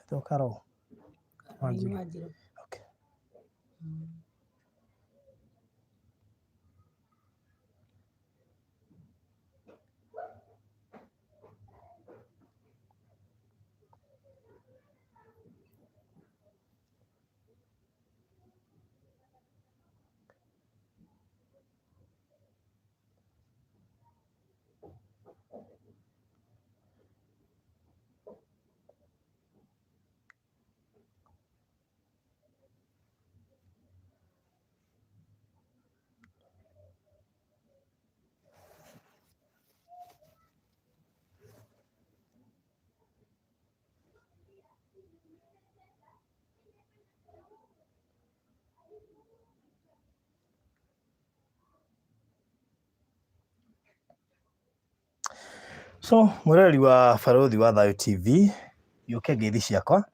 to Karo Wanjiru. okay. So mureri wa barothi wa Thayo TV yuke ngeithi ciakwa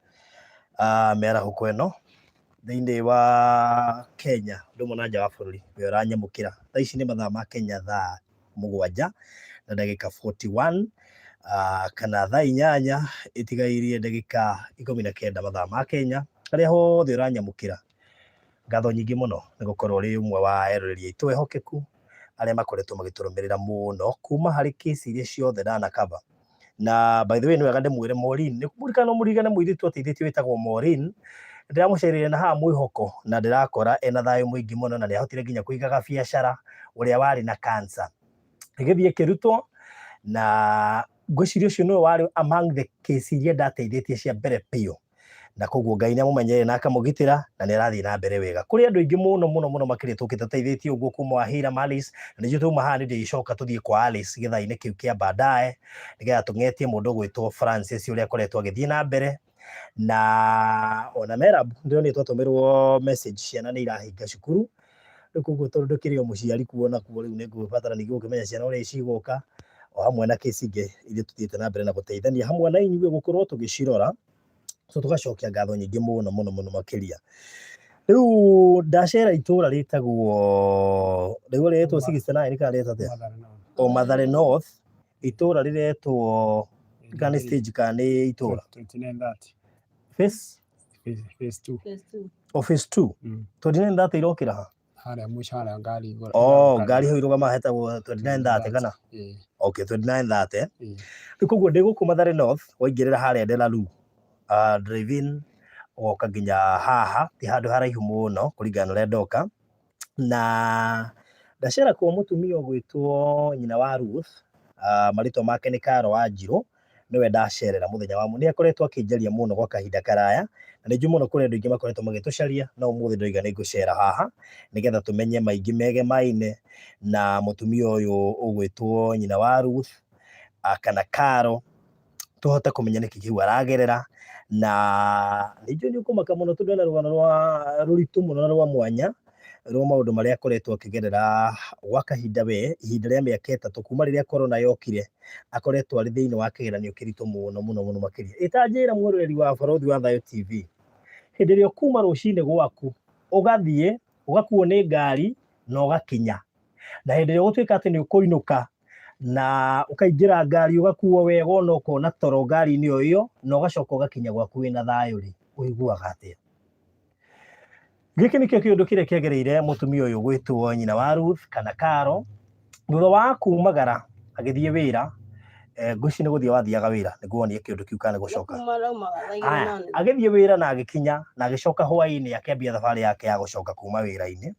mĩarahũko ĩno thĩinĩ wa Kenya ndũmwe na nja wa bũrũri we ũranyamũkĩra thaa ici nĩ mathaa ma Kenya thaa 7:41 kana thaa 8 itigairie ndagĩka 19 mathaa ma Kenya harĩa hothe ũranyamũkĩra. Ngatho nyingĩ mũno nĩ gũkorwo ũrĩ ũmwe wa eroreri aitũ ehokeku arĩa makoretwo magĩtũrũmĩrĩra mũno kuma harĩ kesi iria ciothe ndanakaba. Na by the way nĩ wega ndĩmwĩre Maureen nĩ mũririkane mũirĩtu ateithĩtio wĩtagwo Maureen, ndĩramũcereire na haha mwĩhoko na ndĩrakora ena thayũ mũingĩ mũno na nĩahotire nginya kũigaga biacara, ũrĩa warĩ na cancer ĩgĩthiĩ ĩkĩrutwo, na ngwĩciria ũcio nĩwe warĩ among the case iria ndateithĩtie cia mbere biũ, na koguo Ngai nĩamũmenyeire na akamũgitĩra na nĩarathiĩ na mbere wega. Kũrĩ andũ aingĩ mũno makĩria tũkĩte tũteithĩtie ũguo kuma Wahira Alice, na nĩcio tuma haha nĩndĩcoka tũthiĩ kwa Alice gĩthaa-inĩ kĩu kĩa baadaye nĩgetha tũng'etie mũndũ ũgwĩtwo Francis ũrĩa akoretwo agĩthiĩ na mbere, na ona Merab ndĩronire twatũmĩrwo message ciana nĩ irahinga cukuru, rĩu koguo tondũ ndũkĩrĩ o mũciari kuo nakuo rĩu nĩngũbatara ningĩ gũkĩmenya ciana ũrĩa cigũka o hamwe na kesi ingĩ iria tũthiĩte na mbere na gũteithania hamwe na inyuĩ gũkorwo tũgĩcirora, so tũgacokia ngatho nyingĩ mũno makĩria. Rĩu ndacera itũra rĩtagwo rĩu rĩtagwo 69 kana rĩtagwo o Mathare North, itũra rĩretwo kana stage kana itũra 2930 phase 2 o phase 2 2930 irokĩra ha harĩa mũico harĩa ngari igũrũ. Ngari hau irũgama hetagwo 2930 kana okay 2930. Rĩu koguo ndĩ gũkũ Mathare North waingĩrĩra harĩa Delaru drive-in woka nginya haha ti handũ haraihu mũno kũringana na ũrĩa ndoka, na ndacera kwa mũtumia ũgwĩtwo nyina wa Ruth, marĩtwa make nĩ Karo Wanjirũ, nĩwe ndacerera mũthenya wa nĩ akoretwo akĩnjaria mũno gwa kahinda karaya, na nĩnjũĩ mũno kũrĩ andũ aingĩ makoretwo magĩtũcaria, no ũmũthĩ ndoiga nĩngũcera haha nĩgetha tũmenye maingĩ megemaine na mũtumia ũyũ ũgwĩtwo nyina wa Ruth kana Karo, tũhote kũmenya nĩkĩ kĩu aragerera, na nĩnjũĩ nĩ ũkũmaka mũno tondũ ena rũgano rũritũ mũno na rwa mwanya rwa maũndũ marĩa akoretwo akĩgerera gwa kahinda we ihinda rĩa mĩaka 3 kuma rĩrĩa corona yokire, akoretwo arĩ thĩinĩ wa kĩgeranio kĩritũ mũno makĩria. Ĩtanjĩra mwĩroreri wa barothi wa Thayo TV, hĩndĩ ĩrĩa ũkuma rũcinĩ gwaku ũgathiĩ ũgakuo nĩ ngari na ũgakinya, na hĩndĩ ĩrĩa ũgũtuĩka atĩ nĩ ũkũinũka na ũkaingĩra ngari ũgakuo wega ona ũkona toro ngari-inĩ o ĩyo na ũgacoka ũgakinya gwaku wĩna thayũ rĩ, ũiguaga atĩa? Gĩkĩ nĩkĩo kĩũndũ kĩrĩa kĩagereire mũtumia ũyũ gwĩtwo nyina wa Ruth kana Karo, thutha wa kumagara agĩthiĩ wĩra, ngwĩciria nĩ gũthiĩ wathiaga wĩra nĩguo wonire kĩũndũ kĩu kana gũcoka. Agĩthiĩ wĩra na agĩkinya na agĩcoka hwaĩ-inĩ akĩambia thabarĩ yake ya gũcoka kuma wĩra-inĩ,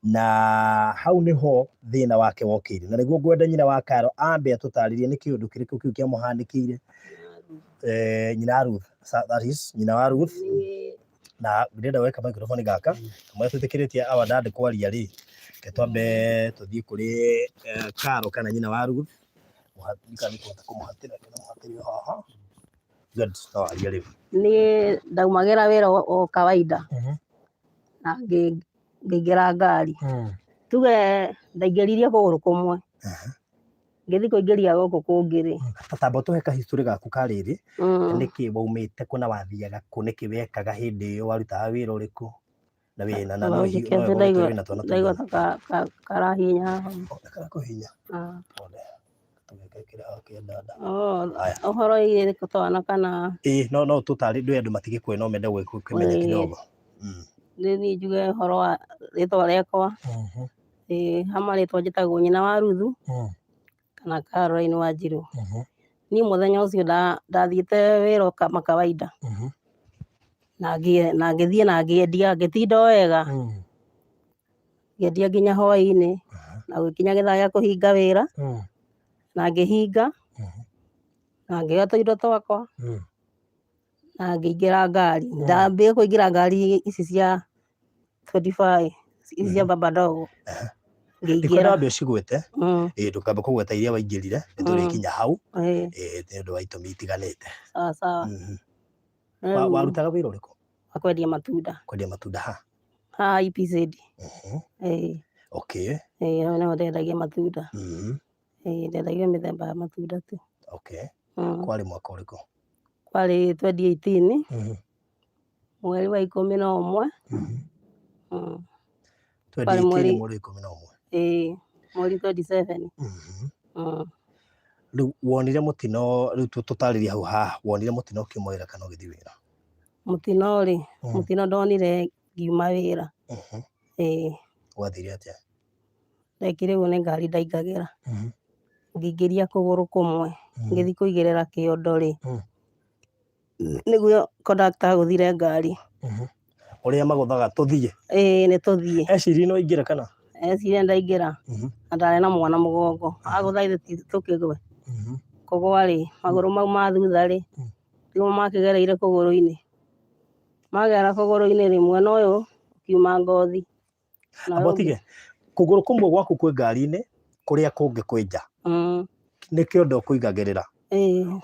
na hau nĩho thĩna wake wokĩire, na nĩguo ngwenda nyina wa Karo ambe atũtarĩrie nĩ kĩũndũ kĩrĩkũ kĩu kĩamũhanĩkĩire. Nyina Ruth, that is nyina wa Ruth, na ndĩrenda weka microphone gaka kamwe twĩtĩkĩrĩtie awa ndandĩ kwaria rĩ, ke twambe tũthiĩ kũrĩ Karo kana nyina wa Ruth kũmũhatĩra haha. Good, no aria rĩu. Nĩ ndaumagĩra wĩra o kawaida na ngĩingĩra ngari, tuge ndaingĩririe kũgũrũ kũmwe ngĩthiĩ kũingĩria gũkũ kũngĩ rĩ, Tamba tũhe kahistory gaku karĩrĩ, nĩkĩ waumĩte kũ na wathiaga kũ, nĩkĩ wekaga hĩndĩ ĩyo, warutaga wĩra ũrĩkũ na wĩna na no ndaigua ta karahinya karakũhinya tugekekira akĩendanda ũhoro irĩkũ twana kana no tũtarĩ ndwe andũ matigĩkũĩ no mende gwĩkũmenya kidogo nĩ njuge ũhoro wa rĩtwa rĩakwa hama rĩtwa njĩtagwo nyina wa Ruthu kana Caroline Wanjiru niĩ mũthenya ũcio ndathiĩte wĩra kama kawaida na ngĩthiĩ na ngĩendia ngĩtinda wega ngĩendia nginya hwaĩ-inĩ na gũkinya gĩthaa gĩa kũhinga wĩra na ngĩhinga na ngĩgata indo twakwa na ngĩingĩra ngari ndambia kũingĩra ngari ici cia 25 ici cia baba ndogo ngĩingĩra mbia cigwĩte ndũkambe kũgweta iria waingĩrire nĩtũrĩkinya hau nĩ ũndũ wa itũmi itiganĩte sawa warutaga wĩra ũrĩkũ wa kwendia matunda ha IPZ okay no ndendagia matunda ndendagia mĩthemba ya matunda tu kwarĩ mwaka ũrĩkũ kwarĩ 2018 mweri wa 11 mweri 11 mweri 27 rĩu wonire mũtino rĩu tũtarĩria hau haha wonire mũtino ũkiuma kana ũgĩthiĩ wĩra mũtino ndonire ngiuma wĩra gwathire atĩa ndekire ũguo nĩ ngari ndaingagĩra ngĩingĩria kũgũrũ kũmwe ngĩthiĩ kũigĩrĩra kĩondo nĩguo conductor agũthire ngari ũrĩa magũthaga tũthiĩ nĩ tũthiĩ eciria no ingĩra kana eciria ndaingĩra na ndarĩ na mwana mũgongo agũthaithe tũkĩgwe kũgwa magũrũ mau ma thutha timo makĩgereire kũgũrũ-inĩ magera kũgũrũ-inĩ rĩmwe na ũyũ ũkiuma ngothi abotige kũgũrũ kũmwe gwaku kwĩ ngari-inĩ kũrĩa kũngĩ kwĩ nja nĩ kĩondo kũigagĩrĩra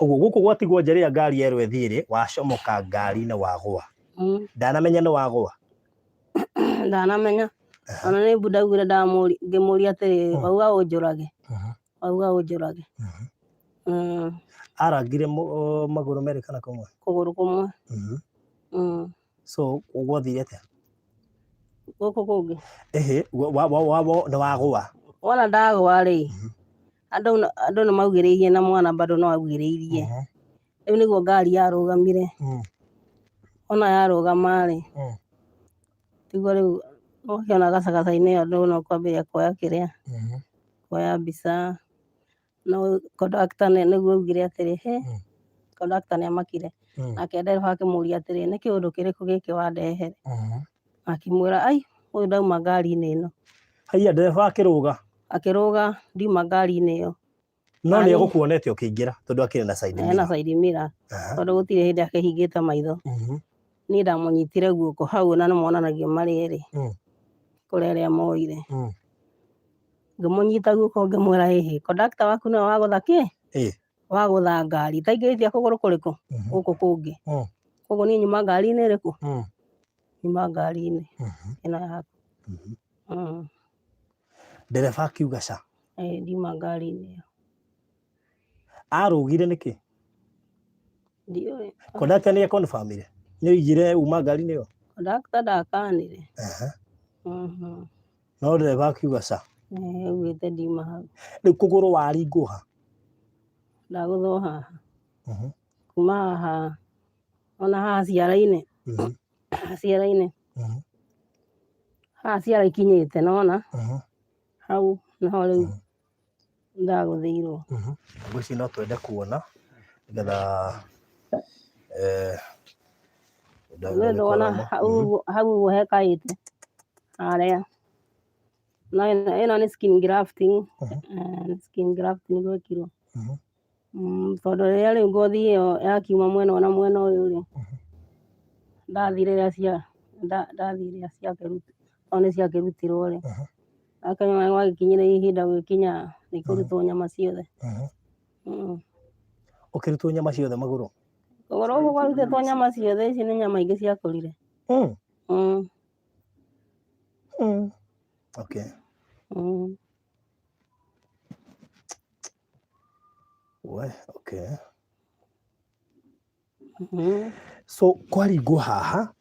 ũguo gũkũ gwatigwo nja rĩrĩa ngari yerwo ĩthiĩ wacomoka ngari-inĩ wagũa ndanamenya nĩ wagũa ndanamenya ona nĩ mbu ndaugire ngĩmũria atĩrĩ wauga ũnjũrage arangire magũrũ merĩ kana kũmwe kũgũrũ kũmwe so gwathire atĩa gũkũ kũngĩ nĩ wagũa wona ndagũa andũ nĩ maugĩrĩirie na mwana bado no augĩrĩirie rĩu nĩguo ngari yarũgamire ona yarũgama tiguo rĩu ũkiona gacagaca-inĩ ĩyo andũ no kwambĩrĩria kuoya kĩrĩa kuoya mbica no conductor nĩguo augire atĩrĩ conductor nĩamakire nake ndereba akĩmũria atĩrĩ nĩ kĩũndũ kĩrĩkũ gĩkĩ wandehere akĩmwĩra ũyũ ndauma ngari-inĩ ĩno haiya ndereba akĩrũga ndiuma ngari-inĩ ĩyo no nĩ egũkuonete ũkĩingĩra tondũ akĩrĩ na side mirror tondũ gũtirĩ hĩndĩ akĩhingĩte maitho niĩ ndamũnyitire guoko hau na nĩmonanagia marĩ erĩ kũrĩa arĩa moire ngĩmũnyita guoko ngĩmwĩra conductor waku nĩwe wagũtha wagũtha ngari taingĩrĩtie kũgũrũ kũrĩkũ gũkũ kũngĩ koguo niĩ nyuma ngari-inĩ ĩrĩkũ nyuma ngari-inĩ ĩno yaku ndereba akiuga ca ndiuma ngari-inĩ ĩyo arũgire nĩkĩ ndiũĩ conductor nĩ confirmire nĩ oigire uma ngari-inĩ ĩyo conductor ndakanire no ndereba akiuga ca augĩte ndiuma hau rĩu kũgũrũ waringwo ha ndagũthwo haha kuma haha ona haha ciara-inĩ haha ciara ikinyĩte nona hau naho rĩu ndagũthĩirwo ngwĩci no twende kuona nĩgetha ndona hau ũguo hekaĩte harĩa ĩno nĩ skin grafting gwĩkirwo tondũ rĩrĩa rĩu ngothi ĩyo yakiuma mwena ona mwena ũyũ ndathire rĩrĩa ciakĩrutirwo akanyua gwagĩkinyire ihinda gwĩkinya nĩkũrutwo nyama ciothe ũkĩrutwo nyama ciothe magũrũ kũgũrũ ũguo gwarutĩtwo nyama ciothe ici nĩ nyama ingĩ ciakũrire okay okay so kwaringwo haha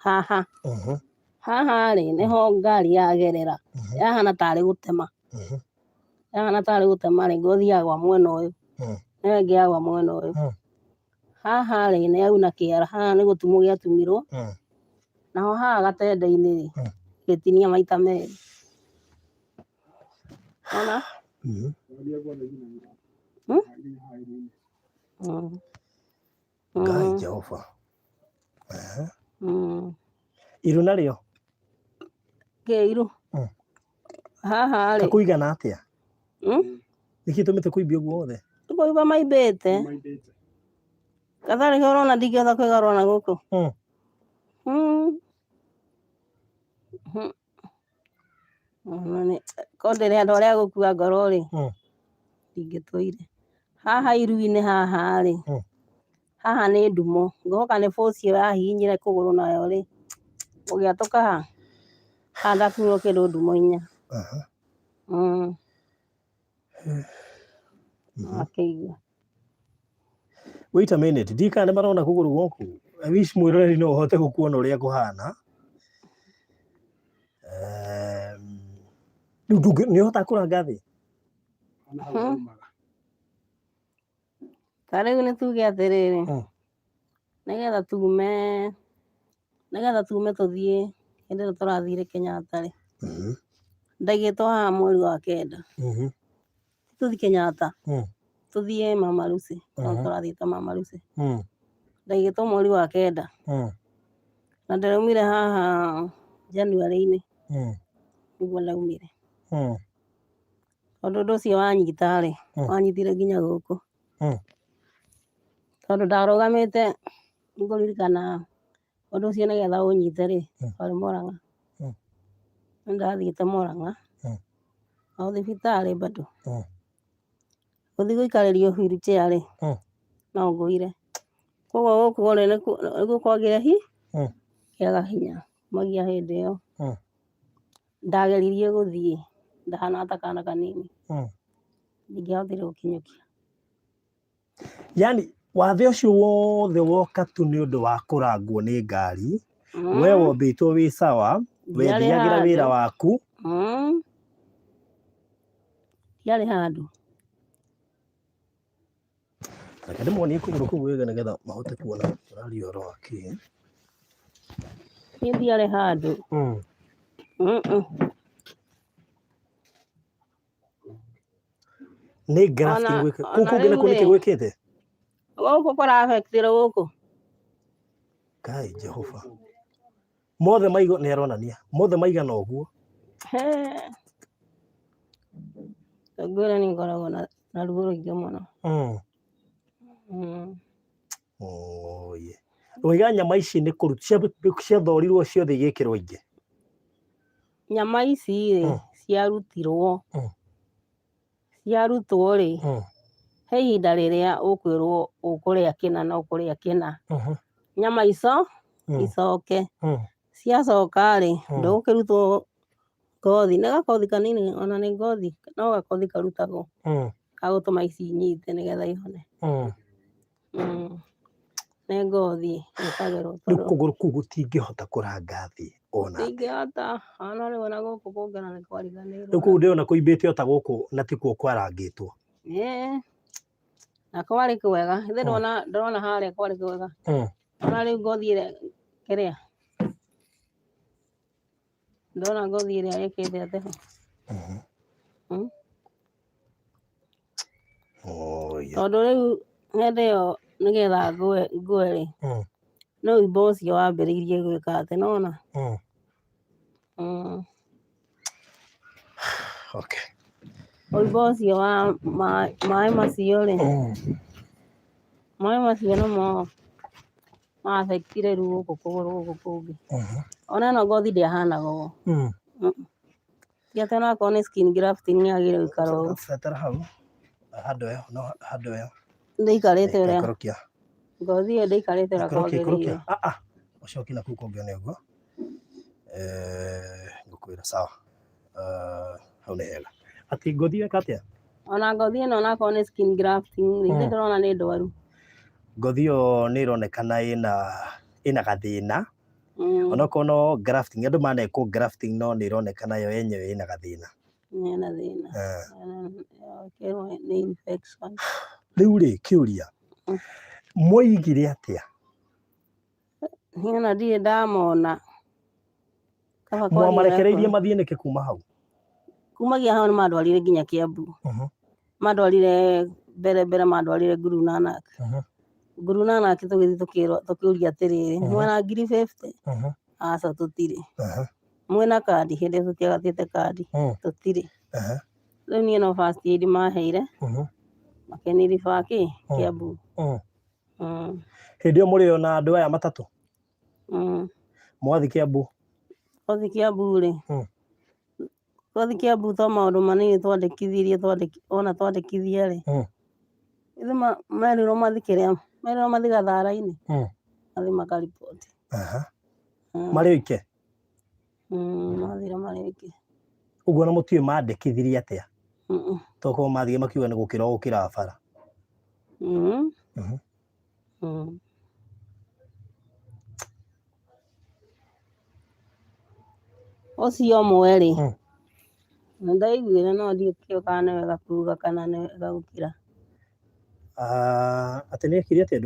haha rĩ nĩho ngari yagerera yahana tarĩ gũtema Yana tarĩ gũtema rĩ ngothi yagwa mwena ũyũ na ĩngĩ yagwa mwena ũyũ. Haha rĩ nĩ yauna kĩara, haha nĩ gũtumwo gĩatumirwo, naho haha gatende-inĩ rĩ gĩtinia maita merĩ. Ona Ngai Jehova. Iru narĩo kĩiru haha rĩ takũigana atĩa? Nĩkĩ tũmĩte kũimbia ũguo wothe? Kũimba maimbĩte. Gatarĩ ũrona ndingĩhota kwĩgarũra na gũkũ. Korwo ndĩrĩ andũ arĩa gũkua ngoro rĩ ndingĩtũire. Haha iru-inĩ haha rĩ, haha nĩ ndumo, ngoka nĩ force ĩyo yahihinyire kũgũrũ nayo rĩ gũgĩatũka haha ndaturwo kĩndũ ndumo 4. Akĩigua. Wait a minute, ndika nĩ marona kũgũrũ gwaku. I wish mwĩroreri no ũhote gũkuona ũrĩa kũhana. Rĩu nĩ ũhotaga kũranga thĩ? Ta rĩu nĩ tuge atĩrĩrĩ, nĩgetha tume tũthiĩ hĩndĩ ĩrĩa tũrathire Kenyatta rĩ, ndaigĩtwo haha mweri wa 9. Tũthiĩ Kenyatta tũthiĩ Mama Lucy, tũrathiĩte Mama Lucy. Ndaigĩtwo mweri wa 9 na ndĩraumire haha January-inĩ nĩguo ndaumire. Tondũ ũndũ ũcio wanyita rĩ wanyitire nginya gũkũ. Tondũ ndarũgamĩte ngũririkana ũndũ ũcio nĩgetha ũnyite rĩ warĩ Mũrang'a. Nĩndathiĩte Mũrang'a o thibitarĩ bado gũthiĩ gũikarĩrio wheelchair rĩ no ngũire. Koguo gũkũ rĩ nĩguo kwagire kĩaga hinya kumagia hĩndĩ ĩyo. Ndageririe gũthiĩ ndahana ta kana kanini ndingĩahotire gũkinyũkia. Yani wathe ũcio wothe woka tu nĩ ũndũ wa kũrangwo nĩ ngari, we wombĩtwo wĩ sawa, wethiagĩra wĩra waku. Ndiarĩ handũ. Reke ndĩmuonie kũgũrũ kũu wega nĩgetha mahote kuona ũraria ũhoro wa kĩ. Niĩ ndiarĩ handũ. Nĩ grafting gwĩka. Kũu kũngĩ nakuo nĩkĩ gwĩkĩte? Gũkũ kũra-affect-ire gũkũ. Ngai Jehova. Mothe maigo nĩ aronania. Mothe maigana ũguo. Ngwĩra nĩ ngoragwo na ruo rũingĩ mũno. Oiga nyama ici nĩ kũruta ciathorirwo ciothe igĩkĩrwo ingĩ. Nyama ici rĩ ciarutwo rĩ he ihinda rĩrĩa ũkwĩrwo ũkũrĩa kĩna na ũkũrĩa kĩna. Nyama ico icoke ciacoka rĩ ndũgũkĩrutwo ngothi, nĩ gakothi kanini ona nĩ ngothi no gakothi karutagwo gagũtũma ici inyite nĩgetha ihone. Nĩ ngothi ĩkagĩrwo. Rĩu kũgũrũ kũu gũtingĩhota kũranga thĩ ona. Ndingĩhota ona rĩu ona gũkũ kũngĩ ona nĩ kwariganĩirwo. Rĩu kũu ndĩrona kũimbĩte o ta gũkũ na tikuo kwarangĩtwo. Na kwarĩ kwega, ithe ndĩrona harĩa kwarĩ kwega. Ona rĩu ngothi ĩrĩa kĩrĩa ndona ngothi ĩrĩa ĩkĩte atĩa. Tondũ rĩu hĩndĩ ĩyo nĩgetha ngwe rĩ no ũimbo ũcio wambĩrĩirie gwĩka atĩ nĩwona. Ũimbo ũcio wa maĩ macio rĩ maĩ macio nĩmo ma-affect-ire rĩu gũkũ kũgũrũ gũkũ kũngĩ. Ona ĩno ngothi ndĩahanaga ũũ. Ti atĩ onakorwo nĩ skin grafting nĩyagĩrĩire gũikara ũũ. Ndĩikarĩte ũrĩa ngothi ĩyo ndĩikarĩte ũrĩa kwagĩrĩire. Ũcoki na kũu kũngĩ nĩ ũguo. Ngũkwĩra sawa. Hau nĩ hega. Atĩ ngothi ĩyo ĩka atĩa? Ona ngothi ĩno onakorwo nĩ skin grafting ithe ndĩrona nĩ ndwaru. Ngothi ĩyo nĩ ĩronekana ĩna gathĩna. Onakorwo no grafting andũ manekwo grafting no nĩ ĩronekana yo yenyewe ĩna gathĩna. Nina thina. Kerwo nĩ infection. Rĩu rĩ kĩũria mwaigire atĩa? Niĩ ona ndirĩ ndamona. Mwamarekereirie mathiĩ nĩkĩ kuma hau? Kumagia hau nĩ mandwarire nginya Kiambu. Mandwarire mbere mandwarire Guru Nanak. Guru Nanak tũgĩthiĩ tũkĩũria atĩrĩrĩ, mwena ngiri 50? Aca tũtirĩ. Mwena kandi? Hĩndĩ ĩyo tũtiagatĩte kandi. Tũtirĩ. Rĩu niĩ no first aid maheire, makeniriba Kiambu. Hĩndĩ ĩyo mũrĩ ona andũ aya matatũ? Mwathi Kiambu? Twathi Kiambu rĩ, twathi Kiambu to maũndũ manini twandĩkithirie, ona twandĩkithia rĩ, ithe merirwo mathi kĩrĩa, merirwo mathi Gathara-inĩ, mathi makariboti. Marĩ oike? Mathire marĩ oike. Ũguo ona mũtiũĩ mandĩkithirie atĩa? Tokorwo mathire makiuga nĩ gũkĩra gũkĩra bara. Ũcio ũmwe rĩ, nĩndaiguire no ndiũĩ kana nĩ wega kuga kana nĩ wega gũkira. Atĩ nĩekire atĩa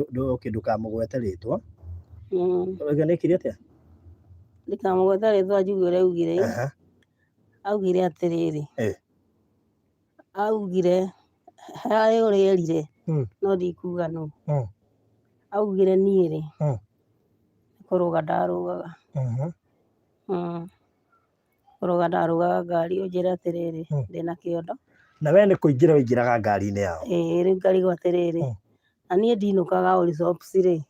ndũkamũgwete rĩtwa? Oiga nĩekire atĩa? Ndikamũgwete rĩtwa njiguire augire. Augire atĩrĩrĩ. Augire harĩ ũrĩa erire no ndikuga nũ. Augire niĩ rĩ, kũrũga ndarũgaga. Kũrũga ndarũgaga ngari ũnjĩre atĩrĩrĩ ndĩna kĩondo. Na we nĩ kũingĩra ũingĩraga ngari-inĩ yao? Rĩu ngarigwo atĩrĩrĩ, na niĩ ndinũkaga Allsops rĩ,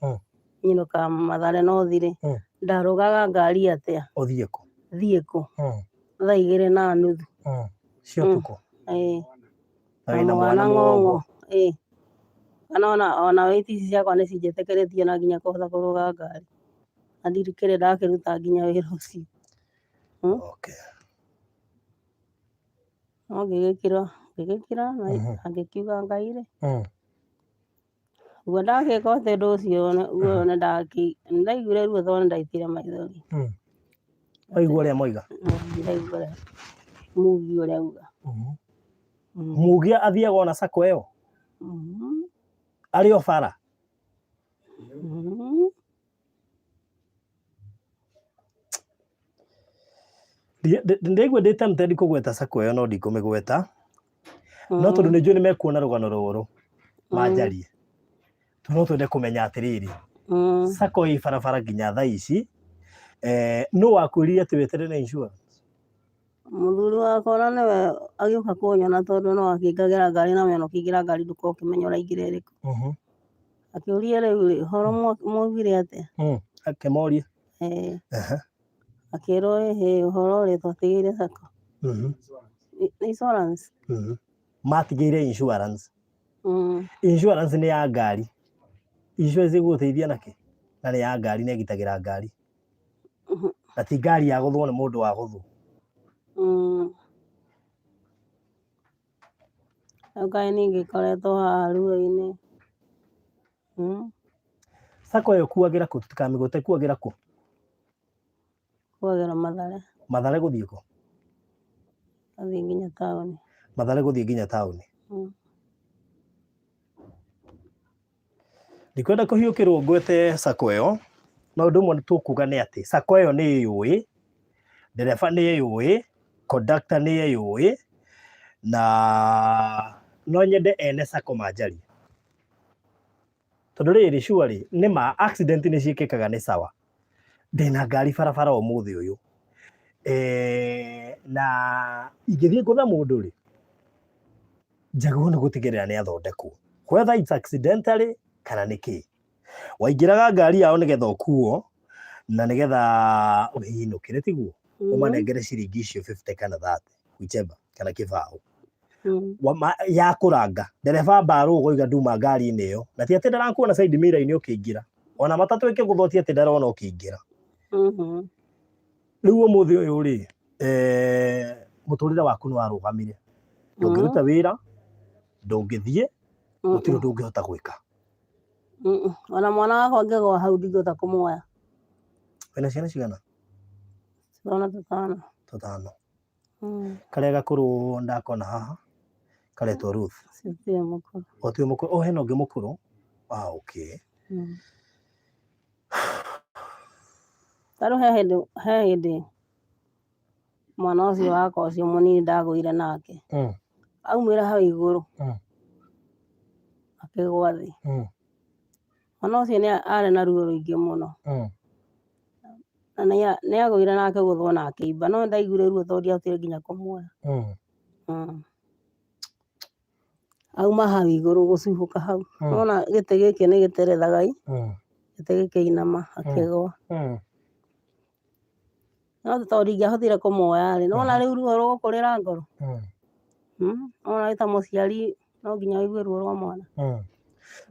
nyinũkaga Mathare North rĩ, ndarũgaga ngari atĩa? Ũthiĩ kũ? Thiĩ kũ? Thaa 2:30 cia ũtukũ? Na mwana ng'ong'o. Kana ona weight ici ciakwa nĩ cinjĩtĩkĩrĩtie na nginya kũhota kũrũga ngari. Na ndirikĩrĩ ndakĩruta nginya wĩra ũcio. No ngĩgĩkĩra na ngĩkiuga Ngai rĩ. Ũguo ndagĩka atĩ ũndũ ũcio nĩndaiguire ruo tondũ nĩndaitire maithori. Waigua ũrĩa moiga? Ndaigua ũrĩa Mugi ũrĩa auga. Mugi athiaga ona sacco ĩyo? Arĩ o bara? Ndaigua ndĩ tempted kũgweta sacco ĩyo no ndikũmĩgweta. No tondũ nĩnjũĩ nĩmekuona rũgano rũrũ manjarie. No twende kũmenya atĩrĩrĩ, sacco ĩ barabara nginya thaa ici, nũ wakwĩrire atĩ weterere na insurance? Mũthuri wakwa ona nĩwe agĩũka kũnyona tondũ no akĩingagĩra ngari na mĩena ũkĩingĩra ngari ndũkoragwo ũkĩmenya ũraingĩra ĩrĩkũ. Akĩũria rĩu rĩ, ũhoro mwaugire atĩa? Akĩmoria. Akĩrwo ũhoro ũrĩa twatigĩire sacco. Insurance. Matigĩire insurance. Insurance nĩ ya ngari. Insurance ĩgũgũteithia nakĩ? Na nĩ ya ngari na ĩgitagĩra ngari. Na ti ngari ya gũthwo nĩ mũndũ wa gũthwo. Kaĩ ningĩ koretwo haha ruo-inĩ. Sacco ĩyo kuagĩra kũ? Tũtikamĩgwete kuagĩra kũ? Kuagĩra Mathare. Mathare gũthiĩ kũ? Gathiĩ nginya taũni. Mathare gũthiĩ nginya taũni. Ndikwenda kũhiũkĩrwo ngwete sacco ĩyo, no ũndũ ũmwe tũkuga nĩ atĩ sacco ĩyo nĩ ĩyũĩ, ndereba nĩ ĩyũĩ, conductor nĩ ĩyũĩ, na no nyende ene sacco manjarie. Tondũ rĩrĩ surely nĩma accident nĩ ciĩkĩkaga nĩ sawa. Ndĩna ngari barabara ũmũthĩ ũyũ. Na ingĩthiĩ ngũtha mũndũ rĩ, njagĩrĩirwo nĩ gũtigĩrĩra nĩ athondekwo. Whether it's accidentally kana nĩkĩ. Waingĩraga ngari yao nĩgetha ũkuo na nĩgetha ũhinũkĩre tiguo. Ũmanengere ciringi icio 50 kana 30, whichever kana kĩbaũ. Ya kũranga. Ndereba mbarũ ũgoiga nduma ngari-inĩ ĩyo. Na ti atĩ ndarakuona side mirror-inĩ ũkĩingĩra. Ona matatũ ĩkĩgũthwo ti atĩ ndarona ũkĩingĩra. Rĩu ũmũthĩ ũyũ rĩ, mũtũrĩre waku nĩ warũgamire. Ndũngĩruta wĩra, ndũngĩthiĩ, gũtirĩ ũndũ ũngĩhota gwĩka. Ona mwana wakwa angĩgũa hau ndingĩhota kũmuoya. Wĩna ciana cigana? Twana tũtano. Tũtano. Karĩa gakũrũ ndakona haha karetwo Ruth. Sitio mũkũrũ. Otio mũkũrũ. Hena ũngĩ mũkũrũ. Okay. Tarũ he hĩndĩ mwana ũcio wakwa ũcio mũnini ndagũire nake. Aumĩra hau igũrũ akĩgwa thĩ. Mwana ũcio arĩ na ruo rũingĩ mũno. Na nĩagũire na akĩgũthwo na akĩimba, no ndaiguire ruo tondũ ndiahotire nginya kũmuoya. Auma hau igũrũ gũcubũka hau. Nona gĩtĩ gĩkĩ nĩ gĩterethaga gĩtĩ gĩkĩinama akĩgwa. No tondũ ndingĩahotire kũmuoya-rĩ, nĩwona rĩu ruo rũgũkũrĩra ngoro. Nĩwona wĩ ta mũciari no nginya wĩigue ruo rwa mwana.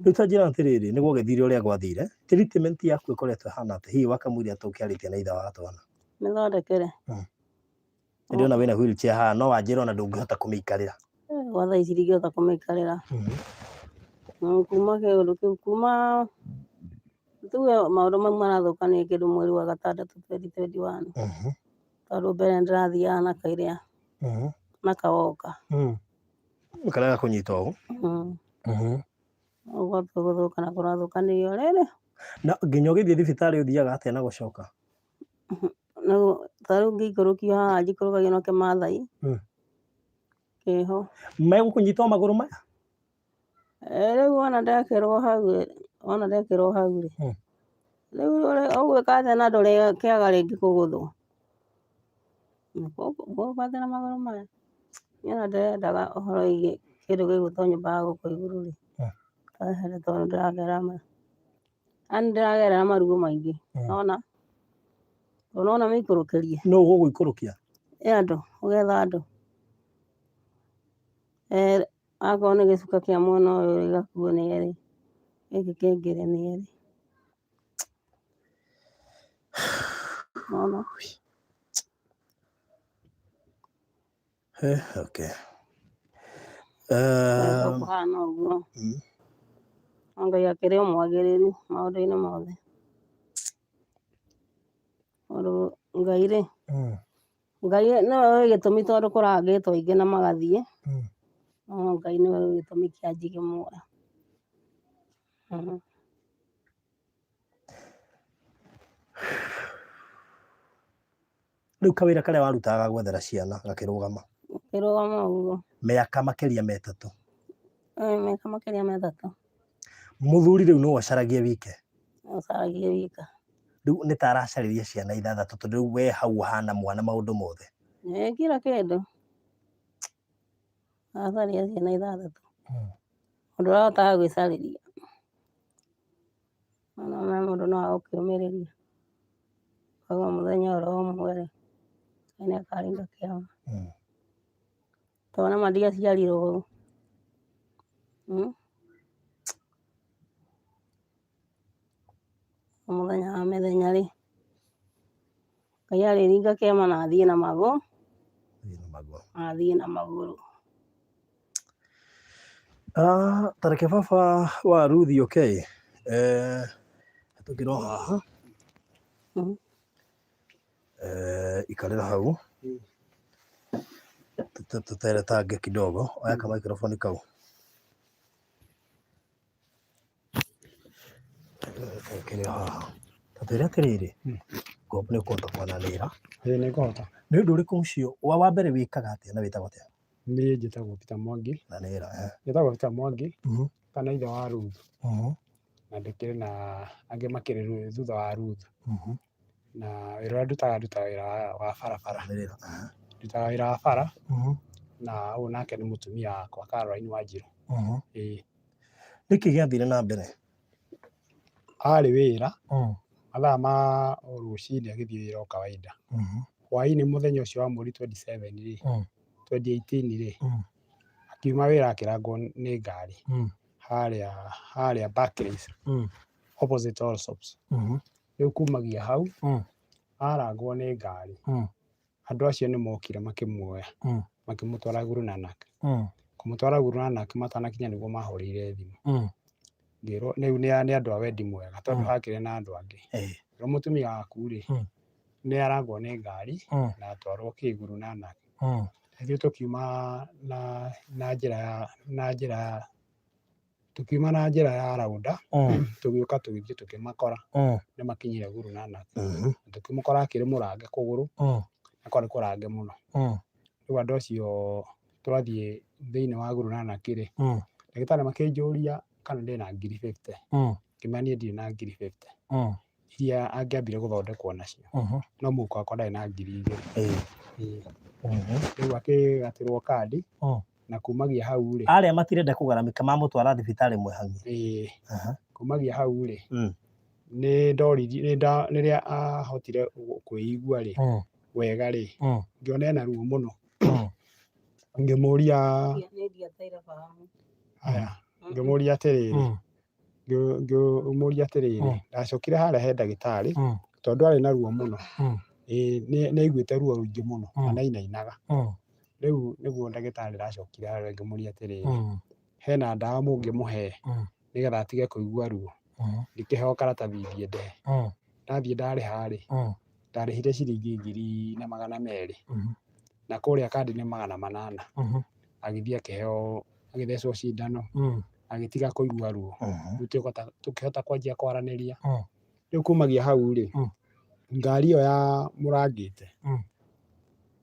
Rĩu ta njĩra atĩrĩrĩ, nĩguo ũgĩthire ũrĩa gwathire, treatment yaku ĩkoretwo ĩhana atĩa? Hihi wakamũira tũkĩarĩtie na ithe wa twana. Nĩthondekere. Ndĩrona wĩna wheelchair haha, no wanjĩra ona ndũngĩhota kũmĩikarĩra. Gwa thaa ici ndingĩhota kũmĩikarĩra. Kuma kĩũndũ kĩu, kuma tuge maũndũ mau marathũkanĩria kĩndũ mweri wa gatandatũ 2021. Tondũ mbere ndĩrathiaga na kairĩa na kawoka. Karĩa gakũnyita ũũ. Ũguo gũthũka na kũrathũkanĩrio rĩrĩ. Na nginya ũgĩthiĩ thibitarĩ ũthiaga atĩa na gũcoka? Tarĩu ngĩikũrũkio haha njikũrũkagio na Kĩmathai. Kĩho. Megũkũnyita magũrũ maya? Rĩu wona ndekĩrwo hau-rĩ. Rĩu ũgwĩka atĩa na ndũrĩkĩaga rĩngĩ kũgũthwo? Ũgwĩka atĩa na magũrũ maya? Niĩ ona ndĩrendaga ũhoro wĩgiĩ kĩndũ gĩgũĩtwo nyũmba ya gũkũ igũrũ-rĩ. Kaehere tondũ nĩndĩragerera maruo maingĩ. Nona mĩikũrũkĩrie. Nũũ ũgũgũikũrũkia? Andũ, ũgetha andũ. Akorwo nĩ gĩcuka kĩa mwena ũyũ gĩgakuo nĩ erĩ. Gĩkĩ kĩngĩ nĩ erĩ. Nona. Okay. Kũhana ũguo. Ngai akĩrĩ o mwagĩrĩru maũndũ-inĩ mothe. Ngai-rĩ, Ngai nĩwe ũĩ gĩtũmi tondũ kũrangĩtwo aingĩ na magathiĩ. No Ngai nĩwe ũĩ gĩtũmi kĩa njige muoyo. Rĩu kawĩra karĩa warutaga ga gwethera ciana gakĩrũgama. Gakĩrũgama ũguo. Mĩaka makĩria metatũ. Mĩaka makĩria metatũ. Mũthuri rĩu nĩwe wacaragia wike? Acaragia wika. Rĩu nĩ ta aracarĩria ciana ithathatũ tondũ rĩu we hau ũhana mwana maũndũ mothe. Kila kĩndũ. Aracaria ciana ithathatũ. Mũndũ ũrahotaga gwĩcarĩria. Ona mũndũ no agũkĩũmĩrĩria. Koguo mũthenya oro ũmwe-rĩ, Ngai nĩakaringa kĩama. Tondũ nama ndiaciarirwo ũũ. Mũthenya wa mĩthenya-rĩ, Ngai arĩringa kĩama na athiĩ na magũrũ. Athiĩ na magũrũ. Tareke baba wa Ruth, okay. Tũkĩrwo haha. Ikarĩra hau. Tũteretange kidogo. Oya ka microphone kau. Tũkĩrĩa haha. Tatwĩre atĩrĩrĩ. Ngombo nĩũkũhota kwananĩra. Nĩngũhota. Nĩ ũndũ ũrĩkũ ũcio wa mbere wĩkaga atĩa na wĩtagwo atĩa? Niĩ njĩtagwo Peter Mwangi. Nanĩra. Njĩtagwo Peter Mwangi. Kana ithe wa Ruth. Na ndĩkĩrĩ na angĩ makĩrĩ thutha wa Ruth. Na wĩra ũrĩa ndutaga wĩra wa barabara. Ndutaga wĩra wa bara. Na ũyũ nake nĩ mũtumia wakwa Caroline Wanjiru. Nĩkĩ gĩathire na mbere? Arĩ wĩra. Mathaa ma rũcinĩ agĩthiĩ wĩra o kawaida. Hwaĩ-inĩ mũthenya ũcio wa mweri 27-rĩ, 2018-rĩ, akiuma wĩra akĩrangwo nĩ ngari harĩa Barclays opposite Allsops. Rĩu kumagia hau arangwo nĩ ngari. Andũ acio nĩmokire makĩmuoya makĩmũtwara Guru Nanak. Kũmũtwara Guru Nanak matanakinya nĩguo mahũrĩire thimũ. Ngĩrwo rĩu nĩ andũ a wendi mwega tondũ hakĩrĩ na andũ angĩ. Ngĩrwo mũtumia waku-rĩ nĩarangwo nĩ ngari na atwarwo Guru Nanak. ithuĩ tũkiuma tukiuma na njĩra ya raunda tũgĩũka tũgĩthiĩ tũkĩmakora nĩ makinyire Guru Nanak, tũkĩmũkora akĩrĩ mũrange kũgũrũ na kwarĩ kũrange mũno. Rĩu andũ acio twathiĩ thĩinĩ wa Guru Nanak rĩ, ndagĩtarĩ makĩnjũria kana ndĩ na ngiri 50, ngĩmera niĩ ndirĩ na ngiri 50 iria angĩambire gũthondekwo nacio, no mũhuko wakwa ndarĩ na ngiri 2. Rĩu akĩgatĩrwo kandi na kumagia hau rĩ, arĩa matirenda kũgaramika mamũtwara thibitarĩ Mũihang'i. Kumagia hau rĩ, nĩ ndoririe rĩrĩa ahotire kwĩigua rĩ wega rĩ, ngĩona ena ruo mũno, ngĩmũria atĩrĩrĩ, ndacokire harĩa he ndagĩtarĩ tondũ arĩ na ruo mũno, nĩ aiguĩte ruo rũingĩ mũno na nainainaga. Rĩu nĩguo ndagĩtarĩ ndacokire harĩa ngĩmũria atĩrĩrĩ, hena ndawa mũngĩmũhe nĩgetha atige kũigua ruo? Ngĩkĩheo karatathi thiĩ ndehe. Ndathiĩ ndarĩha rĩ, ndarĩhire ciringi 2,200 na kũrĩa kandi nĩ 800. Agĩthiĩ akĩheo, agĩthecwo cindano, agĩtiga kũigua ruo. Rĩu tũkĩhota kwanjia kwaranĩria. Rĩu kumagia hau rĩ, ngari ĩyo ya mũrangĩte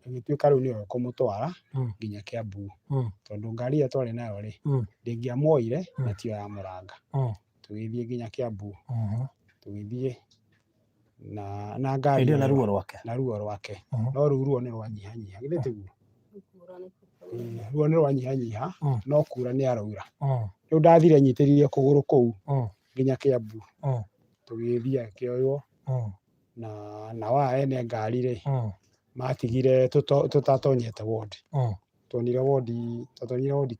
ĩgĩtuĩka rĩu nĩyo ĩkũmũtwara nginya Kiambu, tondũ ngari ĩyo twarĩ nayo rĩ, ndĩngĩamuoire na tiyo ya mũranga. Tũgĩthiĩ nginya Kiambu, tũgĩthiĩ na ngari na ruo rwake, no rĩu ruo nĩ rwanyihanyiha, githĩ tiguo? Ruo nĩ rwanyihanyiha no kura nĩ araura. Rĩu ndathire nyitĩrĩire kũgũrũ kũu nginya Kiambu, tũgĩthiĩ akĩoywo na waya ene ngari rĩ, matigire tũtatonyete wodi. Twonire wodi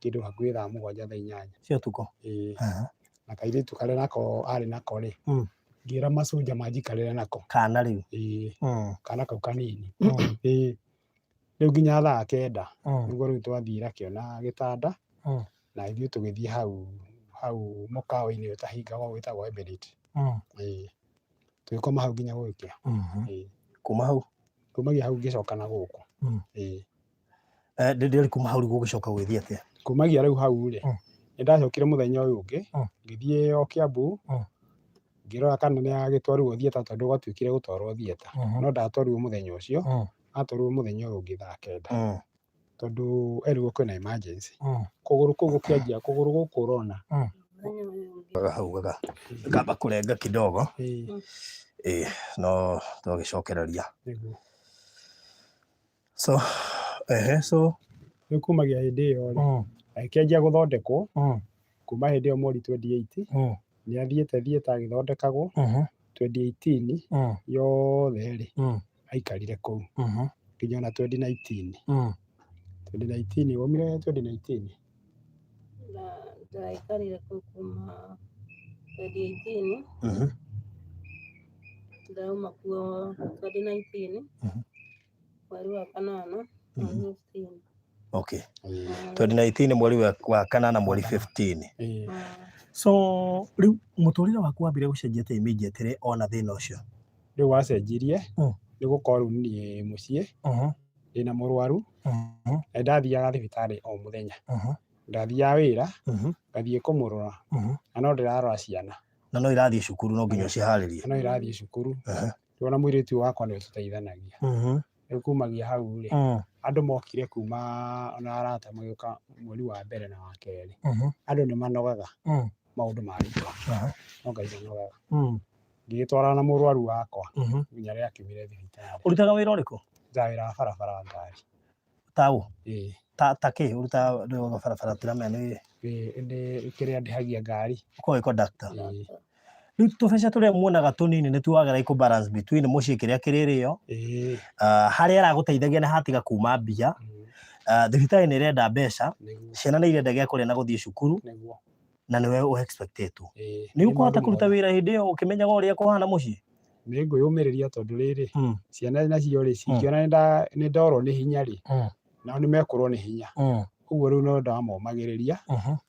kĩndũ hakuhĩ thaa 7:08 cia ũtukũ. Na kairĩtu karĩa nako arĩ nako rĩ, ngĩra maconja manjikarĩre nako. Kana rĩu? Kana kau kanini. Rĩu nginya thaa 9 nĩguo rĩu twathire akĩona gĩtanda na ithuĩ tũgĩthiĩ hau mũkawa-inĩ ũtahingagwo wĩtagwo Emirate. Tũgĩkoma hau nginya gũgĩkĩa. Kuma hau? Kumagia hau ngĩcoka na gũkũ. Ndĩrĩ kuma hau gũgĩcoka gwĩthiĩ atĩa? Kumagia rĩu hau rĩ, nĩ ndacokire mũthenya ũyũ ũngĩ, ngĩthiĩ o Kiambu, ngĩrora kana nĩ agĩtwarirwo thieta tondũ gwatuĩkire gũtwarwo thieta. No ndatwarirwo mũthenya ũcio, atwarirwo mũthenya ũyũ ũngĩ thaa 9 tondũ erirwo kwĩna emergency. Kũgũrũ kũu gũkĩanjia, kũgũrũ gũkũ ũrona hau gakamba kũrenga kidogo, no twagĩcokereria. So rĩu kumagia hĩndĩ ĩyo rĩ, akĩanjia gũthondekwo kuma hĩndĩ ĩyo mweri 28 nĩ athiĩte thieta agĩthondekagwo 2018 yothe rĩ aikarire kũu nginya na 2019. 2019 womire 2019? Ndaikarire kũu kuma 2018 ndauma kuo 2019 mweri wa 8 mweri 15. Okay. 2019 mweri wa 8 mweri 15. So rĩu mũtũrĩre waku wambire gũcenjia atĩa immediately ona thĩna ũcio? Rĩu wacenjirie nĩ gũkorwo rĩu niĩ mũciĩ ndĩna mũrwaru na ndathiaga thibitarĩ o mũthenya. Ndathiaga wĩra ngathiĩ kũmũrora na no ndĩrarora ciana na no irathiĩ cukuru, no nginya ũciharĩrie. No irathiĩ cukuru, rĩu ona mũirĩtu wakwa nĩwe tũteithanagia. Rĩu kumagia hau rĩ, andũ mokire kuma ona arata magĩũka mweri wa mbere na wa kerĩ, andũ nĩ manogaga maũndũ marĩtwa, no Ngai ndanogaga. Ngĩgĩtwarana na mũrwaru wakwa nginya rĩrĩa akiumire thibitarĩ. Ũrutaga wĩra ũrĩkũ? Ndutaga wĩra wa barabara wa ngari. Taũ? Ta kĩ? Ũrutaga wĩra wa barabara tiramenya nĩ kĩrĩa ndĩhagia ngari. Ũkoragwo wĩ conductor? Rĩu tũbeca tũrĩa muonaga tũnini nĩ tuwagĩra kũ balance between mũciĩ kĩrĩa kĩrĩrĩo, harĩa aragũteithagia na hatiga kuma mbia, thibitarĩ nĩ ĩrenda mbeca, ciana nĩ irenda gĩa kũrĩa na gũthiĩ cukuru, na nĩwe ũexpectetwo. Nĩ ũkũhota kũruta wĩra hĩndĩ ĩyo ũkĩmenyaga ũrĩa kũhana mũciĩ? Nĩ ngwĩyũmĩrĩria tondũ rĩrĩ, ciana nacio rĩ cingĩona nĩ ndorwo nĩ hinya rĩ, nao nĩ mekũrwo nĩ hinya. Ũguo rĩu no ndamomagĩrĩria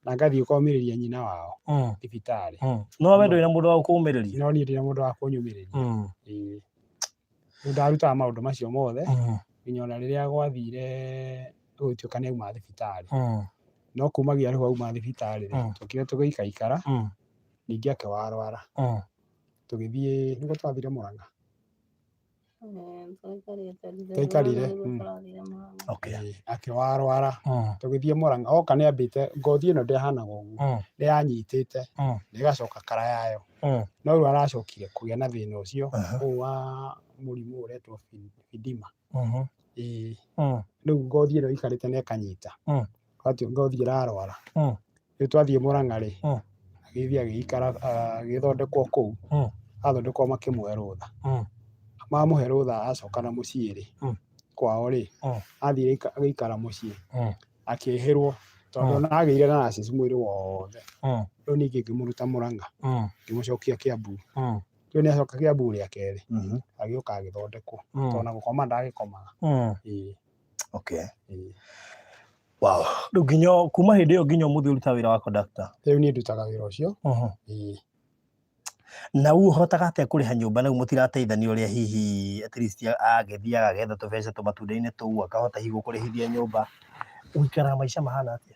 na ngathiĩ kũmĩrĩria nyina wao thibitarĩ. No we ndũrĩ na mũndũ wa kũmĩrĩria? No niĩ ndĩ na mũndũ wa kũnyũmĩrĩria. Rĩu ndarutaga maũndũ macio mothe nginya ona rĩrĩa gwathire gũgĩtuĩka nĩ auma thibitarĩ, no kumagia rĩu auma thibitarĩ rĩ, tũkire tũgĩikaikara, ningĩ akĩwarwara, tũgĩthiĩ nĩguo twathire Mũrang'a, twaikarire akĩwarwara, tũgĩthiĩ Mũrang'a, oka nĩambĩte ngothi ĩno ndĩhanaga ũguo, nĩyanyitĩte na ĩgacoka kara yayo, no rĩu aracokire kũgĩa na thĩna ũcio ũyũ wa mũrimũ ũretwo lymphedema, rĩu ngothi ĩno ĩikarĩte na ĩkanyita, ngothi ĩrarwara, rĩu twathiĩ Mũrang'a rĩ, agĩthiĩ agĩikara agĩthondekwo kũu, athondekwo makĩmũhe rũtha, mamũhe rũtha acoka na mũciĩ rĩ, kwao rĩ, athiĩ agĩikara mũciĩ, akĩhĩrwo tondũ ona agĩire na rashes mwĩrĩ wothe, rĩu ningĩ ngĩmũruta Mũrang'a, ngĩmũcokia Kĩambu, rĩu nĩacoka Kĩambu rĩa kerĩ, agĩũka agĩthondekwo, tondũ ona gũkoma ndagĩkomaga. Wow, rĩu nginya kuma hĩndĩ ĩyo nginya ũmũthĩ ũrutaga wĩra wa conductor? Rĩu niĩ ndutaga wĩra ũcio. Na ũhotaga atĩa kũrĩha nyũmba na mũtirateithania ũrĩa hihi at least agĩthiĩ agetha tũbeca tũmatunda-inĩ tũu akahota hihi gũkũrĩhithia nyũmba, ũikaraga maica mahana atĩa?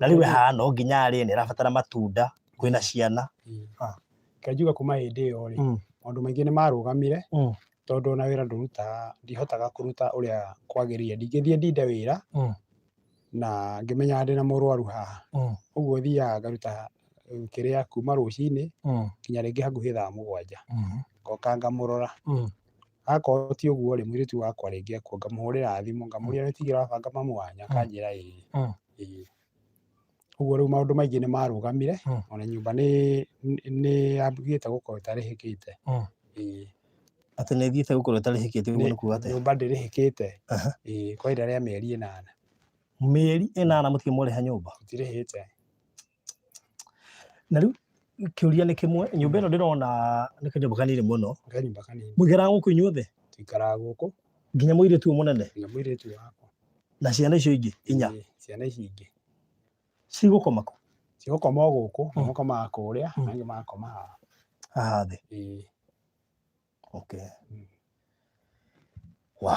Na rĩu haha no nginya arĩe, nĩarabatara matunda, kwĩna ciana. Reke njuge kuma hĩndĩ ĩyo rĩ, maũndũ maingĩ nĩmarũgamire, tondũ ona wĩra ndihotaga kũruta ũrĩa kwagĩrĩire, ndingĩthiĩ ndinde wĩra na ngĩmenya ndĩ na mũrwaru haha, ũguo thiaga ngaruta kĩrĩa kuma rũcinĩ nginya rĩngĩ hakuhĩ thaa mũgwanja, ngoka ngamũrora, akorwo ti ũguo rĩ, mũirĩtu wakwa rĩngĩ ekuo ngamũhũrĩra thimũ ngamũria nĩũtigire wabanga mamu wanyu, akanjĩra ĩĩ. Ũguo rĩu maũndũ maingĩ nĩmarũgamire, ona nyũmba nĩyambĩte gũkorwo ĩtarĩhĩkĩte. Atĩ nĩthiĩte gũkorwo ĩtarĩhĩkĩte ũguo nĩ kuuga atĩa? Nyũmba ndĩrĩhĩkĩte, kwa ihinda rĩa mĩeri 8. Mĩeri 8 mũtirĩ mwarĩha nyũmba? Tũtirĩhĩte. Na rĩu kĩũria nĩ kĩmwe, nyũmba ĩno ndĩrona nĩ kanyũmba kanini mũno, Kanyũmba kanini. mũikaraga gũkũ inyuothe? Tũikaraga gũkũ. Nginya mũirĩtu ũyũ mũnene? Nginya mũirĩtu wakwa. Na ciana icio ingĩ 4? Ciana ici ingĩ. Cigũkoma kũ? Cigũkoma o gũkũ, na makomaga kũrĩa, na angĩ magakoma haha. Haha thĩ? Wow,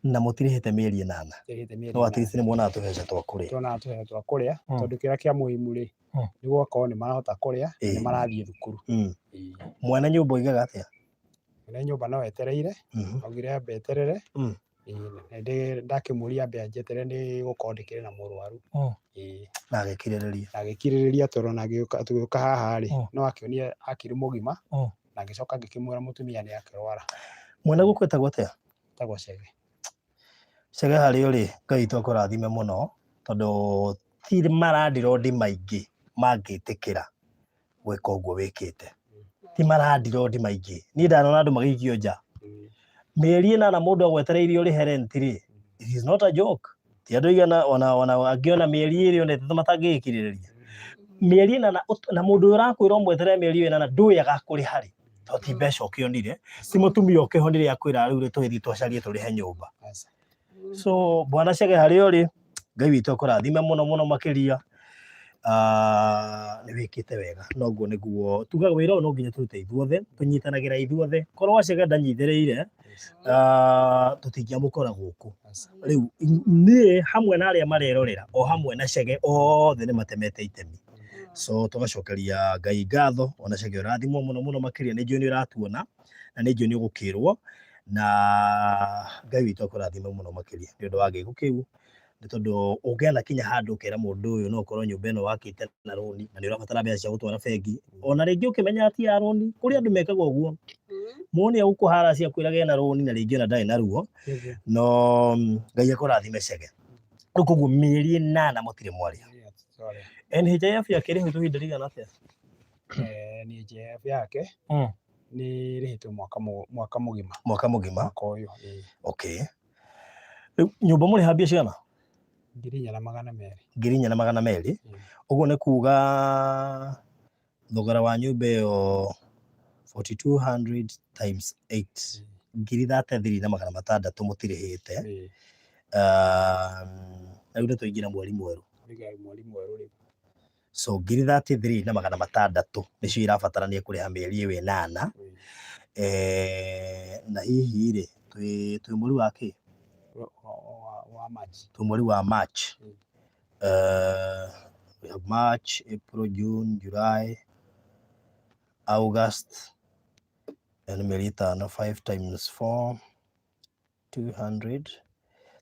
na mũtirĩhĩte mĩeri 8? No at least nĩmuonaga tũbeca twa kũrĩa? Tuonaga tũbeca twa kũrĩa, tondũ kĩrĩa kĩa mũhimu rĩ, nĩguo akorwo nĩmarahota kũrĩa, nĩmarathiĩ thukuru. Mwene nyũmba oigaga atĩa? Mwene nyũmba no etereire, augire ambe eterere, ndakĩmũria ambe anjeterere nĩgũkorwo ndĩkĩrĩ na mũrwaru. Na agĩkirĩrĩria? Na agĩkirĩrĩria tondũ ona tũgĩũka haha rĩ, no akĩonire akĩrĩ mũgima, na ngĩcoka ngĩkĩmwĩra mũtumia nĩakĩrwara. Mwene gũkũ etagwo atĩa? Etagwo Chege. Chege harĩ ũrĩ, Ngai witũ akũrathime mũno, tondũ ti marandirondi maingĩ mangĩtĩkĩra gwĩka ũguo wĩkĩte. Ti marandirondi maingĩ. Niĩ ndanona andũ magĩikio nja. Mĩeri 8 mũndũ agwetereirio ũrĩhe rent rĩ, it is not a joke. Ti andũ aigana ona angĩona mĩeri 2 ona 3 matangĩgĩkirĩrĩria. Mĩeri 8 na mũndũ ũyũ ũrakwĩra ũmweterere mĩeri 8 ndũĩ agakũrĩha rĩ, tondũ ti mbeca ũkĩonire, ti mũtumia ũkĩhonire akwĩra rĩu tũgĩthiĩ twacarie tũrĩhe nyũmba. So bwana Chege harĩa ũrĩ, Ngai witũ akũrathime mũno mũno makĩria, nĩwĩkĩte wega, noguo nĩguo tugaga wĩra ũyũ no nginya tũrute ithuothe, tũnyitanagĩra ithuothe, korwo Chege ndanyithĩrĩire tũtingĩamũkora gũkũ. Rĩu niĩ hamwe na arĩa marerorera o hamwe na Chege othe nĩmatemete itemi, so tũgacokeria Ngai ngatho, ona Chege ũrathimwo mũno mũno makĩria, nĩ njũĩ nĩ ũratuona na nĩ njũĩ nĩ ũgũkĩrwo, na Ngai witũ akũrathime mũno makĩria nĩ ũndũ wa gĩko kĩu, nĩ tondũ ũngĩanakinya handũ ũkera mũndũ ũyũ no ũkorwo nyũmba ĩno wakĩte na rũni na nĩ ũrabatara mbeca cia gũtwara bengi, ona rĩngĩ ũkĩmenya ti ya rũni, kũrĩ andũ mekaga ũguo, muone ũkũhara cia kwĩraga ena rũni na rĩngĩ ona ndarĩ naruo, no Ngai akũrathime Chege. Rĩu koguo mĩeri 8 mũtirĩ mwarĩha. NHIF yake ĩrĩhĩtwo ihinda rĩigana atĩa? NHIF yake nĩ rĩhĩtwo mwaka mũgima. Mwaka mũgima? Mwaka ũyũ. Okay. Rĩu nyũmba mũrĩha mbia cigana? 4,200. 4,200? Ũguo nĩ kuga thogora wa nyũmba ĩyo 4,200 times 8, 33,600 mũtirĩhĩte. Rĩu nĩ tũingĩra mweri mwerũ. So 33,600 nĩcio irabatarania kũrĩha mĩeri ĩyo 8. na hihi rĩ twĩ mweri wa kĩ wa March, twĩ mweri wa March. We have March, April, June, July, August, and mĩeri ĩtano. 5 times 4, 200,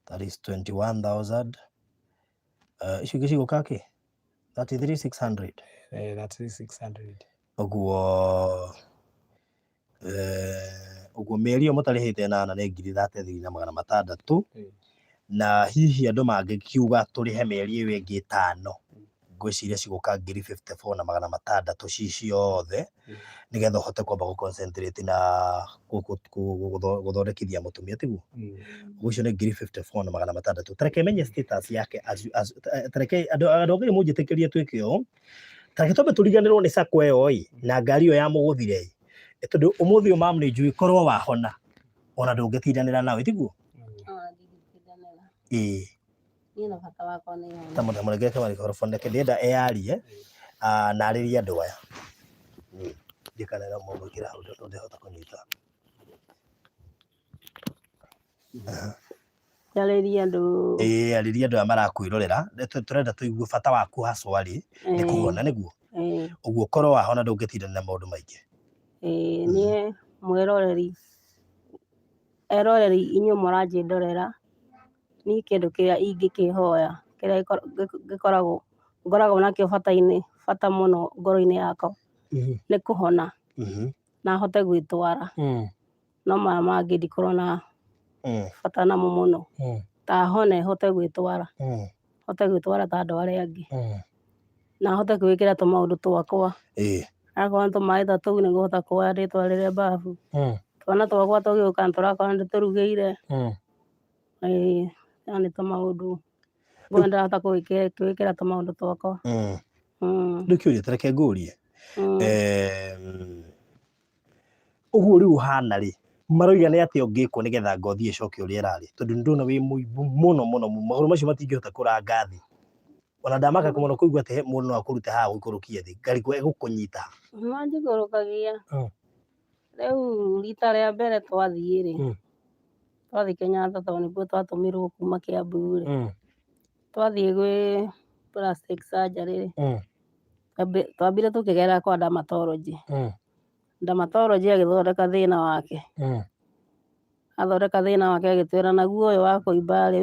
that is 21,000. Icio ingĩ cigũka kĩ 33,600. 3600. Ũguo mĩeri ĩyo mũtarĩhĩte 8 nĩ 32,600. Na hihi andũ mangĩkiuga tũrĩhe mĩeri ĩyo ĩngĩ 5, ngwĩciria cigũka 54,600 ci ciothe, nĩgetha ũhote kwamba gũ-concentrate na gũthondekithia mũtumia, tiguo? Ũcio nĩ 54,600. Tareke menye status yake, tareke andũ angĩ mũnjĩtĩkĩrie twĩke ũũ, tareke twambe tũriganĩrwo nĩ sacco ĩyo na ngari ĩyo ya mũgũthire, tondũ ũmũthĩ mam nĩ njũĩ korwo wahona ona ndũngĩtindanĩra nawe, tiguo? Tamũregeke microphone ndĩrenda eyarie na arĩrie andũ aya. Ndikanera mũgwĩkĩra hau ndĩhota kũnyita. Arĩrie andũ. Arĩrie andũ aya marakwĩrorera, tũrenda tũigue bata waku haswa rĩ nĩ kũhona, nĩguo? Ũguo korwo wahona ndũngĩtindanĩra maũndũ maingĩ. Niĩ mwĩroreri, eroreri inyuĩ mũranjĩndorera, niĩ kĩndũ kĩrĩa ingĩkĩhoya kĩrĩa ngoragwo nakĩo bata mũno ngoro-inĩ yakwa nĩ kũhona na hote gwĩtwara. No maya mangĩ ndikorwo na bata namo mũno, ta hone hote gwĩtwara ta andũ arĩa angĩ, na hote kwĩĩkĩra tũmaũndũ twakwa. Akorwo nĩ tũmaĩ ta tũu nĩngũhota kuoya ndĩtwarĩre babu. Twana twakwa tũgĩũka nĩtũrakorwo nĩtũrugĩire. Nĩ tũmaũndũ ndĩrahota kwĩĩkĩra tũmaũndũ twakwa. Rĩu kĩũria ta reke ngũrie, ũguo rĩu ũhana rĩ, maroiga nĩ atĩa ũngĩkwo nĩgetha ngothi ĩcoke ũrĩa ĩrarĩ? Tondũ nĩndĩrona wĩ mũimbu mũno mũno, magũrũ macio matingĩhota kũranga thĩ. Ona ndamaka mũno kũigua atĩ mũndũ no akũrute haha gũikũrũkie thĩ, ngarigwo egũkũnyita. Manjikũrũkagia. Rĩu rita rĩa mbere twathiĩ rĩ, twathiĩ Kenyatta tondũ nĩkuo twatũmirwo kuma Kĩambu rĩ, twathiĩ gwĩ plastic surgery rĩ, twambire tũkĩgerera kwa dermatology. Dermatology agĩthondeka thĩna wake, agĩtwĩra naguo ũyũ wa kũimba rĩ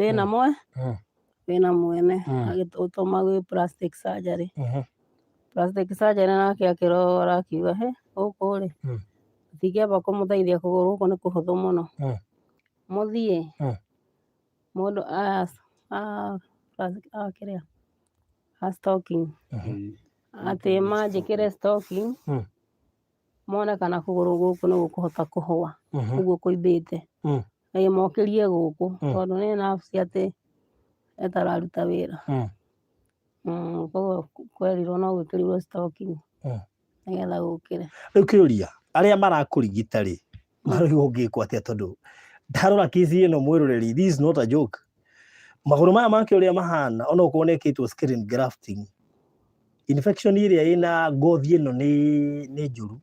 wĩna mwene, agĩtũtũma gwĩ plastic surgery. Plastic surgery nake akĩrora akiuga gũkũ rĩ tũtingĩamba kũmũteithia kũgũrũ gũkũ nĩ kũhũthũ mũno, mũthiĩ mũndũ stocking, atĩ manjĩkĩre stocking mone kana kũgũrũ gũkũ nĩ gũkũhota kũhũa ũguo kũimbĩte, mokĩrie gũkũ tondũ nĩ nerves atĩ ĩtararuta wĩra. Koguo kwerirwo no gwĩkĩrirwo stocking nĩgetha gũkĩre. Rĩu kĩũria, arĩa marakũrigita rĩ marauga ũngĩkwo atĩa? Tondũ ndarora case ĩno mwĩroreri, this is not a joke. Magũrũ maya make ũrĩa mahana ona okorwo nĩkĩtwo skin grafting, infection ĩrĩa ĩna ngothi ĩno nĩ njũru.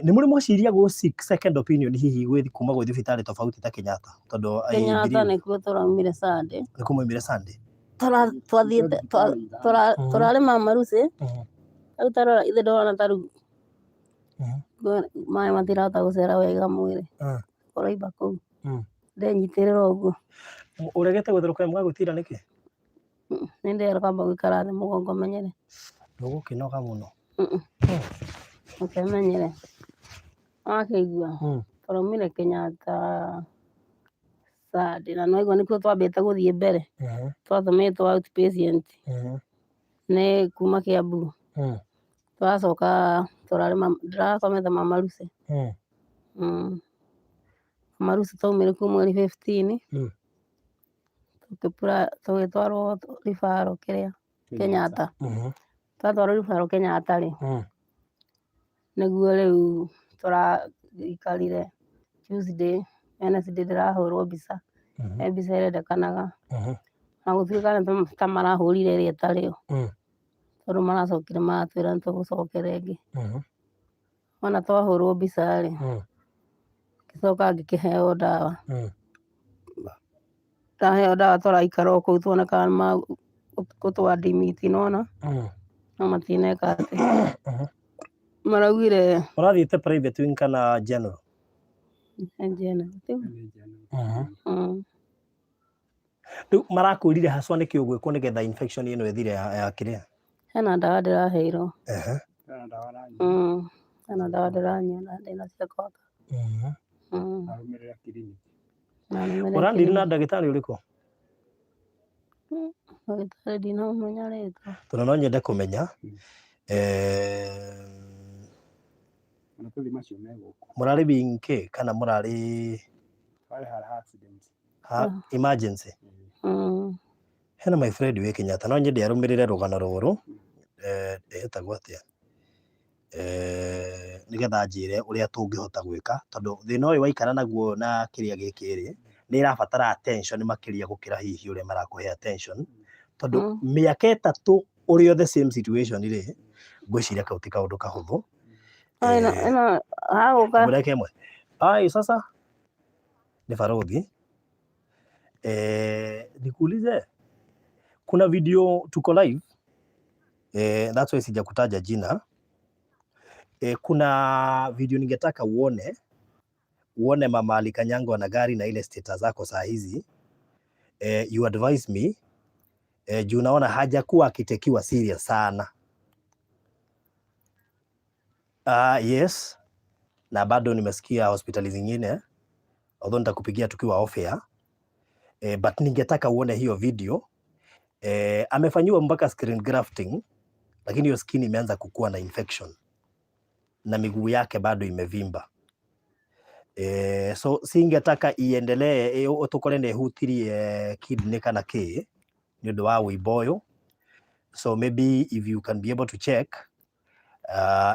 Nĩ mũrĩ mweciria go seek second opinion hihi kuma gwĩ thibitarĩ tofauti ta Kenyatta? Tondũ Kenyatta nĩkuo tũraumire Sunday. Nĩkuo mwaumire Sunday? Twathiĩte tũrarĩ Mama Lucy, rĩu tarora ithe ndona ta rĩu maĩ matirahota gũcera wega mwĩrĩ, kũraimba kũu ndenyitĩrĩra ũguo. Ũregete gũtherũka mũgagũtira nĩkĩ? Nĩndĩrenda kwamba gũikara thĩ mũgongo menyere. Ndũgũkĩnoga mũno? Ũkemenyere. Wakĩigua tũraumire Kenyatta Sunday na nĩwaigua nĩkuo twambĩte gũthiĩ mbere, twatũmĩtwo outpatient nĩ kuma Kĩambu, twacoka ndĩrakomete Mama Lucy. Mama Lucy twaumire kuma mweri 15 tũgĩtwarwo referral kĩrĩa Kenyatta. Twatwarwo referral Kenyatta rĩ nĩguo rĩu tũraikarire Tuesday, Wednesday ndĩrahũrwo mbica, mbica ĩrendekanaga na gũtuĩka nĩ ta marahũrire ĩrĩa ĩtarĩ yo, tondũ maracokire maratwĩra nĩtũgũcokera ĩngĩ. Ona twahũrwo mbica rĩ ngĩcoka ngĩkĩheo ndawa. Ndaheo ndawa tũraikara o kũu tuonekaga gũtwathimiti nona no matineka atĩ. Maraugire Mũrathiĩte private wing kana general? Rĩu marakwĩrire haswa nĩkĩ ũgwĩkwo nĩgetha infection ĩno ĩthire ya kĩrĩa? Hena ndawa ndĩraheirwo. Hena ndawa ndĩranyua na ndĩna cia kwaka. Ũranĩrire na ndagĩtarĩ ũrĩkũ? Ndagĩtarĩ ndinamũmenya rĩtwa. Tondũ no nyende kũmenya mũrarĩ wing kĩ kana mũrarĩ emergency? Hena my friend wĩ Kenyatta no nyende arũmĩrĩre rũgano rũrũ etagwo atĩa nĩgetha anjĩre ũrĩa tũngĩhota gwĩka, tondũ thĩna ũyũ waikara naguo na kĩrĩa gĩkĩ rĩ nĩ ĩrabatara attention makĩria gũkĩra hihi ũrĩa marakũhe attention, tondũ mĩaka 3 ũrĩ the same situation rĩ ngwĩciria kau ti kaũndũ kahũthũ. Mũreke ĩmwe sasa ni Farodhi nikuulize, kuna video tuko live that's why sijakutaja jina. Kuna video ningetaka uone mama alikanyangwa na gari na ile status zako saa hizi. You advise me juu naona hajakuwa akitekiwa serious sana. Yes, na bado nimesikia hospitali zingine, although nitakupigia tukiwa off air, but ningetaka uone hiyo video. Amefanyiwa mpaka screen grafting, lakini hiyo skin imeanza kukua na infection na miguu yake bado imevimba. So singetaka iendelee tukore ne hutirie kidney kana kĩ nĩ ũndũ wa wĩimbo ũyũ. So maybe if you can be able to check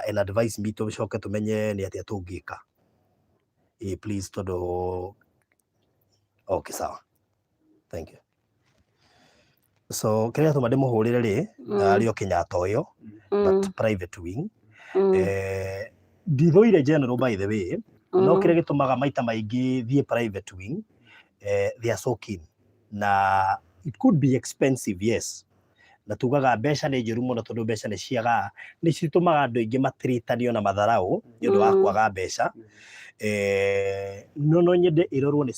and advise me tũcoke tũmenye nĩ atĩa tũngĩka. Please tondũ okay sawa. Thank you. So kĩrĩa tũma ndĩmũhũrĩre rĩ arĩ Kenyatta ũyũ but private wing. Ndithoire general by the way, no kĩrĩa gĩtũmaga maita maingĩ thiĩ private wing, they are so keen. Na it could be expensive, yes. Na tugaga mbeca nĩ njũru mũno tondũ mbeca nĩ ciaga, nĩ citũmaga andũ aingĩ matiritanio na matharau nĩ ũndũ wa kwaga mbeca. No nyende ĩrorwo nĩ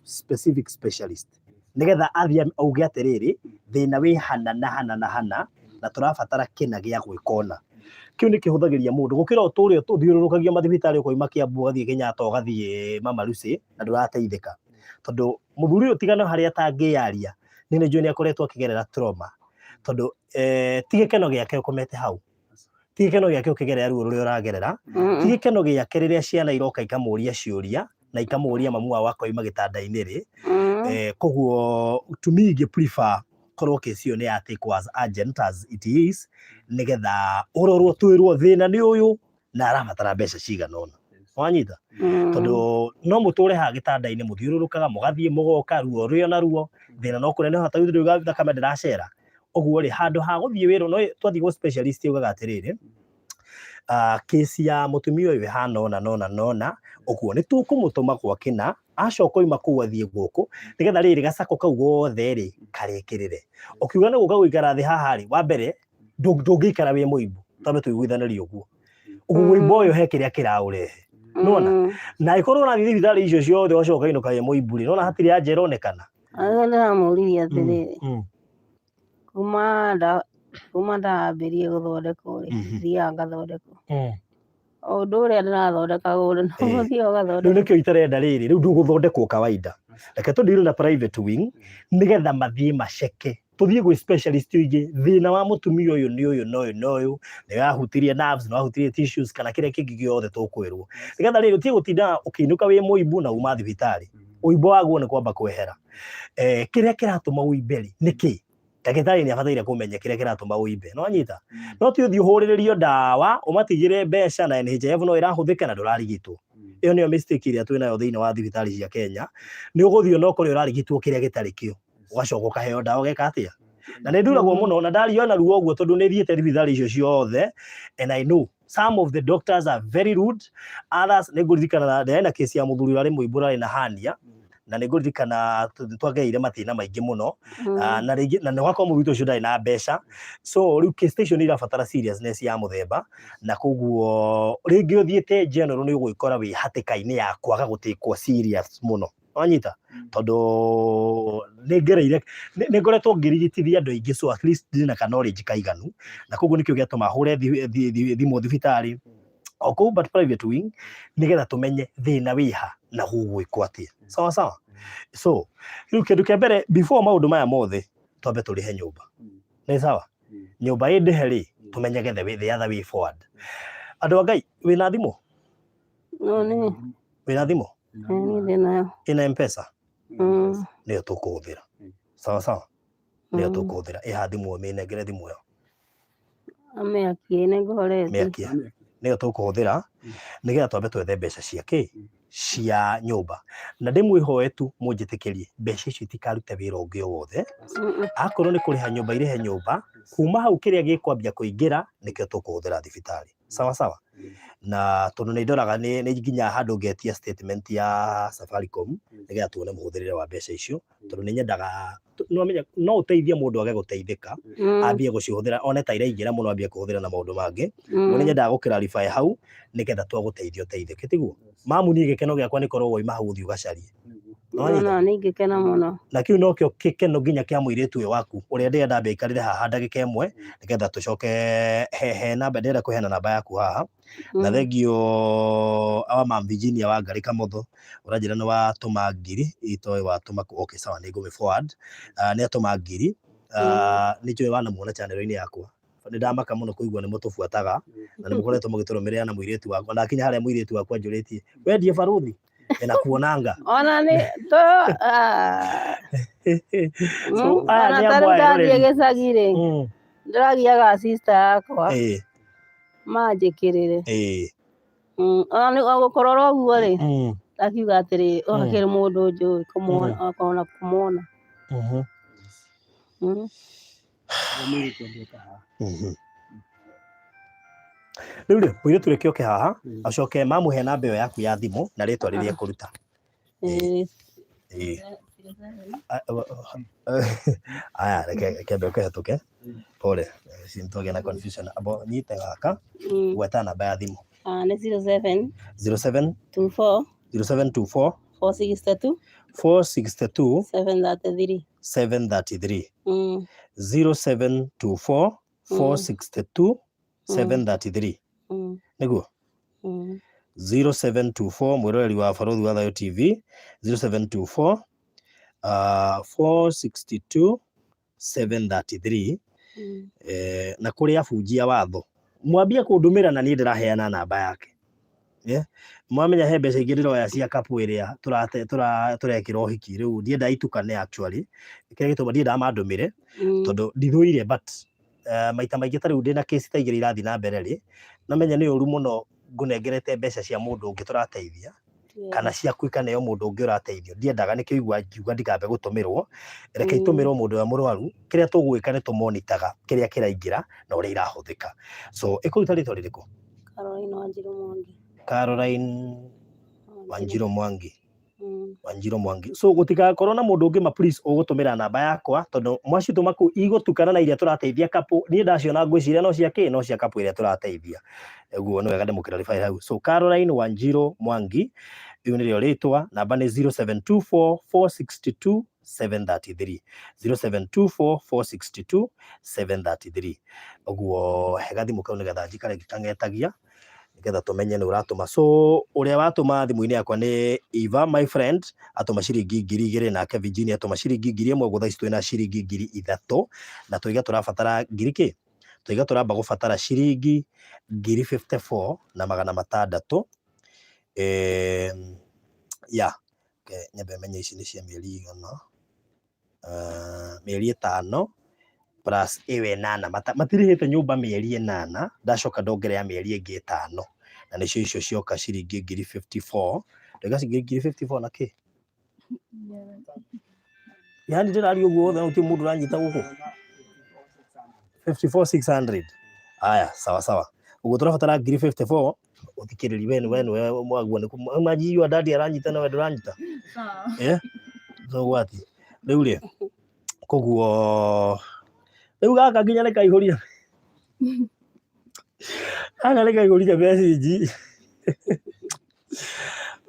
specific specialist nĩgetha athiĩ auge atĩrĩrĩ thĩna wĩ hana na hana na hana na tũrabatara kĩna gĩa gwĩkona. Kĩu nĩ kĩhũthagĩria mũndũ gũkĩra ũtũũria tũthiũrũrũkagia mathibitarĩ ũkoima Kiambu ũgathiĩ Kenyatta ũgathiĩ Mama Lucy na ndũrateithĩka, tondũ mũthuri ũyũ tigana harĩa atangĩaria nĩ njũĩ nĩ akoretwo akĩgerera trauma, tondũ ti gĩkeno gĩake ũkomete hau, ti gĩkeno gĩake ũkĩgerera ruo rũrĩa ũragerera, ti gĩkeno gĩake rĩrĩa ciana iroka ikamũria ciũria na ikamũria mamu wao akoima gĩtanda-inĩ rĩ. Koguo to me ingĩ prefer korwo kesi ĩyo nĩ ya take as urgent as it is, nĩgetha ũrorwo twĩrwo thĩna nĩ ũyũ na arabatara mbeca cigana ũna. Wanyita? Tondũ no mũtũre haha gĩtanda-inĩ mũthiũrũrũkaga mũgathiĩ mũgoka ruo rũrĩa na ruo thĩna no kũneneha ta gũthirĩ thakame ndĩracera. Ũguo rĩ handũ ha gũthiĩ wĩrwo no twathiĩ gwa specialist yugaga atĩrĩrĩ kesi ya mũtumia ũyũ ĩhana ũna nona, ũguo nĩ tũkũmũtũma gwa kĩna acoka oima kũu athiĩ gũkũ nĩgetha rĩrĩ gacako kau gothe rĩ karekĩrĩre. Ũkiuga nĩ gũka gũikara thĩ haha rĩ, wa mbere ndũngĩikara wĩ mũimbu twambe tũiguithanĩrie ũguo. Ũguo mũimbo ũyũ he kĩrĩa kĩraũrehe. Nona na ĩkorwo ũrathiĩ thibitarĩ icio ciothe ũcoka inũka wĩ mũimbu rĩ, nona hatirĩ anja ĩronekana. Ndĩramũririe atĩrĩrĩ kuma ndambĩrie gũthondekwo rĩ thiaga ngathondekwo o ũndũ ũrĩa ndĩrathondekagwo rĩ no ũthiaga ũgathondekwo. Rĩu nĩkĩo itarenda rĩrĩ, rĩu ndũgũthondekwo kawaida, reke tũdeal na private wing nĩgetha mathiĩ maceke tũthiĩ gwĩ specialist ũingĩ thĩna wa mũtumia ũyũ nĩ ũyũ na ũyũ na ũyũ, nĩ wahutirie nerves, nĩ wahutirie tissues kana kĩrĩa kĩngĩ gĩothe tũkwĩrwo, nĩgetha rĩrĩ ũtige gũtinda ũkĩinũka wĩ mũimbu na uma thibitarĩ. Ũimbo waguo nĩ kwamba kwehera. Kĩrĩa kĩratũma ũimbe rĩ nĩkĩ? Ndagĩtarĩ nĩ abataire kũmenya kĩrĩa kĩratũma ũimbe. No wanyita? No ti ũthiĩ ũhũrĩrĩrio ndawa ũmatigĩre mbeca na NHIF no ĩrahũthĩka na ndũrarigitwo. Ĩyo nĩyo mistake ĩrĩa twĩnayo thĩinĩ wa thibitarĩ cia Kenya. Nĩ ũgũthiĩ ona ũkorwo ũrarigitwo kĩrĩa gĩtarĩ kĩo ũgacoka ũkaheo ndawa ũgeka atĩa. Na nĩ nduragwo mũno na ndariona ruo ũguo tondũ nĩ thiĩte thibitarĩ icio ciothe and I know some of the doctors are very rude, others nĩngũririkana ndĩrenda kesi ya mũthuri warĩ mũimbũra na hania na nĩngũririkana twageire mathĩna maingĩ mũno na nĩgwakorwo mũrutwo ũcio ndarĩ na mbeca, so rĩu case station irabatara seriousness ya mũthemba, na koguo rĩngĩ ũthiĩte general nĩ ũgwĩkora wĩ hatĩka-inĩ ya kwaga gũtĩkwo serious mũno, wanyita tondũ nĩngoretwo ngĩrigitithia andũ aingĩ, so at least ndĩ na knowledge kaiganu, na koguo nĩkĩo gĩatũma hũre thimũ thibitarĩ o kũu but private wing nĩgetha tũmenye thĩna wĩha na gũgwĩkwo atĩa, sawa sawa. So rĩu kĩndũ kĩa mbere before maũndũ maya mothe twambe tũrĩhe nyũmba, nĩ sawa, nyũmba ĩndĩhe rĩ tũmenyage the other way forward. Andũ a Ngai wĩna thimũ? Wĩna thimũ? Ĩna M-Pesa? Nĩyo tũkũhũthĩra, sawa sawa, nĩyo tũkũhũthĩra. Ĩha thimũ mĩnengere thimũ ĩyo. Mĩakia nĩyo tũkũhũthĩra nĩgetha twambe twethe mbeca cia nyũmba, na ndĩmwĩhoe tu mũnjĩtĩkĩrie mbeca icio itikarute wĩra ũngĩ o wothe, akorwo nĩ kũrĩha nyũmba irĩhe nyũmba, kuma hau kĩrĩa gĩkwambia kũingĩra nĩkĩo tũkũhũthĩra thibitarĩ, sawa sawa. Na tondũ nĩndoraga nĩ nginya handũ ngetia statement ya Safaricom nĩgetha tuone mũhũthĩrĩre wa mbeca icio, tondũ nĩnyendaga no ũteithie mũndũ age gũteithĩka ambie gũcihũthĩra, one ta iraingĩra mũno ambie kũhũthĩra na maũndũ mangĩ, nĩnyendaga gũkĩrarify hau nĩgetha twagũteithia ũteithĩke, tiguo mamu niĩ gĩkeno gĩakwa nĩ korwo woima hau ũthiĩ ũgacarie. Nĩngĩkena mũno, na kĩu nokĩo gĩkeno nginya kĩa mũirĩtu ũyũ waku ũrĩa ndĩrenda ambe aikarĩre haha ndagĩka ĩmwe nĩgetha tũcoke he namba, ndĩrenda kũheana namba yaku haha, na thengio awa Mam Virginia Wangari Kamotho ũranjĩra nĩ watũma ngiri, itoĩ watũma okay sawa, nĩngũmĩ forward, nĩ atũma ngiri, nĩnjũĩ wanamuona channel-inĩ yakwa, nĩndamaka mũno kũigua nĩ mũtũbuataga na nĩ mũkoretwo mũgĩtũrũmĩrĩra na mũirĩtu wakwa, na kinya harĩa mũirĩtu wakwa njũrĩtie wendie baruthi na kuonanga ona nĩ ona tarĩ ndathiĩ gĩcagi-rĩ ndĩragiaga sister yakwa manjĩkĩrĩre, ona nĩ gũkorora ũguo-rĩ akiuga atĩrĩ hakĩrĩ mũndũ njũĩ kũmwona. Rĩu rĩ mũirĩtu reke oke haha acoke mamũhe namba ĩyo yaku ya thimũ na rĩtwa rĩrĩa ekũruta. Aya reke mbe ũkĩhetũke pole, sintogia na confusion abo nyite gaka gweta namba ya thimũ nĩ 0724 462 733 0724 462 733 nĩguo 0724 mwĩroreri wa Barũthi wa Thayũ TV 0724 462 733 na kũrĩ abunjia watho mwambie kũndũmĩra na niĩ ndĩraheana namba yake, mwamenya he mbeca ingĩ ndĩroya cia kapu ĩrĩa tũrekĩra ũhiki, rĩu ndiendaga itukane actually, kĩrĩa gĩtũma ndiendaga mandũmĩre tondũ ndithũire but maita maingĩ ta rĩu ndĩna case ta igĩrĩ irathiĩ na mbere rĩ, namenya nĩ ũru mũno ngũnengerete mbeca cia mũndũ ũngĩ tũrateithia kana ciaku ikaneo mũndũ ũngĩ ũrateithio, ndiendaga, nĩkĩo igua ngiuga ndikambe gũtũmĩrwo, reke itũmĩrwo mũndũ ũrĩa mũrwaru, kĩrĩa tũgwĩka nĩ tũmonitaga kĩrĩa kĩraingĩra na ũrĩa irahũthĩka. So ĩkũruta rĩtwa rĩrĩkũ? Caroline Wanjiru Mwangi. Wanjiru Mwangi. So gũtigakorwo na mũndũ ũngĩ please ũgũtũmĩra namba yakwa, tondũ mwacitũma kũu igũtukana na iria tũrateithia kapu, niĩ ndaciona ngwĩciria no cia kapu ĩrĩa tũrateithia, ũguo nĩ wega ndĩmũkĩrarify hau. So Caroline Wanjiru Mwangi, rĩu nĩrĩo rĩtwa, namba nĩ 0724 462 733 0724 462 733. Ũguo he gathimũ kau nĩgetha njikare ngĩkang'etagia nĩgetha tũmenye nĩ ũratũma. So ũrĩa watũma thimũ-inĩ yakwa nĩ Eva my friend atũma ciringi 2,000, nake Virginia atũma ciringi 1,000, ũguo thaa ici twĩna ciringi 3,000 na tũiga tũrabatara ngiri kĩ, tũiga tũramba gũbatara ciringi 54,600 nyambe menye ici nĩ cia mĩeri igana, mĩeri 5 plus ĩwe 8 matirĩhĩte nyũmba mĩeri 8, ndacoka ndongerea mĩeri ĩngĩ 5 na nĩcio icio cioka ciringi 54,000, ndaiga ciringi 54,000 na kĩ, yani ndĩraria ũguo wothe gũtirĩ mũndũ ũranyita gũkũ 54,600. Aya sawa sawa, uguo turabatara ngiri 54 uthikiriri we mwaguo ni maji wa dadi aranyita na we nduranyita so gwati riu ri koguo riu gaka nginya ni kaihuria gaka ni kaihuria message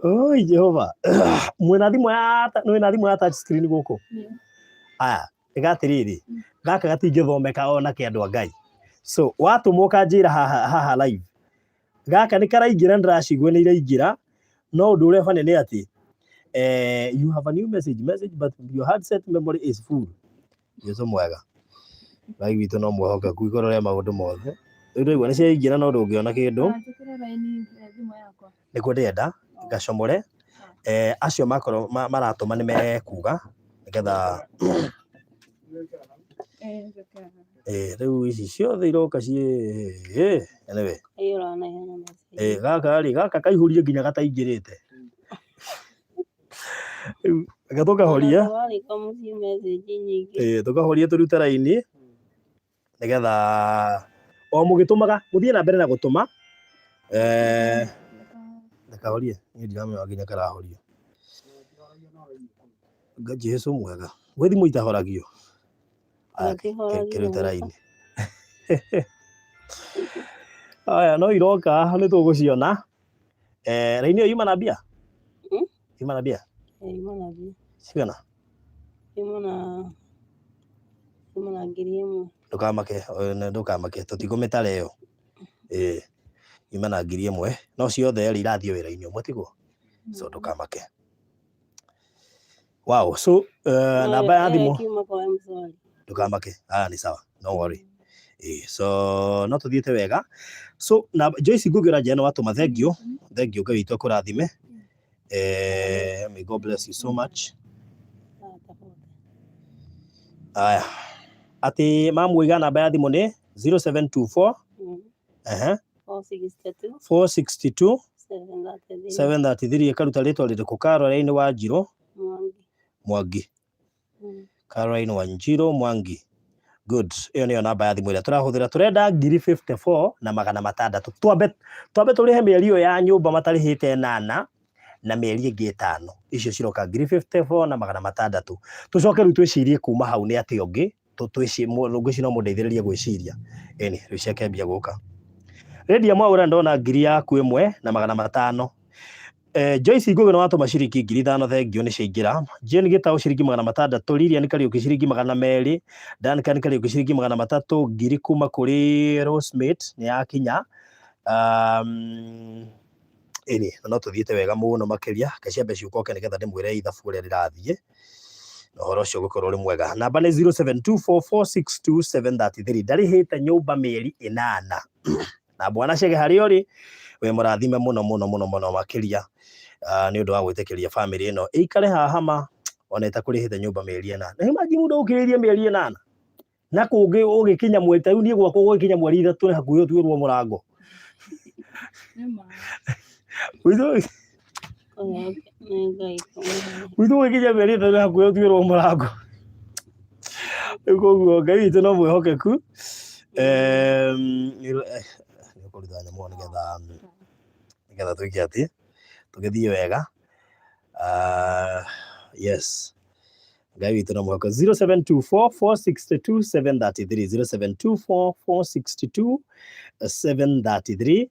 oi Jehova mwina thimu ya touch screen guku aya igatiriri gaka gatingithomeka ona ki andu a Ngai so watumwo kanjira haha live gaka ni karaingira ndiracigwe ni iraingira no undu uria fane ni ati you have a new message but your headset memory is full yeso mwega Ngai witu no mwehoka kuigorora maundu mothe ndigwa ni ciaingira no ndungiona kindu nikuo ndienda ngacomore acio makoro maratuma ni mekuga nigetha riu ici ciothe iroka cie anyway gaka kaihurie nginya gataingirite tukahoria tukahoria turute raini nigetha o mugitumaga muthie na mbere na gutuma ndakahorie ni ndiramenya nginya karahoria Jesu mwega we thimu itahoragio kirute raini aya no iroka ni tuguciona raini iyo yuma na mbia yuma na mbia cigana yuma na ngiri imwe ndukamake tutigumĩtara ĩyo yuma na ngiri imwe no ciothe eri irathio wĩra-inĩ ũmwe tiguo so ndukamake wow so namba ya thimũ ndukamake ni sawa no worry so no tuthiĩte wega so na Joyce ngũgĩra njeno watũma thengio Ngai witũ akũrathime may God bless you so much aya ati mamwiga namba ya thimũ nĩ 0724 462 733 ikaruta rĩtwa rĩrĩkũ Caroline Wanjiru Mwangi Caroline Wanjiru Mwangi good iyo niyo namba ya thimũ ĩrĩa tũrahũthĩra turenda ngiri 54 na 600 twambe tũrĩhe mĩeri ĩyo ya nyũmba matarĩhĩte 8 na mĩeri ĩngĩ 5 icio ciroka ngiri 54 na 600 tucoke rĩu twĩcirie kuma hau nĩ atĩ ũngĩ ngwĩci no mũndeithĩrĩrie gwĩciria ĩni rĩu ciakĩambia gũka Lydia Mwaura ndona ngiri yaku 1 na 500 Joyce Ngũgĩ watũma ciringi ngiri 5 thengio nĩ ciaingĩra Jane Gĩtaũ ciringi 600 Lilian Kariuki ciringi 200 Duncan Kariuki ciringi 300 ngiri kuma kũrĩ Rosemate nĩ yakinya ĩni no tuthiĩte wega mũno makĩria kaciambe ciũkoke nĩgetha ndĩmwĩre ithabu ũrĩa rĩrathiĩ na ũhoro ũcio ũgũkorwo ũrĩ mwega namba nĩ 0724462733 ndarĩhĩte nyũmba mĩeri 8 na bwana Chege harĩa ũrĩ we mũrathime mũno makĩria nĩ ũndũ wa gwĩtĩkĩria family ĩno ĩikare haha ona ĩtakũrĩhĩte nyũmba mĩeri 8 na imagine mũndũ ũkĩrĩrie mĩeri 8 na kũngĩ ũgĩkinya mweri tau niĩ gwakwa gũgĩkinya mweri 3 nĩ hakuhĩ ũtuĩrwo mũrango witũ ũgĩkinya mĩeri 3 nĩ hakuhĩ ũtuĩrwo mũrango rĩu koguo Ngai witũ no mwĩhokeku nĩũkũruta nyamũ nĩgetha twĩke atĩ tũgĩthiĩ wega yes Ngai witũ no mwĩhokeku 0724462733 0724462733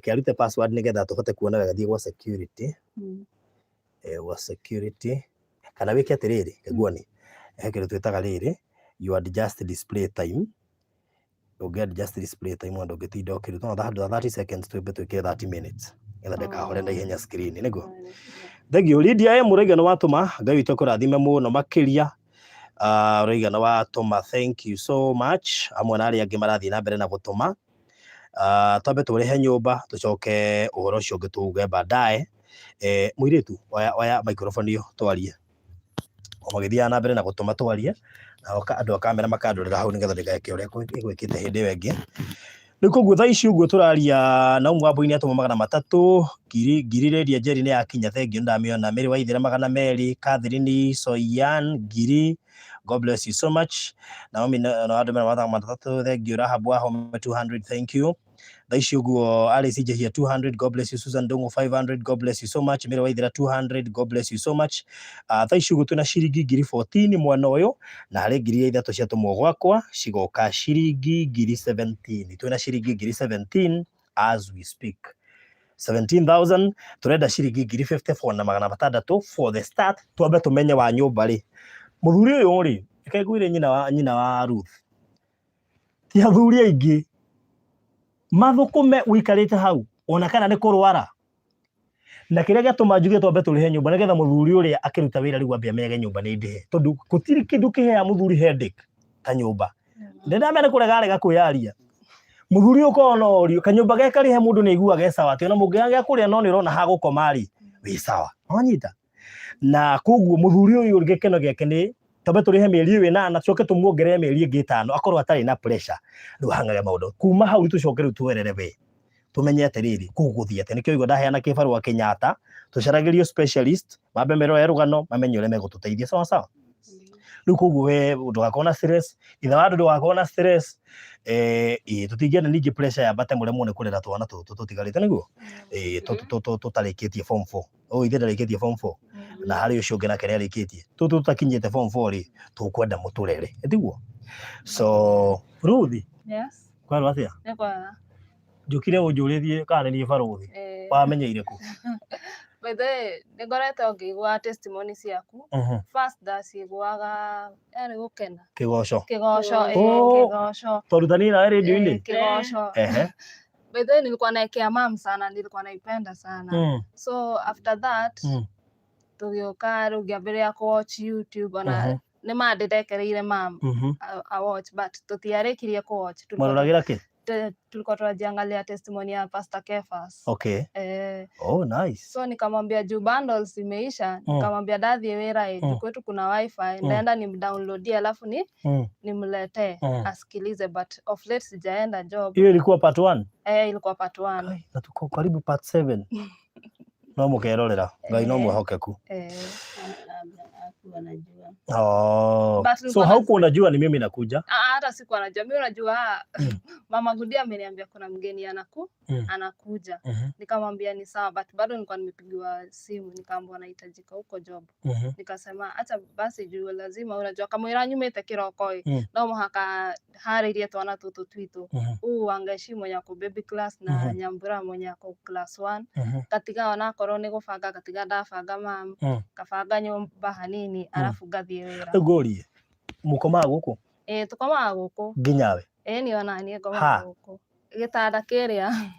kĩarute password nĩgetha tũhote kuona wega thiĩ gwa security kana wĩke atĩrĩrĩ kaguoni kĩndũ twĩtaga rĩrĩ you adjust display time adjust display time wanda ũngĩtinda ũkĩruta 30 seconds twĩke 30 minutes nĩgetha ndĩkahore na ihenya screen nĩguo thengio Lydia mũraigana watũma Ngai witũ akũrathime mũno makĩria ũraigana watũma thank you so much amwe na arĩa angĩ marathiĩ na mbere na gũtũma twambe tũrĩhe nyũmba tũcoke ũhoro ũcio ũngĩ tuuge baadaye mũirĩtu oya microphone iyo twarie magĩthiaga na mbere na gũtũma twarie na andũ a kamera makandorera hau nĩgetha ndĩgeke ũrĩa gwĩkĩte hĩndĩ ĩyo ĩngĩ rĩu koguo thaa ici ũguo tũraria na Wambũi nĩatũma 300 ngiri Lydia Njeri nĩ yakinya thengio ndamĩona Mary Waithĩra 200 Catherine Soian ngiri God bless you so much Naomi na andũ 300 thengio Rahabu Ahome 200 thank you Thaici uguo Alice Njehia 200, God bless you. Susan Dongo 500, God bless you so much. Mira Waithira 200, God bless you so much. Thaici uguo twina ciringi 14,000 mwana uyu, na hari 3,000 ciatumwo gwakwa cigoka ciringi 17,000. Twina ciringi 17,000 as we speak. 17,000 turenda ciringi 54 na magana matandatũ for the start. Twambe tumenye wa nyumba ri muthuri uyu ri ikaiguire nyina wa Ruth ti athuri aingi mathukume wikarite hau ona kana ni kurwara na kiria giatuma njuge twambe turihe nyumba nigetha muthuri uria akiruta wira riu ambia mege nyumba ni ndihe tondu gutiri kindu kihea muthuri headache ta nyumba ndamenya kurega kuyaria muthuri ukona orio kanyumba geka rihe mundu ni iguaga sawa ati ona mungiaga kuria no ni rona ha gukoma ri wi sawa onyita na koguo muthuri uyu gikeno giake ni twambe turihe mieri 8 coke tumuongerere mieri 5 akorwo atari na pressure riu hangage maundu kuma hau tucoke riu tuerere we tumenye atiriri kuguthia ati nikio igo ndaheana kibarua Kenyatta tucaragirio specialist mambe merore rugano mamenye ure megututeithia sawa sawa riu koguo we ndugakona stress itha wandu ndugakona stress tutingienda ningi pressure ya bate mure mune kurera twana tutigarite niguo tutarikitie form 4 ithe ndarikitie form 4 na hari ucio ngena kere arikitie tutakinyite form 4 ri tukwenda muturere etiguo so Ruthi yes kwa atia nekwa njukire unjurithie kana ni baruthi wamenyeire ku bethe ngoretwo ngigwa testimony ciaku first ndaciguaga ari gukena kigoco torutani na radio-ini kigoco bethe nilikuwa naekea mam sana, nilikuwa naipenda sana so after that tugioka rugia mbere ya watch YouTube ona ni manditekereire mam a watch but tutiarikirie ku watch maruragira ki tulikuwa tunajiangalia testimony ya Pastor Kefas. Okay. Oh, nice. So nikamwambia juu bundles imeisha, nikamwambia dadhi wera kwetu kuna wifi, naenda nimdownloadie alafu nimletee asikilize but of late sijaenda job. Hiyo ilikuwa part 1? Ilikuwa part 1. Na tuko karibu part 7. No mukerorera, ngai no mwehokeku. So haukuwa unajua ni mimi nakuja? Hata sikuwa najua. Mimi unajua Mama Gudia ameniambia kuna mgeni anakuja. Nikamwambia ni sawa but bado nilikuwa nimepigiwa simu nikaambiwa nahitajika huko job. Nikasema acha basi juu lazima unajua kama ira nyumete kiroko no muhaka haririe twana tutu twitu. Wangeshi mwenye ko baby class na Nyambura mwenye ko class 1. Katika wanakorwo ni gubanga katika ndabanga mam kabanga nyumba hanini arafu gathie wira ngorie mukomaga guku tukomaga guku nginyawe ni ona ni ngomaga guku gitanda kiria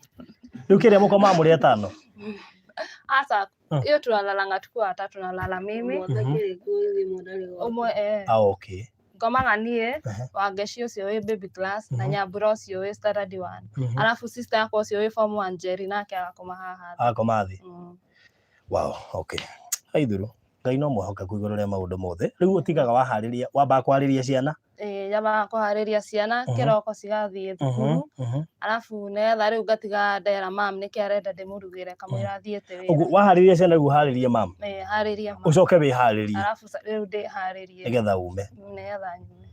riu kiria mukomaga muri atano asa iyo tunalalanga tuko atatu nalala mimi umwe okay ngomaga nie Wangeshi ucio wi baby class na Nyambura ucio wi standard 1 arafu sister yako ucio wi form 1 Jerry nake akoma haha akomathi wow okay haithuru ngai no mwehoka kuigurura maundu mothe riu utigaga wahariria wamba kwariria ciana yaba kwariria ciana kiroko cigathie thukuru alafu netha riu ngatiga ndera mam niki arenda ndimurugire kamwira athiete wira ugu wahariria ciana riu hariria mam hariria mam ucoke wiharirie alafu riu ndiharirie nigetha ume netha nyume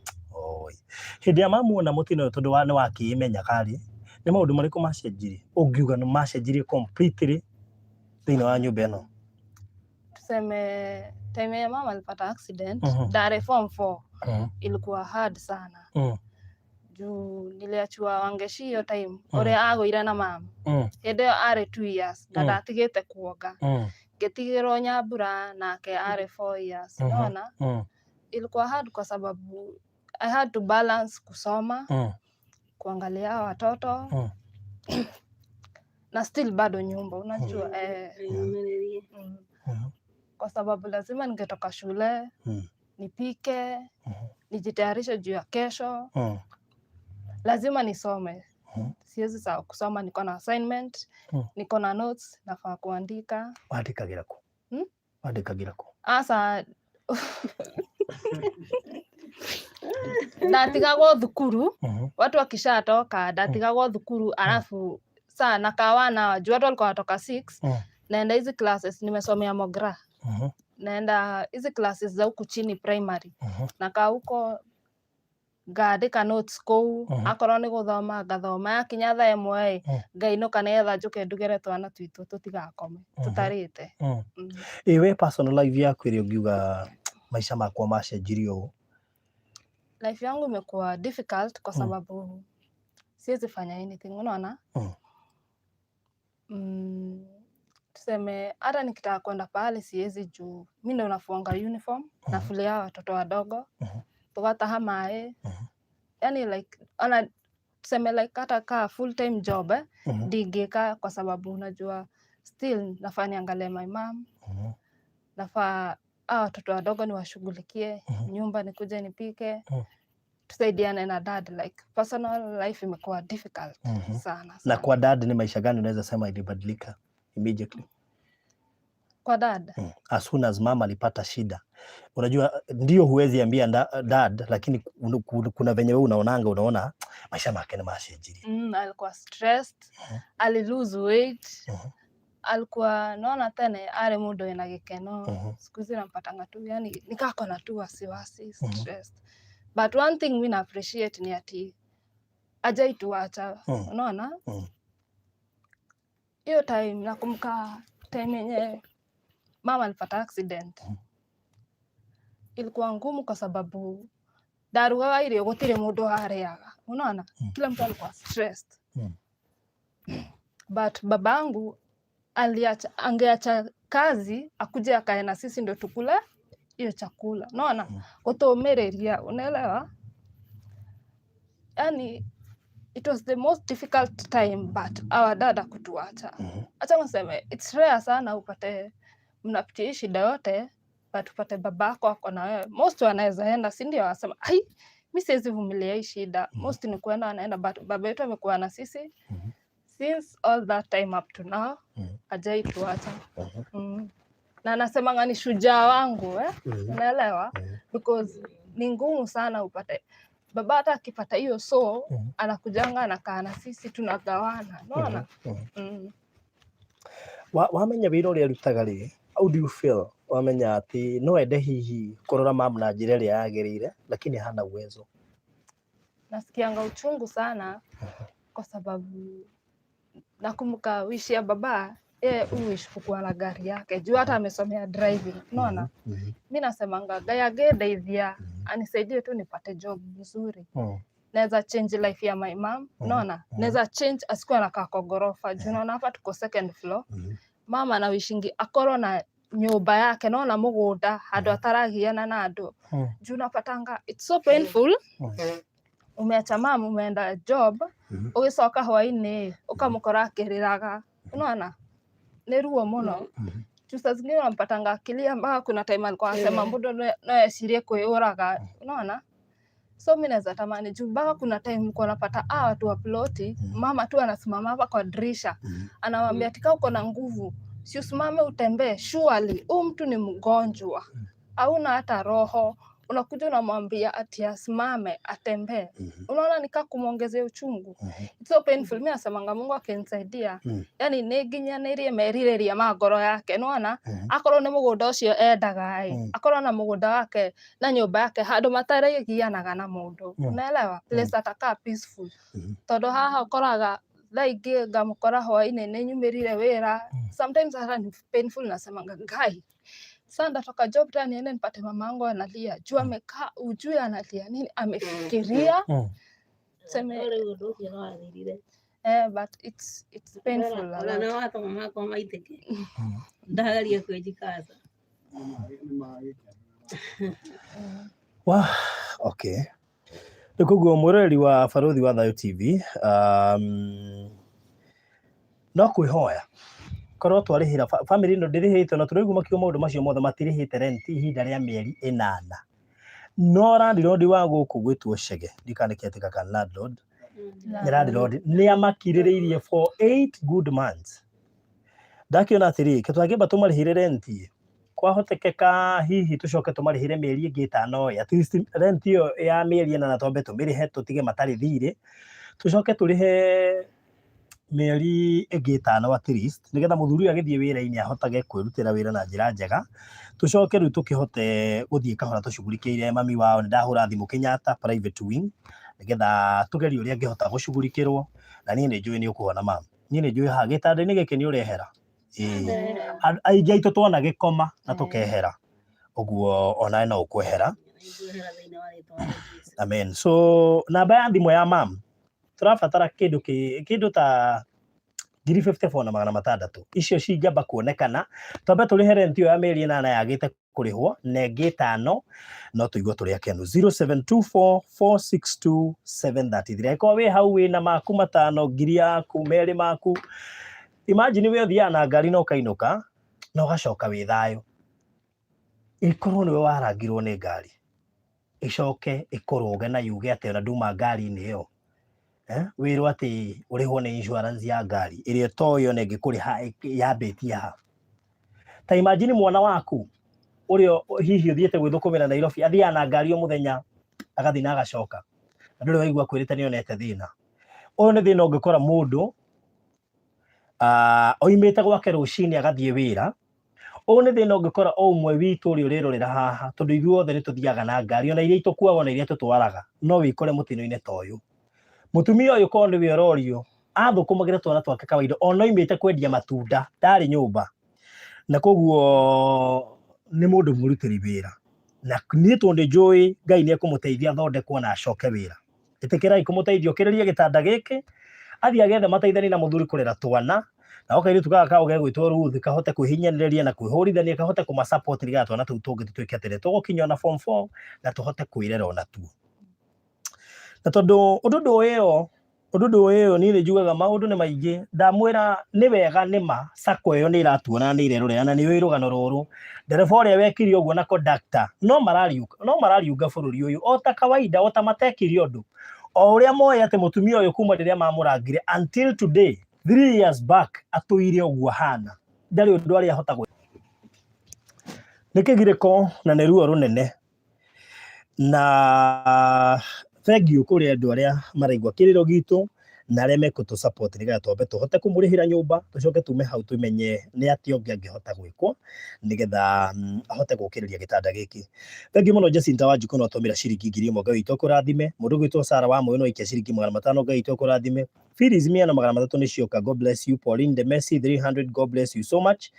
hindi ya mamu na mutino tondu wa ni wakimenya kari ni maundu mariku macenjirie ungiuga ni macenjirie completely thini wa nyumba ino tuseme time ya mama alipata accident Dar form 4 ilikuwa hard sana juu niliachua Wangeshi hiyo time ore agoira na mama hede are 2 years na ndatigite kuoga getigiro Nyambura nake are 4 years unaona ilikuwa hard kwa sababu I had to balance kusoma kuangalia watoto na still bado nyumba unajua kwa sababu lazima ningetoka shule nipike nijitayarishe juu ya kesho lazima nisome siwezi sawa kusoma niko na assignment niko na notes nafaa kuandika wandikagira ku wandikagira ku asa ndatigagwo thukuru watu wakishatoka ndatigagwo thukuru alafu sana kawana wajua watu walikuwa watoka 6 naenda hizi classes nimesomea Mogra naenda hizi classes za huku chini primary nakaa huko ngandĩka notes kũu akorwo nĩ gũthoma ngathoma yakinya thaa ĩmwe ngainũka nĩgetha njũke ndugĩre twana twitũ tũtigakome tũtarĩte. We personal life yaku ĩrĩa ũngiuga maisha makwa macenjirie ũũ? Life yangu imekuwa difficult kwa sababu siwezi fanya anything, unaona? Tuseme hata nikitaka kwenda pahali siwezi juu mimi ndo nafuanga uniform nafulia watoto wadogo tugataha maĩ yani like tuseme like hata ka full time job ndingĩka kwa sababu unajua still nafaa niangalie my mom, nafaa watoto wadogo niwashughulikie, nyumba nikuje nipike, tusaidiane na dad. Like personal life imekuwa difficult sana. Na kwa dad ni maisha gani unaweza sema ilibadilika immediately? Kwa dad as soon as mama alipata shida, unajua ndio huwezi ambia dad, lakini kuna venye wewe unaona maisha yake ni mashenjiri. Alikuwa stressed, ali lose weight, alikuwa naona tena ale mudo ina gikeno, siku hizi nampatanga tu yani nikako na tu wasiwasi, stressed. But one thing we appreciate ni ati hajaituacha, unaona? Hiyo time nakumbuka time yenye mama alipata accident. Ilikuwa ngumu kwa sababu darugaga irio gutire mundu areaga, unaona? Kila mtu alikuwa stressed. But babangu angeacha kazi akuje akae na sisi ndio tukule hiyo chakula, unaona? Kutumireria, unaelewa? Yani it was the most difficult time, but our dad hakutuacha. Acha niseme it's rare sana upate mnapitia shida yote but upate babako ako na wewe. Most wanaweza enda, si ndio? Wasema ai mimi siwezi vumilia hii shida. Most ni kwenda anaenda, but baba yetu amekuwa na sisi since all that time up to now. Hajaituacha. Na anasema ngani shujaa wangu unaelewa? Because ni ngumu sana upate baba hata akipata hiyo anakujanga anakaa na sisi tunagawana, unaona? Wamenya wĩra ũrĩa arutaga rĩ, how do you feel wamenya ati no ende hihi kurora mama na njĩra ĩrĩa yagĩrĩire lakini hana uwezo? Nasikianga uchungu sana kwa sababu nakumbuka wishi ya baba uishi kukua na gari yake juu hata amesomea driving, unaona? Mimi nasemanga gaya ngedeithia anisaidie tu nipate job nzuri. Naweza change life ya my mom, unaona? Naweza change asikuwa anakaa kwa gorofa juu unaona hapa tuko second floor. Mama na wishingi akorwo na nyumba yake, unaona, mugunda handu ataragiana na andu juu napatanga it's so painful. Umeacha mama umeenda job ugicoka hwaini ukamukora akiriraga, unaona? Ni ruo muno. Saa zingine unampatanga akilia mpaka kuna time alikuwa anasema mbudo no yesirie kuiuraga, unaona? So mimi naweza tamani juu mpaka kuna time nilikuwa napata watu wa ploti, mama tu anasimama hapa kwa dirisha anamwambia tika uko na nguvu si usimame utembee, surely huyu mtu ni mgonjwa hauna hata roho, unakuja unamwambia ati asimame atembee. Unaona nika kumuongezea uchungu. It's so painful. Mimi nasemanga Mungu akinisaidia yani niginyanirie merireria magoro yake, unaona? Akorwo ni mugunda ucio endaga akorwo na mugunda wake na nyumba yake handu mataragianaga na mundu, unaelewa? Place ataka peaceful. Todo haha ukoraga thaingi ngamukora hwaini ni nyumirire wira, sometimes hata ni painful. Nasemanga ngai sanda toka job tani niende nipate mama yangu analia juu amekaa ujue analia nini, amefikiria sema but it's painful. Na watu mama kwa maiteke ndagaria kujikaza okay. Nikuguo mureri wa Baruthi wa Thayo TV no kwihoya korwo twarihira family no ndirihite na turigu makio maundu macio mothe matirihite rent ihinda ria mieri 8 no landlord wa guku gwitwo Chege ndikaniketeka kan landlord landlord ni amakiririirie for 8 good months. Ndakiona atiri kitwagimba tumarihire rent kwahotekeka hihi tucoke tumarihire mieri ingi 5 at least rent iyo ya mieri 8 na twambe tumirihe tutige matari thire tucoke turihe mĩeri ĩngĩ 5 at least nĩgetha mũthuri agĩthiĩ wĩra-inĩ ahotage kwĩrutĩra wĩra na njĩra njega. Tũcoke rĩu tũkĩhote gũthiĩ kahora tũcugurikĩire mami wao. Nĩ ndahũra thimũ Kenyatta private wing nĩgetha tũgerie ũrĩa angĩhota gũcugurikĩrwo, na niĩ nĩ njũĩ nĩ ũkuona mama. Niĩ nĩ njũĩ haha gĩtanda-inĩ gĩkĩ nĩ ũrehera. Aingĩ aitũ twana gĩkoma na tũkehera, ũguo onawe no ũkwehera. Amen. So namba ya thimũ ya mam tũrabatara kĩndũ ta 54 na 600 icio cingĩamba kuonekana. Twambe tũrĩhe rent ĩyo ya mĩeri 8 yagĩte kũrĩhwo na ĩngĩ 5 no tũigua tũrĩ akenu. 0724462733 eko wĩ hau wĩna maku 5 ngiri yaku merĩ maku. Imagine we ũthiaga na ngari na ũkainũka na ũgacoka wĩ thayũ. Ĩkorwo nĩwe warangirwo nĩ ngari, ĩcoke ĩkũrũge na yuge atĩ ona nduma ngari-inĩ ĩyo, wĩrwo atĩ ũrĩhwo nĩ insurance ya ngari ĩrĩa toyo na ĩngĩkũrĩha yambĩtie ha. Ta imagine mwana waku ũrĩa hihi ũthiĩte gwĩthũkũmĩra Nairobi, athiaga na ngari o mũthenya agathiĩ na agacoka, na ndũrĩ waigua kwĩrĩte nĩ onete thĩna. Ũyũ nĩ thĩna ũngĩkora mũndũ oimĩte gwake rũcinĩ agathiĩ wĩra. Ũyũ nĩ thĩna ũngĩkora o ũmwe witũ ũrĩa ũrĩrorera haha, tondũ ithuothe nĩ tũthiaga na ngari, ona iria itũkuaga ona iria tũtwaraga, no wĩkore mũtino-inĩ ta ũyũ. Mũtumia ũyũ korwo nĩwe ũrorio athũkũmagĩra twana twake kawaida, ona oimĩte kwendia matunda ndarĩ nyũmba, na koguo nĩ mũndũ mũrutĩri wĩra, na niĩ tondũ nĩ njũĩ Ngai nĩ ekũmũteithia athondekwo na acoke wĩra. Ĩtĩkĩrai kũmũteithia, ũkĩrĩrie gĩtanda gĩkĩ athiĩ agethe mateithanie na mũthuri kũrera twana, na kairĩtu gaka kao gegwĩtwo Ruth kahote kwĩhinyanĩrĩria na kwĩhũrithania, kahote kũmasupport nĩgetha twana tũu tũngĩ tũtuĩke atĩ tũgũkinya ona form 4 na tũhote kwĩrera ona tuo. Na tondũ ũndũ ũyũ niĩ nĩ njugaga maũndũ nĩ maingĩ. Ndamwĩra nĩ wega nĩma sacco ĩyo nĩ ĩratuona nĩ irerorera na nĩ ũĩ rũgano rũrũ. Ndereba ũrĩa wekire ũguo na conductor no marariunga bũrũri ũyũ o ta kawaida, o ta matekire ũndũ, o ũrĩa moĩ atĩ mũtumia ũyũ kuma rĩrĩa mamũrangire until today 3 years back atũire ũguo hana, ndarĩ ũndũ arĩa ahota gwĩ. Nĩ kĩgirĩko na nĩ ruo rũnene, na thengiũ kũrĩ andũ arĩa maraigua kĩrĩro gitũ na arĩa mekũtũ support nĩgetha twambe tũhote kũmũrĩhĩra nyũmba, tũcoke tume hau tũmenye nĩ atĩa ũngĩ angĩhota gwĩkwo nĩgetha ahote gũkĩrĩria gĩtanda gĩkĩ. Thengiũ mũno Jacinta Wanjikũ no tũmĩra ciringi 1000 Ngai witũ ũkũrathime. Mũndũ gwĩtwo Sarah wa Moyo no ikia ciringi 500 Ngai witũ ũkũrathime. Phyllis Miana 300 nĩ cioka, God bless you. Pauline the Messi 300, God bless you so much.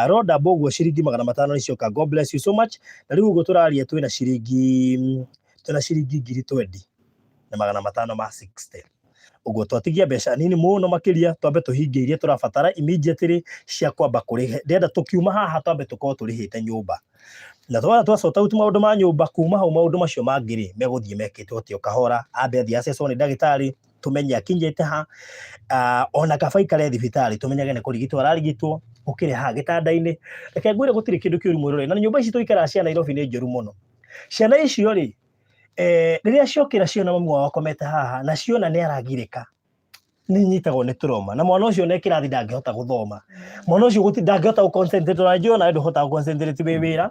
Roda Boguo ciringi 500 nĩ cioka, God bless you so much. Na rĩu ũguo tũraria twĩna ciringi 20,000 na 500 ma 60. Ũguo twatigia mbeca nini mũno makĩria, twambe tũhingie iria tũrabatara immediately cia kwamba kũrĩhe. Ndenda tũkiuma haha twambe tũkorwo tũrĩhĩte nyũmba, na twara twacota out maũndũ ma nyũmba, kuma hau maũndũ macio mangĩ megũthiĩ mekĩtwo atĩ kahora, ambe athiĩ acecwo nĩ ndagĩtarĩ, tũmenye akinyĩte ha, ona kaba ikare thibitarĩ tũmenyage nĩ kũrigitwo ararigitwo, ũkĩrĩ haha gĩtanda-inĩ. Reke ngwĩre gũtirĩ kĩndũ kĩũru mwĩrore, na nyũmba ici tũikara cia Nairobi nĩ njũru mũno. Ciana icio rĩ, rĩrĩa ciokĩra ciona mamu wao akomete haha na ciona nĩ aragirĩka, nĩ nyitagwo nĩ trauma, na mwana ũcio nĩ kĩrathi ndangĩhota gũthoma, mwana ũcio ndangĩhota gũconcentrate, na njũĩ nawe ndũhotaga gũconcentrate wĩ wĩra,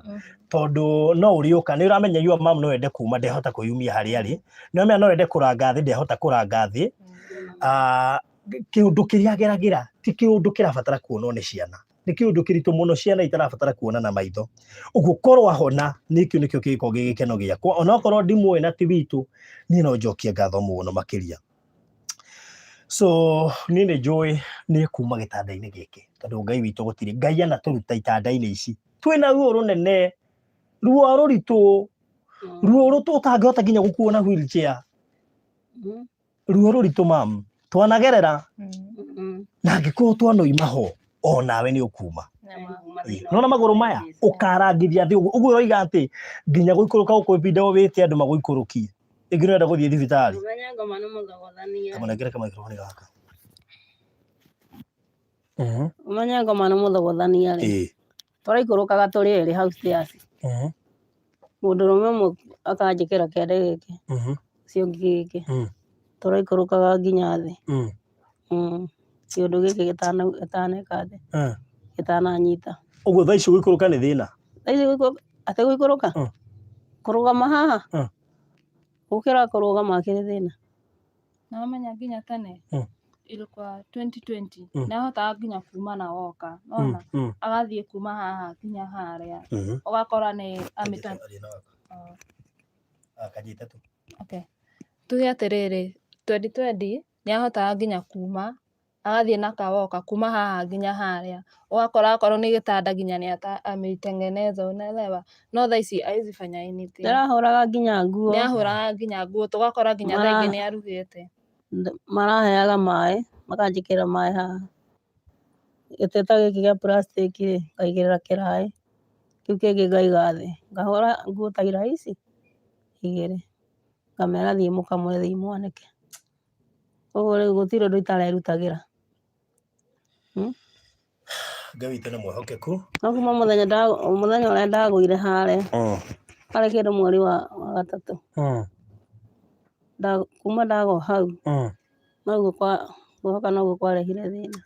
tondũ no ũrĩũka nĩ ũramenya your mom no ende kuma ndehota kwĩyumia harĩa arĩ, nĩ ũramenya no ende kũranga thĩ ndehota kũranga thĩ. Kĩũndũ kĩrĩa ageragĩra ti kĩũndũ kĩrabatara kuonwo nĩ ciana, nĩ kĩũndũ kĩritũ mũno ciana itarabatara kuona na maitho. Ũguo korwo ahona nĩkĩo gĩkoragwo gĩ gĩkeno gĩakwa, onakorwo ndimũĩ na ti witũ, niĩ no njokie ngatho mũno makĩria. So niĩ nĩ njũĩ nĩ kuma gĩtanda-inĩ gĩkĩ, tondũ Ngai witũ gũtirĩ Ngai anatũruta itanda-inĩ ici twĩna ruo rũnene, ruo rũritũ, ruo ũtangĩhota nginya gũkuo na wheelchair, ruo rũritũ mamu twanagerera, na angĩkorwo twanoima ho onawe nĩ ũkuma. Nona magũrũ maya ũkarangithia thĩ ũguo, ũguo ũroiga atĩ nginya gũikũrũka ũkwĩbinda wĩte andũ magũikũrũkie, ĩngĩ nĩwenda gũthiĩ thibitarĩ. Kamanengere kamaikrofoni gaka. Umenya ngoma nĩ mũthogothania rĩ, tũraikũrũkaga tũrĩ erĩ hau stairs, mũndũrũme ũmwe akanjĩkĩra kĩande gĩkĩ, ũcio ũngĩ gĩkĩ, tũraikũrũkaga nginya thĩ, kĩũndũ gĩkĩ gĩtaneka thĩ, gĩtananyita. Ũguo thaa ici gũikũrũka nĩ thĩna? Thaa ici atĩ gũikũrũka, kũrũgama haha, gũkĩra kũrũgama kĩrĩ thĩna. Na wamenya nginya tene ilikuwa 2020 na hota nginya kuma na woka nona agathie kuma haha nginya haria ugakora ni amita akanyita tu okay tuge atiriri 2020 ni ahota nginya kuma agathie na kawoka kuma haha nginya haria ugakora akoro ni gitanda nginya ni amitengeneza unaelewa no thaa ici haizi fanya anything Ndarahũraga nginya nguo. Nĩahũraga nginya nguo tũgakora nginya thaa ingĩ nĩarugĩte. Maraheaga maĩ makanjĩkĩra maĩ haha gĩtĩ ta gĩkĩ gĩa plastic rĩ ngaigĩrĩra kĩraĩ kĩu kĩngĩ ngaiga thĩ ngahũra nguo ta iraici igĩrĩ ngamera thiĩ mũkamũre thiĩ mwanĩke ũguo rĩu gũtirĩ ũndũ itarerutagĩra. Ngai witũ nĩ mwĩhokeku. No kuma mũthenya ũrĩa ndagũire harĩa harĩ kĩndũ mweri wa gatatũ kuma ndagwa hau noguo kwĩhoka noguo kwarehire thĩna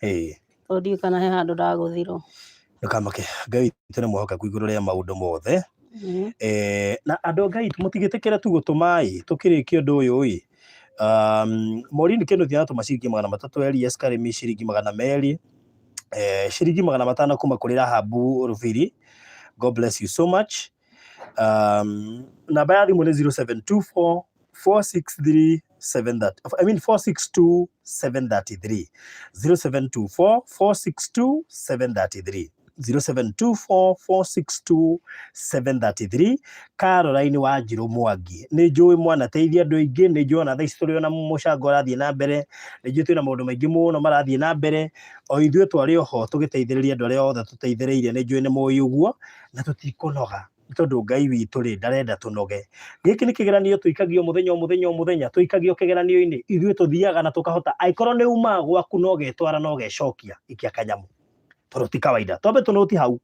tondũ ndiũĩ kana he handũ ndagũthirwo. Nĩkamake Ngai witũ nĩ mwĩhokeku igũrũ rĩa maũndũ mothe. Na andũ Ngai mũtigĩtĩkĩre tu gũtũma tũkĩrĩkia ũndũ ũyũ Morini kĩndũ thiatũma ciringi 300 Elias Karĩmi ciringi 200 shiringi 500 kuma kũrĩ Rahabu Rufiri. God bless you so much. Namba ya thimũ nĩ 0724 463 733 0724 462 733 0724 462 733. Caroline Wanjiru Mwangi nĩ njũĩ mwana teithia andũ aingĩ nĩ njũĩ ona thaa ici tũrĩ ona mũcango ũrathiĩ na mbere nĩ njũĩ twĩna maũndũ maingĩ mũno marathiĩ na mbere o ithuĩ twarĩ oho tũgĩteithĩrĩria andũ arĩa othe tũteithĩrĩirie nĩ njũĩ nĩ mũĩ ũguo na tũtikũnoga tondũ Ngai witũ rĩ ndarenda tũnoge. Gĩkĩ nĩ kĩgeranio tũikagio mũthenya tũikagio kĩgeranio-inĩ ithuĩ tũthiaga na tũkahota angĩkorwo nĩ uma gwaku no getwara no gecokia ikia kanyamũ tondũ ti kawaida twambe tũnũti hau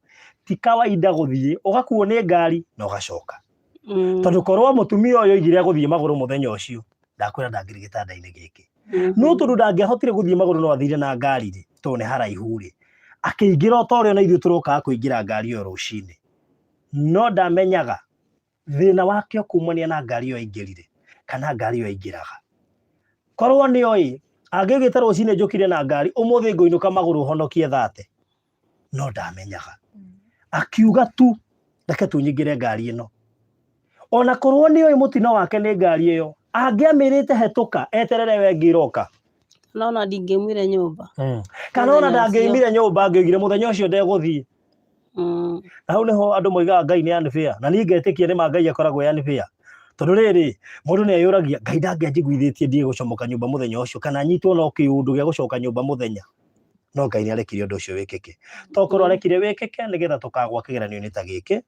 ti kawaida gũthiĩ ũgakuo nĩ ngari na ũgacoka tondũ korwo mũtumia ũyũ oigire agũthiĩ magũrũ mũthenya ũcio ndakwĩra ndangĩrĩ gĩtanda-inĩ gĩkĩ no tondũ ndangĩahotire gũthiĩ magũrũ no athire na ngari rĩ tondũ nĩ haraihu rĩ akĩingĩra o ta ũrĩa na ithuĩ tũrokaga kũingĩra ngari ĩyo rũcinĩ no ndamenyaga thĩna wake kumania na ngari ĩyo aingĩrire kana ngari ĩyo aingĩraga korwo nĩoĩ angĩgĩta rũcinĩ njũkire na ngari ũmũthĩ ngũinũka magũrũ honokie 30 no ndamenyaga akiuga tu reke tũnyingĩre ngari ĩno ona korwo nĩoĩ mũtino wake nĩ ngari ĩyo angĩamĩrĩte hetũka eterere we ngĩroka nona ndingĩumire nyũmba kana ona ndangĩumire nyũmba angĩoigire mũthenya ũcio ndegũthiĩ na hau nĩho andũ moigaga Ngai nĩ unfair na niĩ ngetĩkia nĩ Ngai akoragwo unfair tondũ rĩrĩ mũndũ nĩ eyũragia Ngai ndangĩanjiguithĩtie ndiĩ gũcomoka nyũmba mũthenya ũcio kana nyitwo no kĩũndũ gĩa gũcoka nyũmba mũthenya no Ngai nĩ arekire ũndũ ũcio wĩkĩke tokorwo arekire wĩkĩke nĩgetha tũkagwa kĩgeranio-inĩ ta gĩkĩ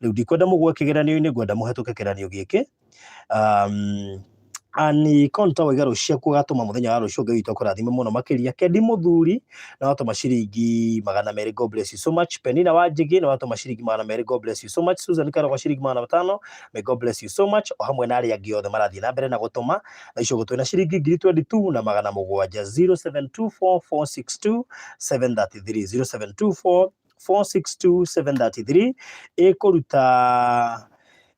rĩu ndikwenda mũgwe kĩgeranio-inĩ ngwenda mũhetũke kĩgeranio gĩkĩ ani konta waiga rũciũ ciaku gatũma mũthenya wa rũciũ Ngai witũ akũrathime mũno makĩria Kendi Mũthuri na watũma ciringi 200 God bless you so much. Penina Wanjigi na watũma ciringi 200 God bless you so much. Susan Karogwa ciringi 500 may God bless you so much o hamwe na arĩa angĩ othe marathiĩ na mbere na gũtũma na icũgũ twĩna ciringi 22 na 700 0724 462 733 0724 462 733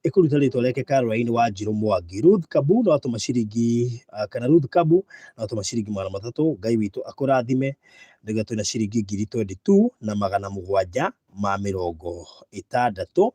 ĩkũruta rĩtwa rĩake Caroline Wanjiru Mwangi. Ruth Kabu na watũma ciringi kana Ruth Kabu na watũma ciringi 300 Ngai witũ akũrathime ndĩga twĩna ciringi 22 na 760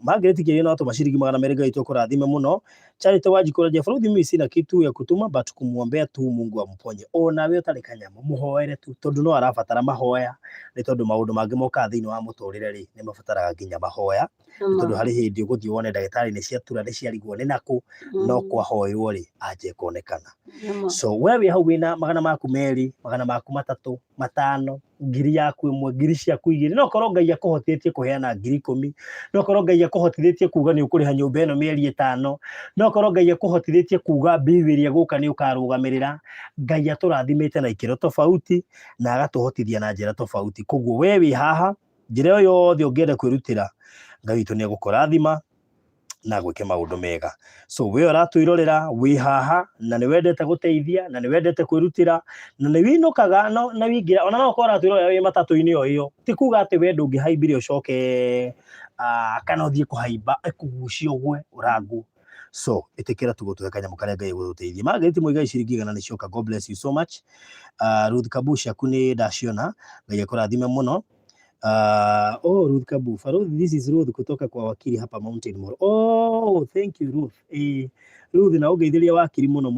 Margaret Kĩrĩ na watũma ciringi 200 Ngai witũ akũrathime mũno. Charity Wanjiku rejea bũrũri mimi sina kitu ya kutuma but kumwombea tu Mungu amponye ona we ũtarĩ kanyamũ mũhoere tu tondũ no arabatara mahoya nĩ tondũ maũndũ mangĩ moka thĩinĩ wa mũtũrĩre rĩ nĩ mabataraga nginya mahoya tondũ harĩ hĩndĩ ũgũthiĩ wone ndagĩtarĩ nĩ ciatura nĩ ciarigwo nĩ nakũ no kwahoerwo rĩ anje kuonekana. So we wĩ hau wĩna magana maku merĩ magana maku matatũ matano ngiri yaku ĩmwe ngiri ciaku igĩrĩ no korwo Ngai akũhotithĩtie kũheana ngiri 10 no korwo Ngai akũhotithĩtie kuga nĩ ũkũrĩha nyũmba ĩno mĩeri 5 no korwo Ngai akũhotithĩtie kuga bill ĩrĩa gũka nĩ ũkarũgamĩrĩra Ngai atũrathimĩte na ikĩro tofauti na agatũhotithia na njĩra tofauti koguo we wĩ haha njĩra yothe ũngĩenda kwĩrutĩra Ngai witũ nĩ egũkũrathima na gwĩke maũndũ mega. So we ũratwĩrorera wĩ haha na nĩ wendete gũteithia na nĩ wendete kwĩrutĩra na nĩ winũkaga na wingĩra ona no ũkorwo ũratwĩrorera wĩ matatũ-inĩ o ĩyo ti kuga atĩ we ndũngĩhaimbire ũcoke kana ũthiĩ kũhaimba ĩkũgucie ũgwe ũrangwo so itikira tugutuhe kanyamu karia Ngai gututeithia. Margaret Muigai ciringi 100 nĩ cioka. God bless you so much. Ruth Kabusha kuni ndaciona, Ngai akũrathime muno. Ruth Kabu, Farouk, this is Ruth kutoka kwa wakili hapa Mountain Mall. Thank you Ruth. Ruth na ugeithiria wakili muno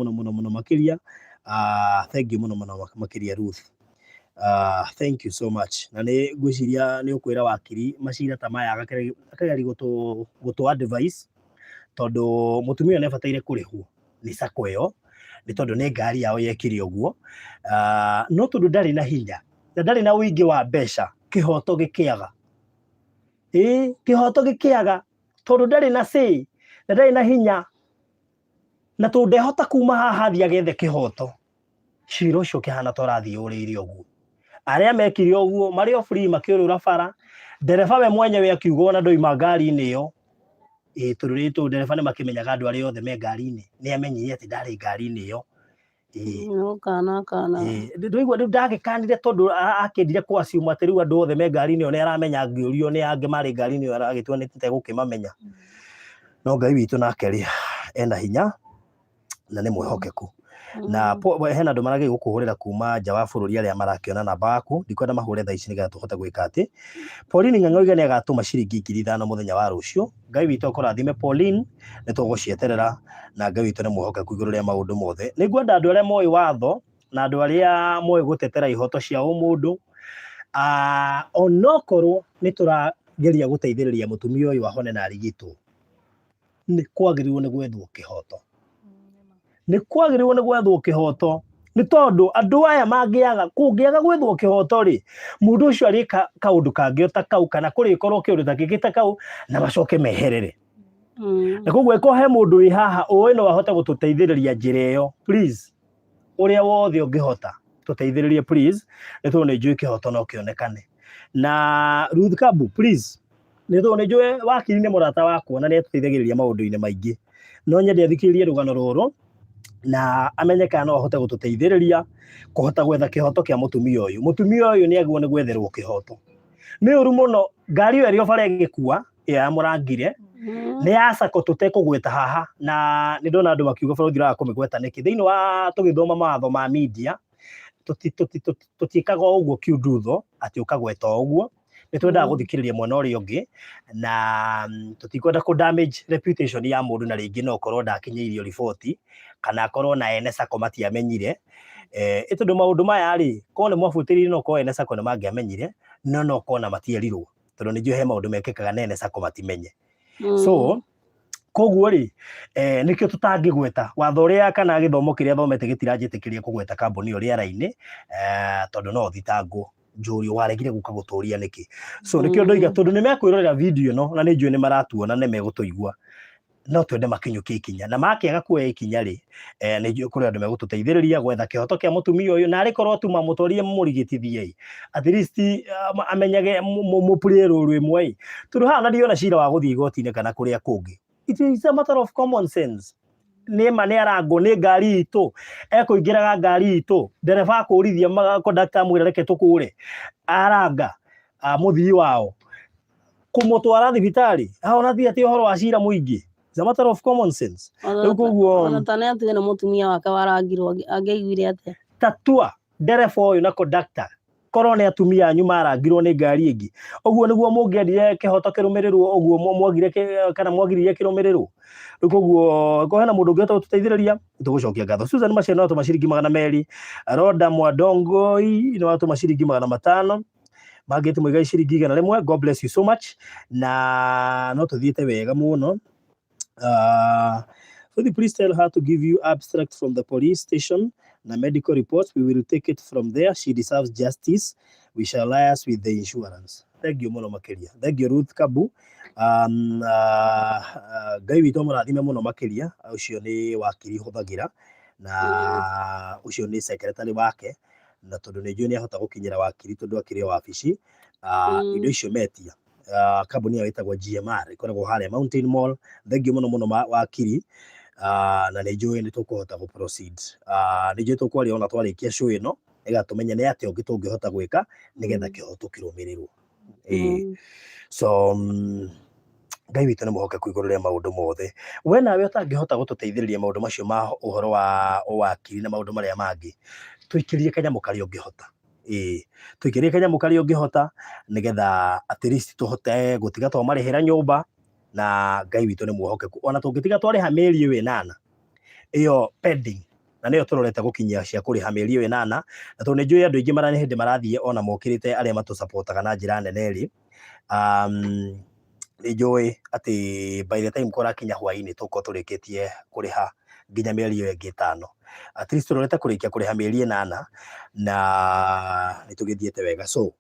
makiria. Thank you muno makiria Ruth. Thank you so much. Na nĩ ngwĩciria nĩ ũkwĩra wakili macira ta maya akageri gutu advice tondu mutumia nĩ abataire kũrĩhwo nĩ sako ĩyo nĩ tondu nĩ ngari yao yekire ũguo. No tondu ndarĩ na hinya na ndarĩ na ũingĩ wa mbeca, kihoto gĩkĩaga. Kihoto gĩkĩaga tondu ndarĩ na say na ndarĩ na hinya, na tondu ndehota kuma haha thia gethe kihoto, cira ũcio kĩhana ta ũrathiĩ ũrĩire ũguo. Arĩa mekire ũguo marĩ o free makĩũrũra bara, ndereba we mwenyewe akiuga ona ndoima ngari-inĩ ĩyo. Tondu rĩtũ ndereba nĩ makĩmenyaga andũ arĩa othe me ngari-inĩ, nĩ amenyire atĩ ndarĩ ngari-inĩ ĩyo. Kana Ndũigua rĩu ndagĩkanire tondu akĩndire kũassume atĩ rĩu andũ othe me ngari-inĩ ĩyo nĩ aramenya angĩũrio nĩ angĩ marĩ ngari-inĩ ĩyo aragĩtua nĩ tegũkĩmamenya. No Ngai witũ nake rĩ ena hinya na nĩ mwĩhokeku. Na hena andũ maragĩ gũkũhũrĩra kuma nja wa bũrũri arĩa marakĩona namba yaku, ndikwenda mahũre thaa ici nĩgetha tũhote gwĩka atĩ. Pauline Ng'ang'oiga nĩ agatũma ciringi 5,000 mũthenya wa rũciũ. Ngai witũ akũrathime Pauline, nĩ tũgũcieterera na Ngai witũ nĩ mwĩhokeku igũrũ rĩa maũndũ mothe. Nĩ ngwenda andũ arĩa moĩ watho na andũ arĩa moĩ gũtetera ihoto cia mũndũ, onokorwo nĩ tũrageria gũteithĩrĩria mũtumia ũyũ ahone na arigitwo, nĩ kwagĩrĩirwo nĩ gwethwo kĩhoto. Nĩ kwagĩrĩirwo nĩ gwethwo kĩhoto nĩ tondu andũ aya mangĩaga kũngĩaga gwethwo kĩhoto rĩ, mũndũ ũcio arĩka kaũndũ kangĩ ta kau kana kũrĩkorwo kĩũndũ ta gĩkĩ ta kau na macoke meherere. Na koguo ĩkorwo he mũndũ wĩ haha ũĩ no ahote gũtũteithĩrĩria njĩra ĩyo, please ũrĩa wothe ũngĩhota tũteithĩrĩrie please, nĩ tondũ nĩ njũĩ kĩhoto no kĩonekane. Na Ruth Kabu please, nĩ tondũ nĩ njũĩ wakiri nĩ mũrata wakwa na nĩ atũteithagĩrĩria maũndũ-inĩ maingĩ, no nyende athikĩrĩrie rũgano rũrũ na amenye kana no ahote gũtũteithĩrĩria kũhota gwetha kĩhoto kĩa mũtumia ũyũ. Mũtumia ũyũ nĩ agĩrĩirwo nĩ gwetherwo kĩhoto. Nĩ ũru mũno ngari ĩyo ĩrĩ o bara ĩgĩkua ya mũrangire nĩ ya sako tũtekũgweta haha, na nĩ ndona andũ makiuga bũrũri ũraga kũmĩgweta nĩkĩ. Thĩinĩ wa tũgĩthoma mawatho ma media tũtiĩkaga ũguo kiundutho atĩ ũkagweta ũguo. Nĩ twendaga gũthikĩrĩria mwena ũrĩa ũngĩ na tũtikwenda kũ damage reputation ya mũndũ, na rĩngĩ no korwo ndakinyĩirio riboti kana korwo na ene sako matiamenyire. Tondũ maũndũ maya rĩ, korwo nĩ mwabuatĩrĩire no korwo ene sako nĩ mangĩamenyire, no korwo na matierirwo tondũ nĩ njũĩ he maũndũ mekĩkaga na ene sako matimenye. So koguo rĩ nĩkĩo tũtangĩgweta watho ũrĩa kana gĩthomo kĩrĩa thomete gĩtiranjĩtĩkĩria kũgweta kambuni ĩyo rĩera-inĩ, tondũ no thitangwo njũrio waregire gũka gũtũria nĩkĩ. So nĩkĩo ndoiga tondũ nĩ mekwĩrorera video ĩno na nĩ njũĩ nĩ maratuona na megũtũigua, no twende makinyũkie ikinya, na makĩaga kuoya ikinya rĩ nĩ njũĩ kũrĩ andũ megũtũteithĩrĩria gwetha kĩhoto kĩa mũtumia ũyũ, na arĩkorwo tu mamũtwarire mũrigitithie at least amenyage mũpurĩe rũrũ ĩmwe. Tondũ haha ndiona cira wa gũthiĩ igoti-inĩ kana kũrĩa kũngĩ. It is a matter of common sense. Nĩma nĩ arangwo nĩ ngari itũ, ekũingĩraga ngari itũ, ndereba akũrithia conductor amwĩre reke tũkũre, aranga mũthii wao kũmũtwara thibitarĩ, ona thi atĩ ũhoro wa cira mũingĩ. It's a matter of common sense. Rĩu koguo ona tane atige na mũtumia wake warangirwo angĩaiguire atĩa. Tatua ndereba ũyũ na conductor korwo nĩ atumia anyu marangirwo nĩ ngari ĩngĩ, ũguo nĩguo mũngĩendire kĩhoto kĩrũmĩrĩrwo, ũguo mwagire kana mwagiririe kĩrũmĩrĩrwo. Rĩu koguo ko hena mũndũ ũngĩhota gũtũteithĩrĩria nĩtũgũcokia ngatho. Susan Maceno no atũma ciringi 200, Roda Mwadongoi no atũma ciringi 500, Margaret Muigai ciringi 100. God bless you so much, na no tũthiĩte wega mũno. So the police tell her to give you abstract from the police station na medical reports. We will take it from there. She deserves justice. We shall liaise with the insurance. Thank you muno makiria. Thank you Ruth Kabu. Ngai witũ mũrathime mũno makĩria. Ũcio nĩ wakiri hũthagĩra na ũcio nĩ secretary wake, na tondũ nĩ njũĩ nĩ ahota gũkinyĩra wakiri tondũ akĩrĩ wabici. Indo icio metia kambuni ĩyo ĩtagwo GMR ĩkoragwo harĩa Mountain Mall. Thank you mũno wakiri, na nĩ njũĩ nĩ tũkũhota gũ proceed. Nĩ njũĩ tũkwaria ona twarĩkia show ĩno ĩgatũmenya nĩ atĩa ũngĩ tũngĩhota gwĩka nĩgetha kĩhoto kĩrũmĩrĩrwo. So Ngai witũ nĩ mũhokeku igũrũ rĩa maũndũ mothe. We nawe ũtangĩhota gũtũteithĩrĩria maũndũ macio ma ũhoro wa wakiri na maũndũ marĩa mangĩ, twĩkĩrie kanyamũ karĩa ũngĩhota. Twĩkĩrie kanyamũ karĩa ũngĩhota nĩgetha at least tũhote gũtiga twamarĩhĩra nyũmba, na Ngai witũ nĩ mũhokeku. Ona tũngĩtiga twarĩha mĩeri ĩyo 8 ĩyo pending, na nĩyo tũrorete gũkinyia cia kũrĩha mĩeri ĩyo 8, na tondũ nĩ njũĩ andũ aingĩ hĩndĩ marathiĩ ona mokĩrĩte arĩa matũ-supportaga na njĩra nene-rĩ, nĩ njũĩ atĩ by the time kũrakinya hwaĩ-inĩ tũkorwo tũrĩkĩtie kũrĩha nginya mĩeri ĩyo ĩngĩ 5. At least tũrorete kũrĩkia kũrĩha mĩeri 8 na nĩ tũgĩthiĩte wega. So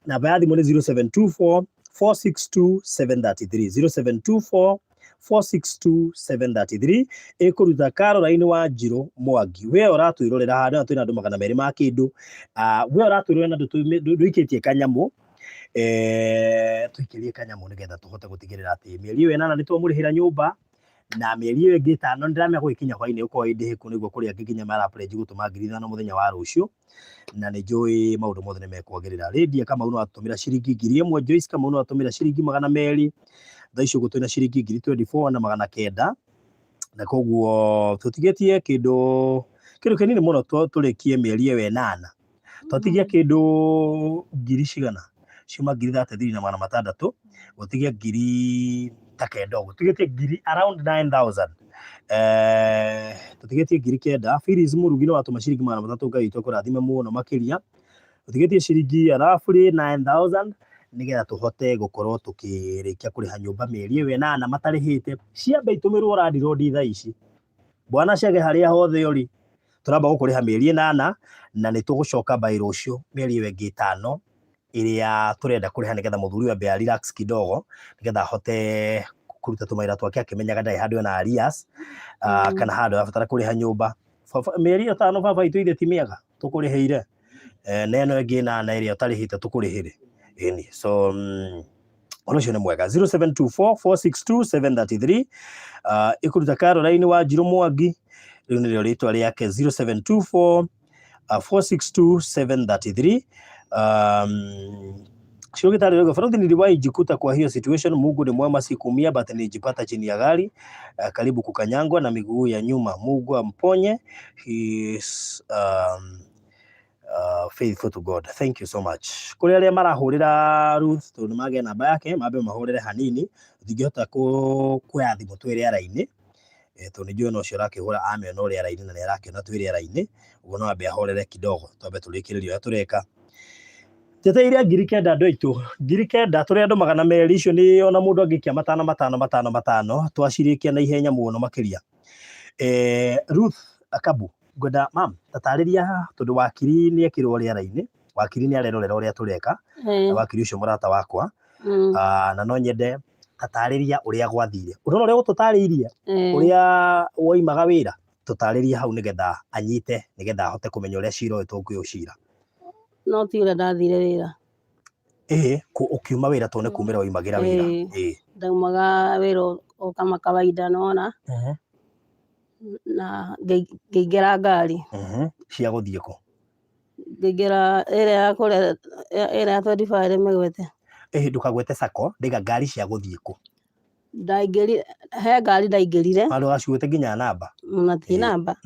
namba ya thimũ nĩ 0724 462 733 0724 462 733 ĩkũruta Caroline Wanjirũ Mwangi. We ũratwĩrorera handũ twĩna andũ 200 ma kĩndũ, we ũratwĩrorera na ndũikĩtie kanyamũ, twĩkĩrie kanyamũ nĩgetha tũhote gũtigĩrĩra atĩ mĩeri ĩyo 8 nĩ twamũrĩhĩra nyũmba, na mĩeri ĩyo ĩngĩ 5 nĩndĩramenya gũgĩkinya hwaĩ-inĩ ũkorwo ĩndĩhĩku, nĩguo kũrĩa angĩ nginya mara-pledge gũtũma 5,000 mũthenya wa rũciũ, na nĩ njũĩ maũndũ mothe nĩ mekwagĩrĩra. Lydia Kamau no atũmĩra ciringi 1,000, Joyce Kamau no atũmĩra ciringi 200, thaa icio ũguo twĩna ciringi 24,900, na koguo tũtigĩtie kĩndũ kĩnini mũno tũrĩkie mĩeri ĩyo 8. Twatigia kĩndũ 1,000 cigana, ciuma 33,600, gũtigia 9,000 ũguo, tũtigĩtie 1,000 around 9,000. Tũtigĩtie 9,000. Phyllis Mũrugi no atũma ciringi 300, Ngai witũ akũrathime mũno makĩria. Tũtigĩtie ciringi arabu 9,000 nĩgetha tũhote gũkorwo tũkĩrĩkia kũrĩha nyũmba mĩeri ĩyo 8 matarĩhĩte. Ciambe itũmĩrwo landlord thaa ici, bwana ciage harĩa hothe ũrĩ, tũramba gũkũrĩha mĩeri 8 na nĩ tũgũcoka by rũciũ mĩeri ĩyo ĩngĩ 5 ĩrĩa tũrenda kũrĩha, nĩgetha mũthuri wa mbere relax kidogo, nĩgetha ahote kũruta tũmawĩra twake akĩmenyaga ndarĩ handũ ena arrears, kana handũ abatara kũrĩha nyũmba. Mĩeri ĩyo 5 baba itũ ithe ti mĩega tũkũrĩhĩire, na ĩno ĩngĩ 8 ĩrĩa ũtarĩhĩte tũkũrĩhĩre. So ũndũ ũcio nĩ mwega. 0724 462 733 ĩkũruta Caroline Wanjirũ Mwangi, rĩu nĩrĩo rĩtwa rĩake 0724 462 733. Sio gitari leo Faradhi niliwahi jikuta kwa hiyo situation. Mungu ni mwema, sikumia but nilijipata chini ya gari karibu kukanyangwa na miguu ya nyuma. Mungu amponye. He is faithful to God. Thank you so much. Kuri aria marahurira Ruth to ni mage namba yake mabe mahurire hanini thingihota kuya thimu twire araini to ni no cio rakihura ame no ri araini na ni arakiona twire araini ugo no abe ahurire kidogo tobe tulikirerio tureka tete iria 9,000 andũ aitũ 9,000 tũrĩ andũ 200 icio nĩ ona mũndũ angĩkia 5 twacirĩkia na ihenya mũno makĩria. Ruth Akabu ngwenda mam tatarĩria tondũ wakiri nĩ ekirwo rĩera-inĩ, wakiri nĩ arerorera ũrĩa tũreka, wakiri ũcio mũrata wakwa, na no nyende tatarĩria ũrĩa gwathire. Ũrona ũrĩa gũtũtarĩirie ũrĩa woimaga wĩra, tũtarĩrie hau nĩgetha anyite, nĩgetha ahote kũmenya ũrĩa cira ũyũ tũngĩũcira. No ti ũrĩa ndathire wĩra. Ũkiuma wĩra tone kumĩra woimagĩra wĩra. Ndaumaga wĩra o kama kawaida nona. Na ngĩingĩra ngari. Cia gũthiĩ kũ? Ngĩingĩra ĩrĩa ya kũrĩa ĩrĩa ya 25 Mĩgwete. Ndũkagwete sako, ndĩga ngari cia gũthiĩ kũ? Ndaingĩrire, he ngari ndaingĩrire. Handũ gacuĩte nginya namba? Na ti namba.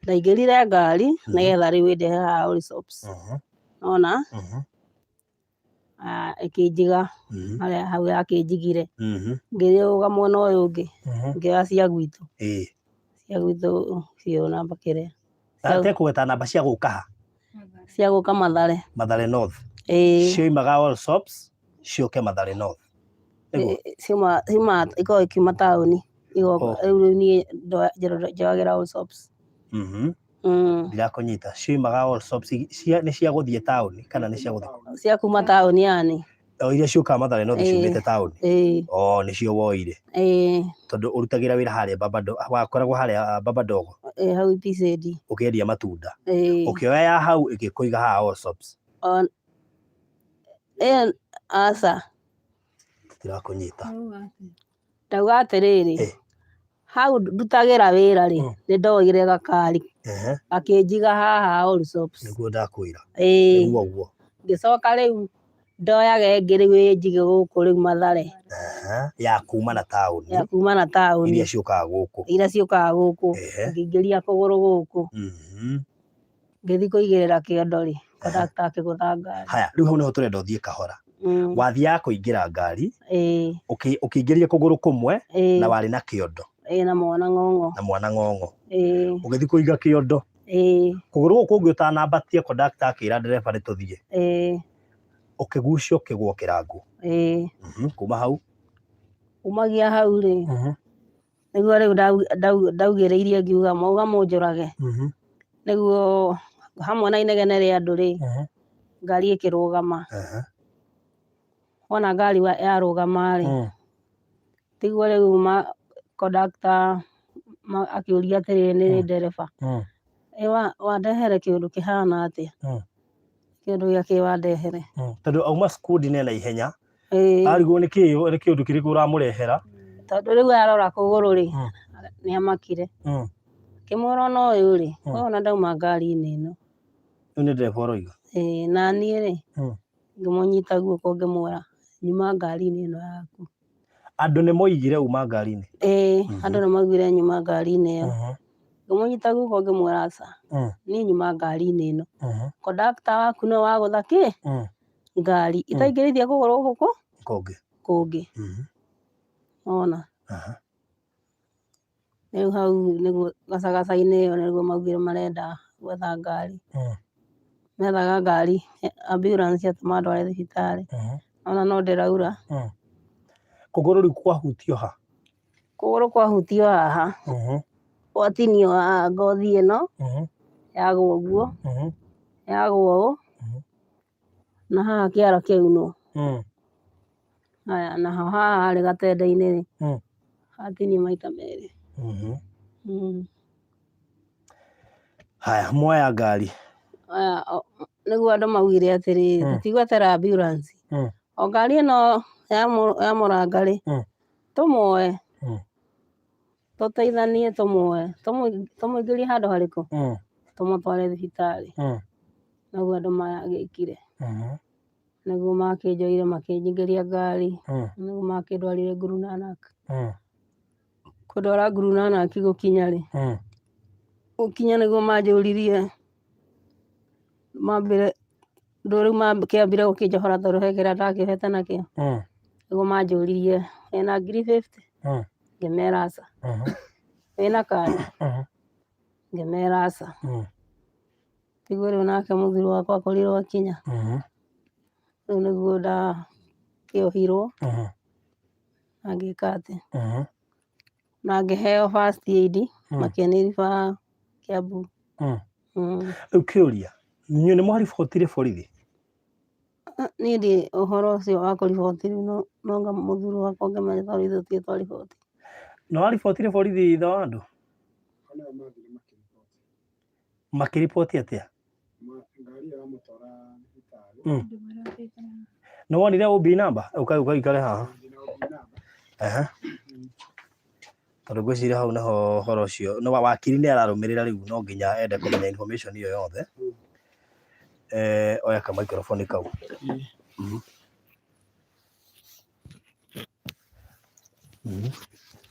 Ndaingĩrire ngari nĩgetha rĩu ĩndehe haha Allsops. Ona ĩkĩnjiga harĩa hau yakĩnjigire. Ngĩrĩũga mwena ũyũ ũngĩ ngĩoya cia gwitũ. Cia gwitũ cio namba kĩrĩa. Atekũgweta namba cia gũka ha? Cia gũka Mathare. Mathare North. Cioimaga Allsops cioke Mathare North. Ciuma ikoragwo ikiuma taũni. Rĩu niĩ njoyagĩra Allsops. Ndirakũnyita. Cioimaga Allsops nĩ cia gũthiĩ taũni kana nĩ cia gũthiĩ? Cia kuma taũni yani. Iria ciũkaga Mathare North ciumĩte taũni? Nĩcio woire. Tondũ ũrutagĩra wĩra harĩa Babado, wakoragwo harĩa Babadogo. Hau PCD. Ũkĩendia matunda. Ũkĩoya ya hau ĩgĩkũiga haha Allsops. Aca. Ndirakũnyita. Ndauga atĩrĩrĩ. Hau ndutagĩra wĩra rĩ, nĩ ndoire gakari. Akĩnjiga haha Allsops. Nĩguo ndakwĩra. Nĩguo ũguo. Ngĩcoka rĩu ndoyage ngiri gwe njige guku riu Mathare ya kuma na tauni ya kuma na tauni iria ciukaga guku ngĩingĩria kũgũrũ gũkũ ngĩthi kũigĩrĩra kĩondo ri conductor akĩgũtha ngari. Haya rĩu hau nĩho tũrenda ũthiĩ kahora wathiaga kũingĩra ngari ũkĩingĩria kũgũrũ kũmwe na warĩ na kĩondo na mwana ng'ong'o ũgĩthi kũiga kĩondo kũgũrũ gũkũ kũngĩ ũtanambatie conductor akĩra ndereba nĩtũthiĩ ũkĩgucio ũkĩgũa kĩrango kuma hau umagia hau rĩ nĩguo rĩu ndaugĩrĩirie ngiuga mauga mũnjũrage nĩguo hamwe na inegene rĩa andũ rĩ ngari ĩkĩrũgama wona ngari yarũgama rĩ tiguo rĩu conductor akĩũria atĩrĩrĩ nĩ ndereba wandehere kĩũndũ kĩhana atĩa kĩũndũ gĩake wandehere tondũ auma skundi na ihenya arigwo nĩ kĩũndũ kĩrĩkũ ũramũrehera tondũ rĩu arora kũgũrũ rĩ nĩamakire kĩmwĩra ona ũyũ rĩ wona ndauma ngari-inĩ ĩno rĩu nĩ ndereba ũroiga na niĩ rĩ ngĩmũnyita guoko ngĩmwĩra nyuma ngari-inĩ ĩno yaku. Andũ nĩmoigire uma ngari-inĩ andũ nĩmaugire nyuma ngari-inĩ ĩyo ngĩmũnyita guoko ngĩmwĩra aca niĩ nyuma ngari-inĩ ĩno conductor waku nĩwe wagũtha ngari itaingĩrĩtie kũgũrũ gũkũ kũngĩ wona rĩu hau nĩguo gacagaca-inĩ ĩyo nĩguo maugire marenda gwetha ngari methaga ngari ambulance atũma ndware thibitarĩ ona no ndĩraura kũgũrũ rĩu kwahutio ha kũgũrũ kwahutio haha gwatinio ngothi ĩno yagũa ũguo yagũa ũũ na haha kĩara kĩaunwo haya naho haha harĩ gatende-inĩ rĩ hatinio maita merĩ. Haya moya ngari haya nĩguo andũ maugire atĩrĩrĩ tũtigwetera ambulance o ngari ĩno ya mũranga rĩ tũmuoe tũteithanie tũmuoe tũmũingĩrie handũ harĩkũ tũmũtware thibitarĩ naguo andũ magĩkire nĩguo makĩnjoire makĩnyingĩria ngari nĩguo makĩndwarire Nguru Nanak kũndwara Nguru Nanak gũkinya rĩ gũkinya nĩguo manjũririe mambire rĩu kĩambire gũkĩnjohora tondũ he kĩrĩa ndakĩohete nakĩo nĩguo manjũririe wĩna ngiri 50 ngĩmera aca wĩna kandi ngĩmera aca tiguo rĩu nake mũthuri wakwa akorirwo akinya rĩu nĩguo ndakĩohirwo na ngĩka atĩ na ngĩheo first aid makĩniriba Kiambu. Rĩu kĩũria inyuĩ nĩmwaribotire borithi? Niĩ ndĩ ũhoro ũcio wa kũriboti rĩu nonga mũthuri wakwa ngĩmenya tondũ ithuĩ tũtirĩ twariboti. Nĩwaribotire borithi thutha wa andũ? Makĩriboti atĩa? Nĩwonire OB number? Ũkaikare haha tondũ ngwĩciria hau naho ũhoro ũcio no wakiri nĩararũmĩrĩra rĩu no nginya ende kũmenya information iyo yothe. Oya ka microphone kau.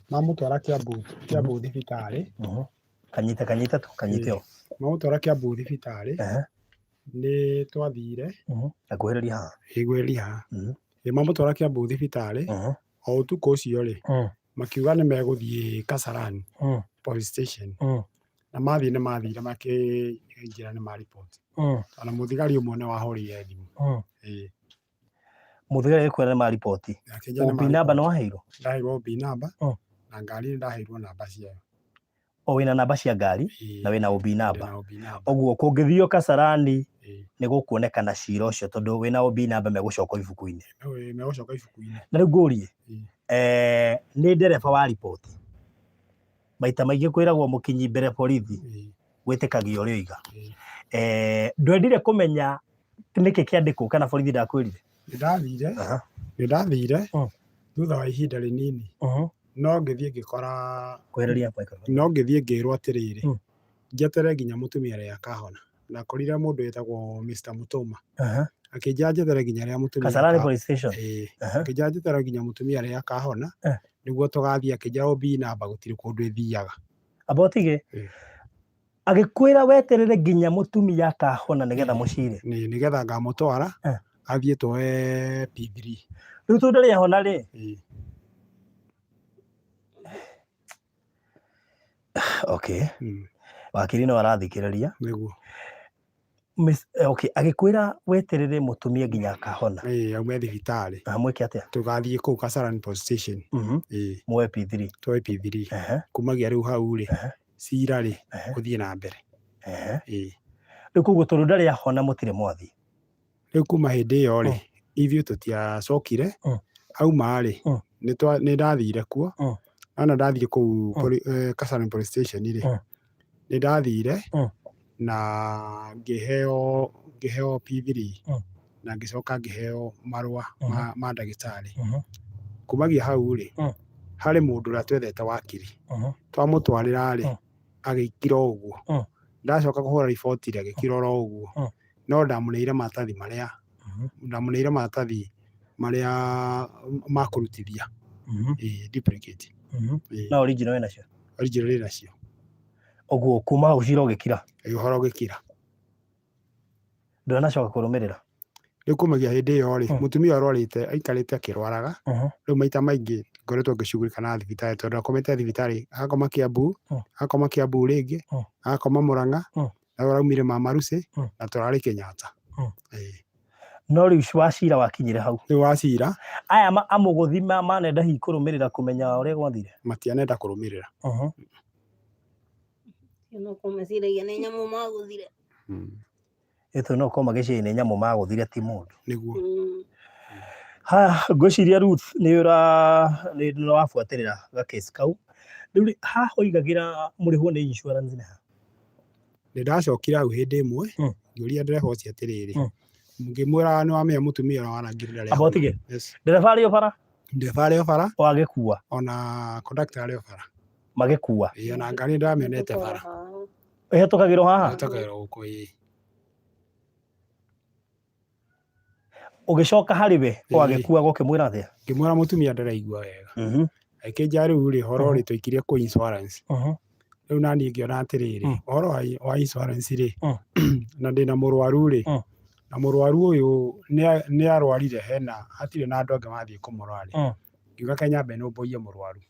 Mamũtwara Kiambu thibitarĩ. Kanyite tu kanyite o. Mamũtwara Kiambu thibitarĩ. Nĩ twathire akuhĩrĩria haha. Ĩgwĩria haha. Mamũtwara Kiambu thibitarĩ o ũtukũ ũcio rĩ makiuga nĩmegũthiĩ Kasarani police station na mathire makĩnjĩra nĩ maripoti ona mũthigari ũmwe nĩ wahũrĩire thimũ. Mũthigari ekwĩra nĩ maripoti. OB number nĩ waheirwo? Ndaheirwo OB number na ngari ndaheirwo namba ciayo. O wĩna namba cia ngari na wĩna OB number. Ũguo kũngĩthio Kasarani nĩ gũkuonekana cira ũcio tondũ wĩna OB number megũcoka ibuku-inĩ. Megũcoka ibuku-inĩ. Na rĩu ngũrie nĩ ndereba wa ripoti maita maingĩ kwĩragwo mũkinyi mbere borithi gwĩtĩkagio ũrĩa oiga. Ndwendire kũmenya nĩkĩ kĩandĩkwo kana borithi ndakwĩrire? Nĩndathire thutha wa ihinda rĩnini no ngĩthiĩ ngĩkora no ngĩthiĩ ngĩrwo atĩrĩrĩ njetere nginya mũtumia rĩa kahona na korire mũndũ wĩtagwo Mr. Mutuma akĩnjanjethera nginya rĩa mũtumia Kasarani police station. akĩnjanjethera nginya mũtumia rĩa akahona nĩguo tũgathiĩ, akĩnjĩra OB namba gũtirĩ kũndũ ĩthiaga. Abotige agĩkwĩra weterere nginya mũtumia akahona nĩgetha mũcire. Nĩgetha ngamũtwara athiĩ twoe P3. Rĩu tondũ rĩa hona rĩ. Okay. Wakiri no arathikĩrĩria. Nĩguo. Okay, agĩkwĩra weterere mũtumia nginya akahona. Aume thibitarĩ. Mwĩke atĩa? Tũgathiĩ kũu Kasarani police station. Mwoe P3. Twoe P3. Kumagia rĩu hau rĩ, cira rĩ, gũthiĩ na mbere. Rĩu koguo tondũ ndarĩ ahona mũtirĩ mwathiĩ. Rĩu kuma hĩndĩ ĩyo rĩ, ithuĩ tũtiacokire. Auma rĩ, nĩndathire kuo. Ana ndathire kũu Kasarani police station rĩ. Nĩndathire na ngĩheo P3 na ngĩcoka ngĩheo marũa ma ndagĩtarĩ. Kumagia hau rĩ, harĩ mũndũ ũrĩa twethete wakiri. Twamũtwarĩra rĩ, agĩkira ũguo. Ndacoka kũhũra riboti rĩ, agĩkira oro ũguo. No ndamũneire maratathi marĩa ma kũrutithia duplicate. Na original wĩ nacio? Original wĩ nacio. Ũguo kuma hau cira ũgĩkira? Ũhoro ũgĩkira. Ndũnacoka kũrũmĩrĩra? Rĩu kumagia hĩndĩ ĩyo rĩ, mũtumia arwarĩte aikarĩte akĩrwaraga. Rĩu maita maingĩ ngoretwo ngĩcugurika na thibitarĩ tondũ akomete thibitarĩ, agakoma Kiambu rĩngĩ, agakoma Mũrang'a, na araumire Mama Lucy na tũrarĩ Kenyatta. No rĩu wacira wakinyire hau? Rĩu wacira. Aya amũgũthi manenda hihi kũrũmĩrĩra kũmenya ũrĩa gwathire? Matianenda kũrũmĩrĩra. No kũmeciragia nĩ nyamũ magũthire. Ĩtũ no koma gĩciĩ nĩ nyamũ magũthire ti mũndũ. Nĩguo. Ngwĩciria Ruth nĩ wabuatĩrĩra gakesi kau. Rĩu haha oigagĩra mũrĩhwo nĩ insurance nĩ ha? Nĩndacokire hau hĩndĩ ĩmwe ngĩũria ndereba ũcio atĩrĩrĩ, ngĩmwĩra nĩwamenya mũtumia ũrĩa wanangirĩra rĩa. Abotige? Ndereba arĩ o bara? Ndereba arĩ o bara. O agĩkua? Ona conductor arĩ o bara. Magĩkua? Ona ngari ndamĩonete bara. Ĩhetũkagĩrwo haha? Ĩhetũkagĩrwo gũkũ Ũgĩcoka harĩ we o agĩkua gũkĩmwĩra atĩa? Ngĩmwĩra mũtumia ndaraigua wega. Akĩnjĩra rĩu rĩ, ũhoro rĩ tũikire kũ insurance. Rĩu naniĩ ngĩona atĩrĩrĩ, ũhoro wa insurance rĩ, na ndĩna mũrwaru rĩ, na mũrwaru ũyũ nĩarwarire hatirĩ na andũ angĩ mathiĩ kũmũrwaria. Ngiuga Kenya nyambe nũmbũiye mũrwaru.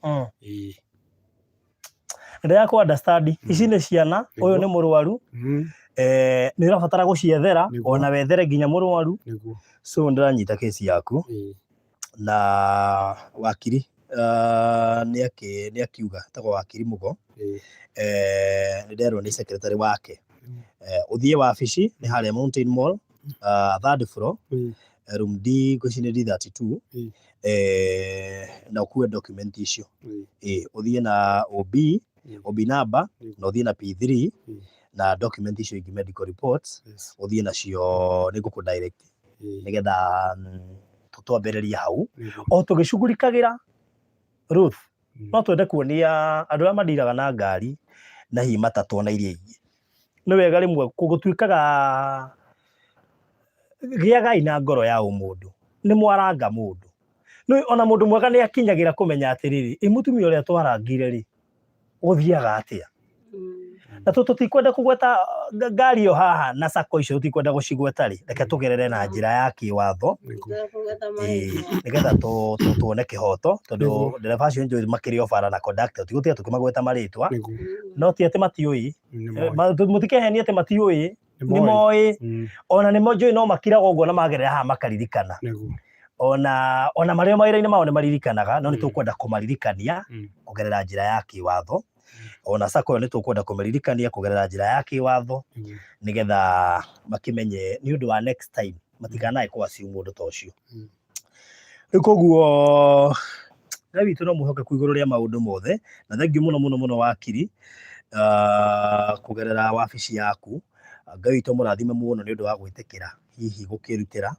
Ndĩrenda kũ understand ici nĩ ciana, ũyũ nĩ mũrwaru, nĩ ũrabatara gũciethera ona wethere nginya mũrwaru. So ndĩranyita kesi yaku na wakiri nĩ akiuga tagwo wakiri Mugo, nĩnderwo nĩ secretary wake ũthiĩ wabici nĩ harĩa Mountain Mall, 3rd floor, room D ngwĩciria nĩ D32, na ũkue document icio. Ũthiĩ na OB number na ũthiĩ na P3 na document icio ingĩ medical reports ũthiĩ nacio nĩngũkũ direct nĩgetha tũtwambĩrĩrie hau o tũgĩcugurikagĩra. Ruth, no twende kuonia andũ arĩa mandiraga na ngari na hihi matatũ na iria ingĩ, nĩ wega rĩmwe gũtuĩkaga gĩagai na ngoro ya mũndũ, nĩ mwaranga mũndũ. Ona mũndũ mwega nĩ akinyagĩra kũmenya atĩrĩrĩ, mũtumia ũrĩa twarangire rĩ gũthiaga atĩa. Na tũtikwenda kũgweta ngari ĩyo haha na sako icio tũtikwenda gũcigweta rĩ, reke tũgerere na njĩra ya kĩwatho nĩgetha tuone kĩhoto, tondũ ndereba acio njũĩ makĩrĩ o bara na conductor tigũtiga tũkĩmagweta marĩtwa, no ti atĩ matiũĩ, mũtikehenie atĩ matiũĩ, nĩ moĩ, ona nĩ njũĩ no makiraga ũguo na magerera haha makaririkana. Ona marĩa mawĩra-inĩ mao nĩ maririkanaga, no nĩ tũkwenda kũmaririkania kũgerera njĩra ya kĩwatho. Ona sako ĩyo nĩ tũkwenda kũmaririkania kũgerera njĩra ya kĩwatho nĩgetha makĩmenye nĩ ũndũ wa next time matikanae kũ-assume mũndũ ta ũcio. Rĩu koguo Ngai witũ no mwĩhokeku igũrũ rĩa maũndũ mothe, na thengiũ mũno mũno mũno wakiri kũgerera wabici yaku. Ngai witũ mũrathime mũno nĩ ũndũ wa gwĩtĩkĩra hihi gũkĩrutĩra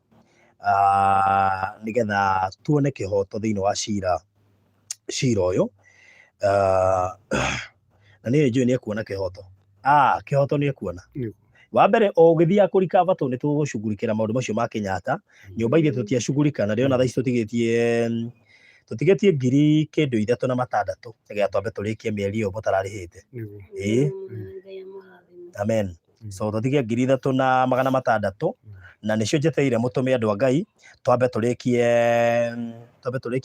nĩgetha tuone kĩhoto thĩinĩ wa cira ũyũ. Na niĩ njũĩ nĩ ekuona kĩhoto. Kĩhoto nĩ ekuona. wa mbere o githia kurikava tu nitugucugurikira maundu macio ma Kenyatta nyumba iria tutiacugurika na riona thaici tutigetie ngiri kindu 3,600 nigetha twambe turikie mieri iyo mutararihite amen so tutigie ngiri 3,600 na nicio njeteire mutume andu a Ngai twambe turikie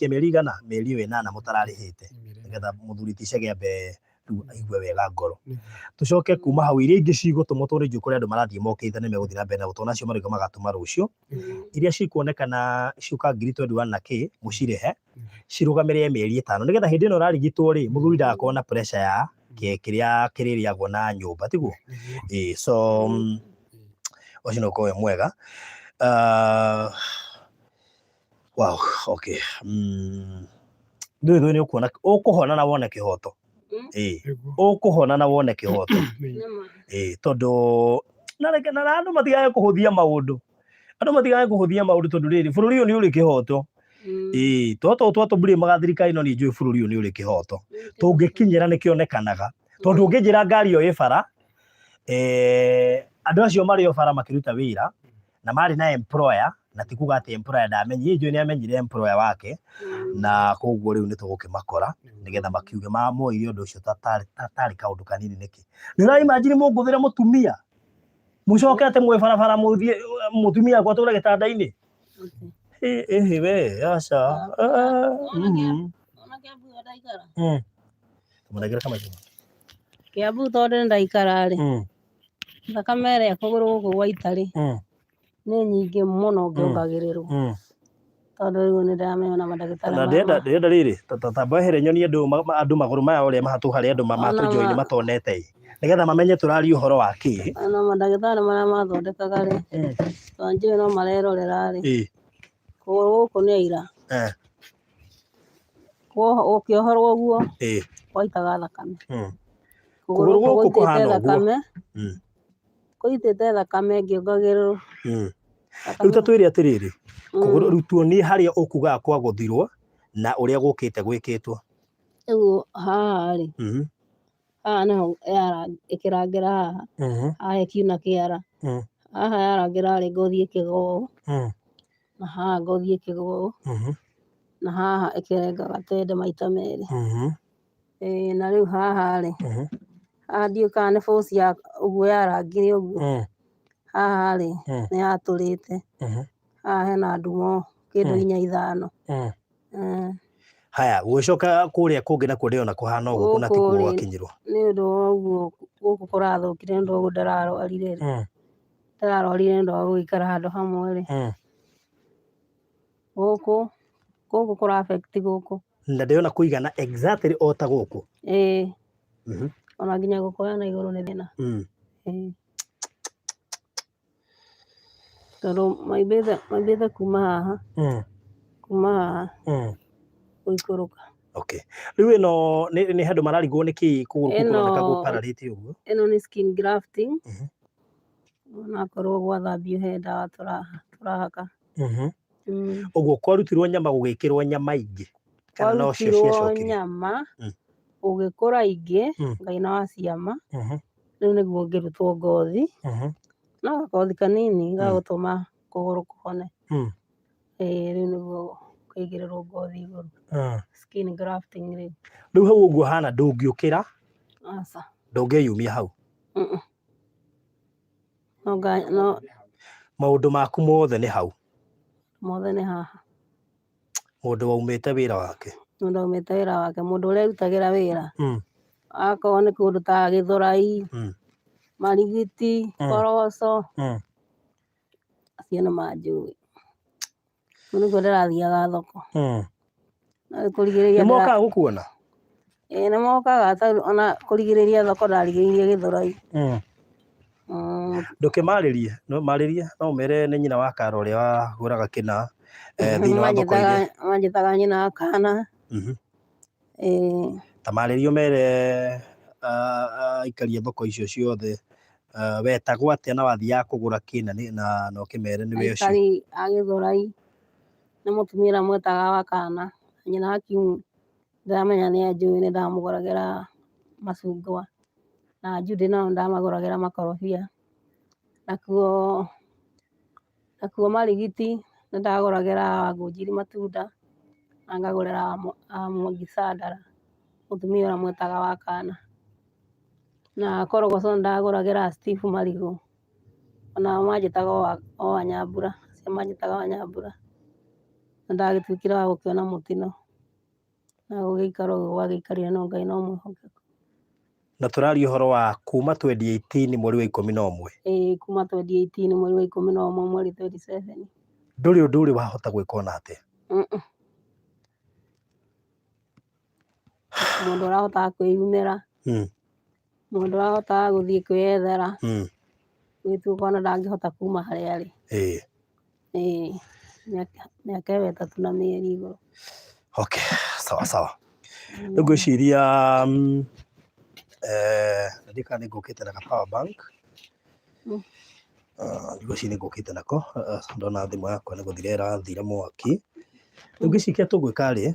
mieri igana mieri iyo 8 mutararihite nigetha muthuri ti Chege ambe aigue wega ngoro tucoke kuma hau iria ingi cigutuma turinju kuri andu marathie mokite ni meguthie na mbere na gutona cio marigo magatuma rucio iria cikuonekana ciuka ngiri 21 na k mucirehe cirugamirire mieri 5 nigetha hindi ino rarigitwo ri muthuri ndagakorwo na pressure ya kiria kiririagwo na nyumba tiguo so ucio no kowe mwega wow okay ndu ni ukuona ukuhona na wone kihoto ukuhona na wone kihoto tondu na andu matigae kuhuthia maundu tondu riri bururi uyu ni uri kihoto toto buri magathirika ino ni njui bururi uyu ni uri kihoto tungikinyira ni kionekanaga tondu unginjira ngari yo ibara andu acio mari obara makiruta wira na mari na employer na tikuga ati employer ndamenye njui ni amenyire employer wake na koguo riu ni tugukimakora nigetha makiuge moire undu ucio tatari kaundu kanini niki ni rai imagine munguthire mutumia mucoke ate mwe barabara mutumia kwa tura gitanda-ini we aca tumunegera kama hiyo Kiambu tondu ndaikara ri thakame ria kuguru guku gwa itari ni nyingi muno ngiungagirirwo tondu riu ni ndiramenya na madagitari na ndenda riri tatambahere nyoni andu maguru maya uria mahatu hari andu matujoini matonete nigetha mamenye turari uhoro wa ki na madagitari maria mathondekaga ri tonjui no marerorera ri kuguru guku ni aira ukiohorwo uguo waitaga thakame kuguru guku kuhana uguo kuitite thakame ngiungagirirwo riu tatwire atiriri kuguru riu tuonie haria ukuga kwa guthirwo na uria gukite gwikitwo riu haha ri haha niho ikirangira haha ikiuna kiara haha yarangira ri ngothi ikigoo na haha ngothi ikigoo na haha ikirenga gatende maita meri na riu haha ri haha ndiu kana ni force ya uguo yarangire uguo haha ri ni yaturite haha hena ndumo kindu 4-5 haya gucoka kuria kungi nakuo ndiona kuhana uguo kuna tikuo gwakinyirwo ni undu wa uguo guku kurathukire ndu uguo ndararwarire ndu wa guikara handu hamwe ri guku kura affect guku na ndiona kuigana exactly o ta guku ona nginya gukoya na iguru ni thina tondu maibithe kuma haha guikuruka okay riu ino ni handu mararigwo niki kuguru kuroneka gupararite uguo ino ni skin grafting na korwo gwathambio he ndawa turahaka uguo kwarutirwo nyama gugikirwo nyama ingi kana no cio ciacokire nyama ugikura ingi Ngai na waciama riu niguo ngirutwo ngothi na gakothi kanini gagutuma kuguru kuhone riu niguo kuigirirwo ngothi iguru skin grafting riu hau uguo hana ndungiukira aca ndungiyumia hau no maundu maku mothe ni hau mothe ni haha mundu waumite wira wake mundu uria irutagira wira akorwo ni kundu ta Githurai Marigiti Koroco acio ni manjui niguo ndirathiaga thoko nimokaga gukuona nimokaga ona kurigiriria thoko ndarigiririe Githurai ndukimaririe no mere ni nyina wa Karo uria waguraga kina thiini wa thoko-ini manjitaga nyina wa Kana tamaririo mere ikaria thoko icio ciothe wetagwo atia na wathiaga kugura kina na no kimere ni we ucio aikari a Githurai ni mutumia uria mwetaga wa Kana nyina wa Kimu ndiramenya ni anjui ni ndamuguragira macungwa na Judy nao ndamaguragira makorobia nakuo marigiti nĩndagũragĩra Ngũnjiri matunda na ngagũrĩra Mwangi Sandara mũtumia ũrĩa mwetaga wa kana, na korogoco nĩndagũragĩra Steve marigũ, onao manjĩtaga o Wanyambura, acio manjĩtaga Wanyambura. Nĩndagĩtuĩkire wa gũkĩona mũtino na gũgĩikara ũguo gwagĩikarire no Ngai no mwĩhokeku. Na tũraria ũhoro wa kuma 2018 mweri wa 11. Kuma 2018 mweri wa 11 mweri 27. Ndũrĩ ũndũ ũrĩ wahota gwĩka ona atĩa? Mũndũ ũrahotaga kwĩyumĩra, mũndũ ũrahotaga gũthiĩ kwĩyethera, gwĩtua ũkona ndangĩhota kuma harĩa arĩ. Mĩaka ĩyo 3 na mĩeri igũrũ. Okay, sawa sawa. Rĩu ngwĩciria ndĩka nĩngũkĩte na power bank. Ngwĩciria nĩngũkĩte nako, ndona thimũ yakwa nĩgũthira ĩrathira mwaki. Rĩu ngwĩciria tũgwĩka rĩ,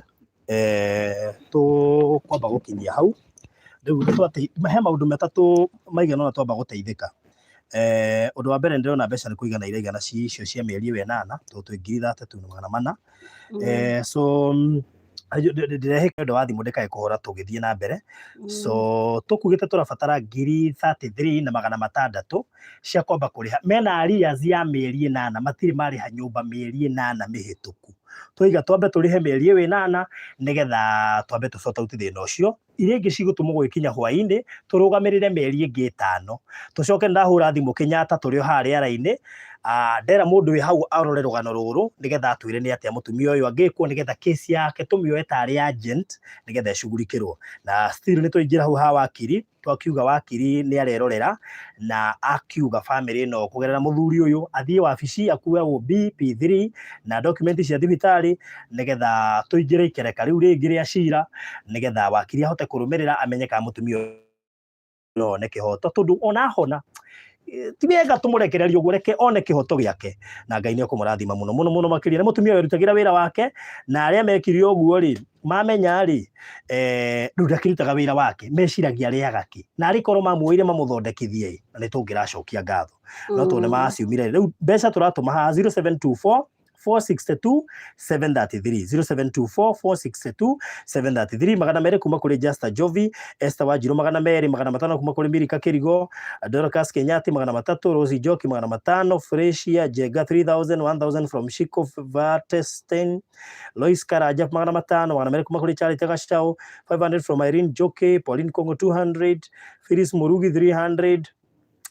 tũkwamba gũkinyia hau. Rĩu he maũndũ matatũ maigana ũna twamba gũteithĩka. Ũndũ wa mbere ndĩrona mbeca nĩ kũigana iraigana icio cia mĩeri ĩyo 8 tondũ ngiri 3,400. So ndĩrehe kĩndũ wa thimũ ndĩkae kũhora tũgĩthiĩ na mbere. So tũkugĩte tũrabatara ngiri 33,600 cia kwamba kũrĩha. Mena arrears ya mĩeri 8 matirĩ marĩha nyũmba mĩeri 8 mĩhĩtũku. Tũiga twambe tũrĩhe mĩeri ĩyo 8 nĩgetha twambe tũcote out thĩna ũcio. Iria ingĩ cigũtũmwo gwĩkinya hwaĩ-inĩ tũrũgamĩrĩre mĩeri ĩngĩ 5. Tũcoke ndahũra thimũ Kenyatta tũrĩ o harĩa rĩera-inĩ. Ndera mũndũ wĩ hau arore rũgano rũrũ nĩgetha atwĩre nĩ atĩa mũtumia ũyũ angĩkwo nĩgetha case yake tũmĩoe tarĩ agent nĩgetha ĩcugurikĩrwo. Na still nĩtwaingĩra hau ha wakiri, twakiuga wakiri nĩ arerorera na akiuga famĩlĩ ĩno kũgerera mũthuri ũyũ athiĩ wabici akue OB, P3 na document cia thibitarĩ nĩgetha tũingĩre ikereka rĩu rĩngĩ rĩa cira nĩgetha wakiri ahote kũrũmĩrĩra amenye kana mũtumia ũyũ one kĩhoto tondũ ona hona ti wega tũmũrekererie ũguo, reke one kĩhoto gĩake na Ngai nĩ ekũmũrathima mũno mũno mũno makĩria. Nĩ mũtumia ũyũ ũrutagĩra wĩra wake na arĩa mekire ũguo rĩ mamenya rĩ rĩu ndakĩrutaga wĩra wake meciragia arĩaga kĩ na arĩkorwo mamuoire mamũthondekithie na nĩ tũngĩracokia ngatho no tuone maciumire. Rĩu mbeca tũratũma haha 0724 462 733 0724 462 733 magana merĩ kuma kũrĩ Justa Jovi, Esther Wanjiru magana merĩ, magana matano kuma kũrĩ Mirika Kĩrigo, Dorcas Kenyati magana matatũ, Rosie Njoki magana matano, Freshia Jega 3000, 1000 from Shiko Vatesten, Lois Karanja magana matano, magana merĩ kuma kũrĩ Charity Gachao, 500 from Irene Joke, Pauline Kongo 200, Phyllis Murugi 300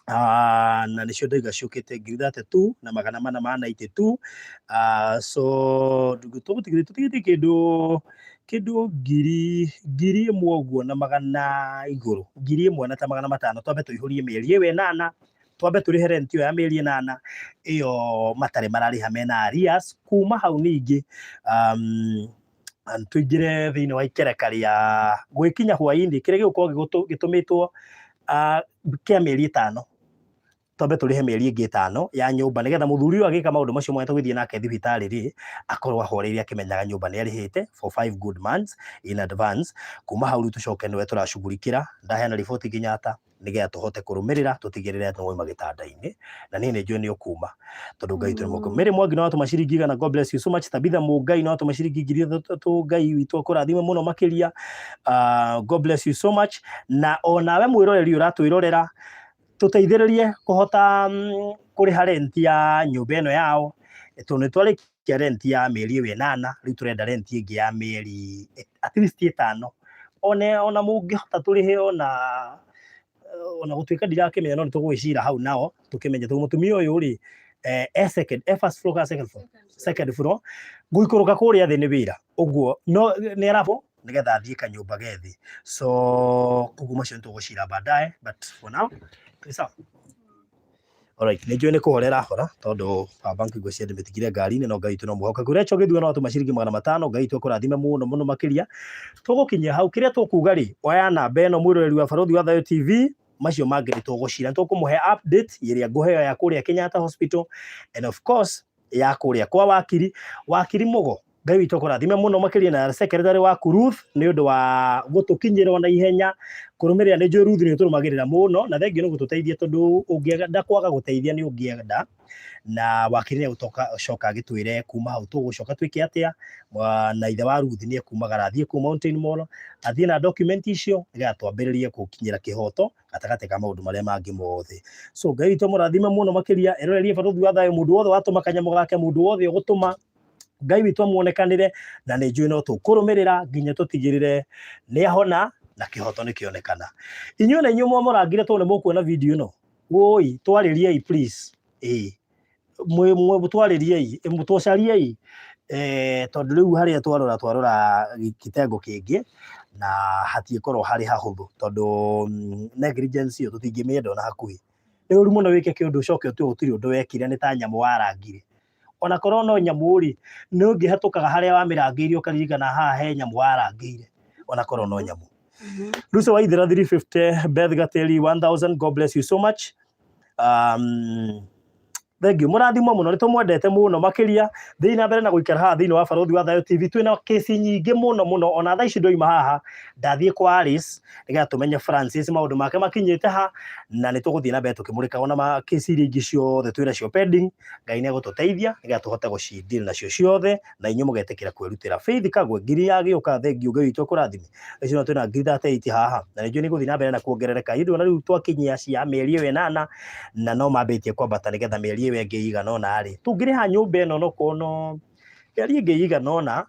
na nĩcio ndaiga ciũkĩte ngiri 32 na magana mana ma 92. So tũtigĩtie kĩndũ ngiri ĩmwe ũguo na magana igũrũ, ngiri ĩmwe na ta magana matano twambe tũihũrie mĩeri ĩyo 8 twambe tũrĩhe rent ĩyo ya mĩeri 8 ĩyo matarĩ mararĩha mena arrears. Kuma hau ningĩ tũingĩre thĩinĩ wa ikereka rĩa gwĩkinya hwaĩ-inĩ kĩrĩa gĩgũkorwo gĩtũmĩtwo kĩa mĩeri 5 twambe tũrĩhe mĩeri ĩngĩ 5 ya nyũmba nĩgetha mũthuri ũyũ agĩka maũndũ macio mothe tũgĩthiĩ nake thibitarĩ rĩ akorwo ahoreire akĩmenyaga nyũmba nĩ arĩhĩte for 5 good months in advance. Kuma hau rĩu tũcoke nĩwe tũracugurikĩra, ndaheana riboti Kenyatta nĩgetha tũhote kũrũmĩrĩra tũtigĩrĩre atĩ nĩwauma gĩtanda-inĩ na niĩ nĩ njũĩ nĩ ũkuma tondũ Ngai tũrĩ mũko. Mary Mwangi no atũma ciringi 100, God bless you so much. Tabitha Mũngai no atũma ciringi 3,000, Ngai witũ akũrathime mũno makĩria, God bless you so much. Na onawe mwĩroreri ũratwĩrorera tũteithĩrĩrie kũhota kũrĩha rent ya nyũmba ĩno yao tondũ nĩtwarĩkia rent ya mĩeri ĩyo 8 rĩu tũrenda rent ĩngĩ ya mĩeri at least 5 ona mũngĩhota tũrĩhe ona gũtuĩka ndirakĩmenya no nĩtũgwĩcira hau nao tũkĩmenya tondũ mũtumia ũyũ rĩ first floor second floor gũikũrũka kũrĩa thĩ nĩ wĩra ũguo no nĩ arabo nĩgetha athiĩ kanyũmba gethi. So ũguo macio nĩtũgũcira baadaye but for now sawa. Alright, nĩ njũĩ nĩ kũhorera hora tondũ banki ngwĩciria ndĩmĩtigire ngari-inĩ no Ngai witũ no mũhoka kũrĩa gĩthuo no atũma ciringi 500, Ngai witũ akũrathime mũno mũno makĩria. Tũgũkinyia hau kĩrĩa tũkuga rĩ oya namba ĩno mwĩroreri wa Barũthi wa Thayũ TV macio mangĩ nĩtũgũcira nĩtũkũmũhe update ĩrĩa ngũheo ya kũrĩa Kenyatta Hospital and of course ya kũrĩa kwa wakiri Mũgo Ngai witũ kũrathime mũno makĩria na secretary wa Ruth nĩ ũndũ wa gũtũkinyĩra na ihenya kũrũmĩrĩra nĩ njũĩ Ruth nĩ ũtũrũmagĩrĩra mũno na thengio nĩ gũtũteithia tondũ ũngĩenda kwaga gũteithia nĩ ũngĩenda na wakiri nĩ gũcoka agĩtwĩre kuma hau tũgũcoka twĩke atĩa na ithe wa Ruth nĩ ekumagara athiĩ kũ Mountain Mall athiĩ na document icio nĩgetha twambĩrĩrie gũkinyĩra kĩhoto gatagatĩ ka maũndũ marĩa mangĩ mothe. So Ngai witũ mũrathime mũno makĩria erorerie barũthi wa thayũ mũndũ wothe watũma kanyamũ gake mũndũ wothe ũgũtũma Ngai witũ amuonekanĩre na nĩ njũĩ no tũkũrũmĩrĩra nginya tũtigĩrĩre nĩ ahona na kĩhoto nĩ kĩonekana. Inyuĩ na inyuĩ mũrangire tondũ nĩ mũkuona video ĩno woi twarĩriei please twarĩriei mũtũcariei tondũ rĩu harĩa twarora kitengo kĩngĩ na hatiĩkorwo harĩ hahũthũ tondũ negligence ĩyo tũtingĩmĩenda ona hakuhĩ. Nĩ ũru mũno wĩke kĩũndũ ũcoke ũtue gũtirĩ ũndũ wekire nĩ ta nyamũ warangire. Ona korwo no nyamũ rĩ nĩ ũngĩhatũkaga harĩa wamĩrangĩire ũkaririkana haha he nyamũ warangĩire ona korwo no nyamũ. Lucy Waithera 350, Beth Gateli 1000, God bless you so much. Thank you mũrathimwo mũno nĩtũmwendete mũno makĩria thĩinĩ na mbere na gũikara haha thĩinĩ wa barũthi wa Thayũ TV twĩna kesi nyingĩ mũno ona thaa ici ndoima haha ndathiĩ kwa Alice nĩgetha tũmenye Francis maũndũ make makinyĩte ha na nĩtũgũthiĩ na mbere tũkĩmũrĩkaga ona kesi iria ingĩ ciothe twĩna cio pending. Ngai nĩegũtũteithia nĩgetha tũhote gũcindira nacio ciothe na inyuĩ mũgetĩkĩra kwĩrutĩra. Faith Kagwe ngiri yagĩũka thengiũ Ngai witũ kũrathime ici no twĩna ngiri 38 haha na nĩnjũĩ nĩgũthiĩ na mbere na kuongerereka ĩndĩ ona rĩu twakinyia cia mĩeri ĩyo 8 na no mambĩtie kwambata nĩgetha mĩeri ĩyo ĩngĩ igana ũna rĩ tũngĩrĩha nyũmba ĩno nokono mĩeri ĩngĩ igana ũna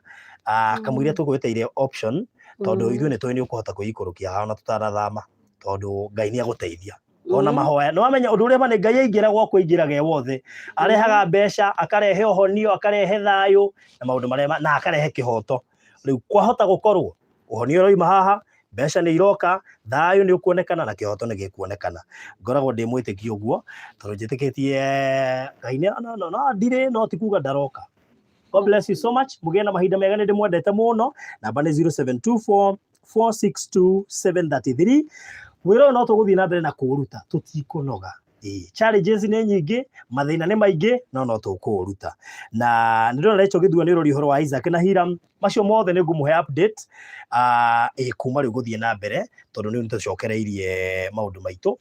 kamũiria tũgweteire option tondũ ithuĩ nĩtũĩ nĩ ũkũhota kwĩikũrũkia haha ona tũtanathama tondũ Ngai nĩagũteithia ona mahoya no wamenya ũndũ ũrĩa manĩ Ngai aingĩra gwakwa aingĩraga e wothe arehaga mbeca akarehe ũhonio akarehe thayũ na maũndũ marĩa na akarehe kĩhoto. Rĩu kwahota gũkorwo ũhonio ũroima haha mbeca nĩ iroka thayũ nĩ ũkuonekana na kĩhoto nĩ gĩkuonekana. Ngoragwo ndĩ mwĩtĩkia ũguo tondũ njĩtĩkĩtie Ngai no ndirĩ no ti kuga ndaroka. God bless you so much. Mũgĩe na mahinda mega nĩ ndĩmwendete mũno. Namba nĩ 0724 462 733. Wĩra ũyũ no tũgũthiĩ na mbere na kũũruta tũtikũnoga. Challenges nĩ nyingĩ mathĩna nĩ maingĩ no tũkũũruta na nĩndĩrona Rachel Gĩthua nĩ ũrori ũhoro wa Isaac na Hiram macio mothe nĩ ngũmũhe update kuma rĩu gũthiĩ na mbere tondũ nĩ tũcokereirie maũndũ maitũ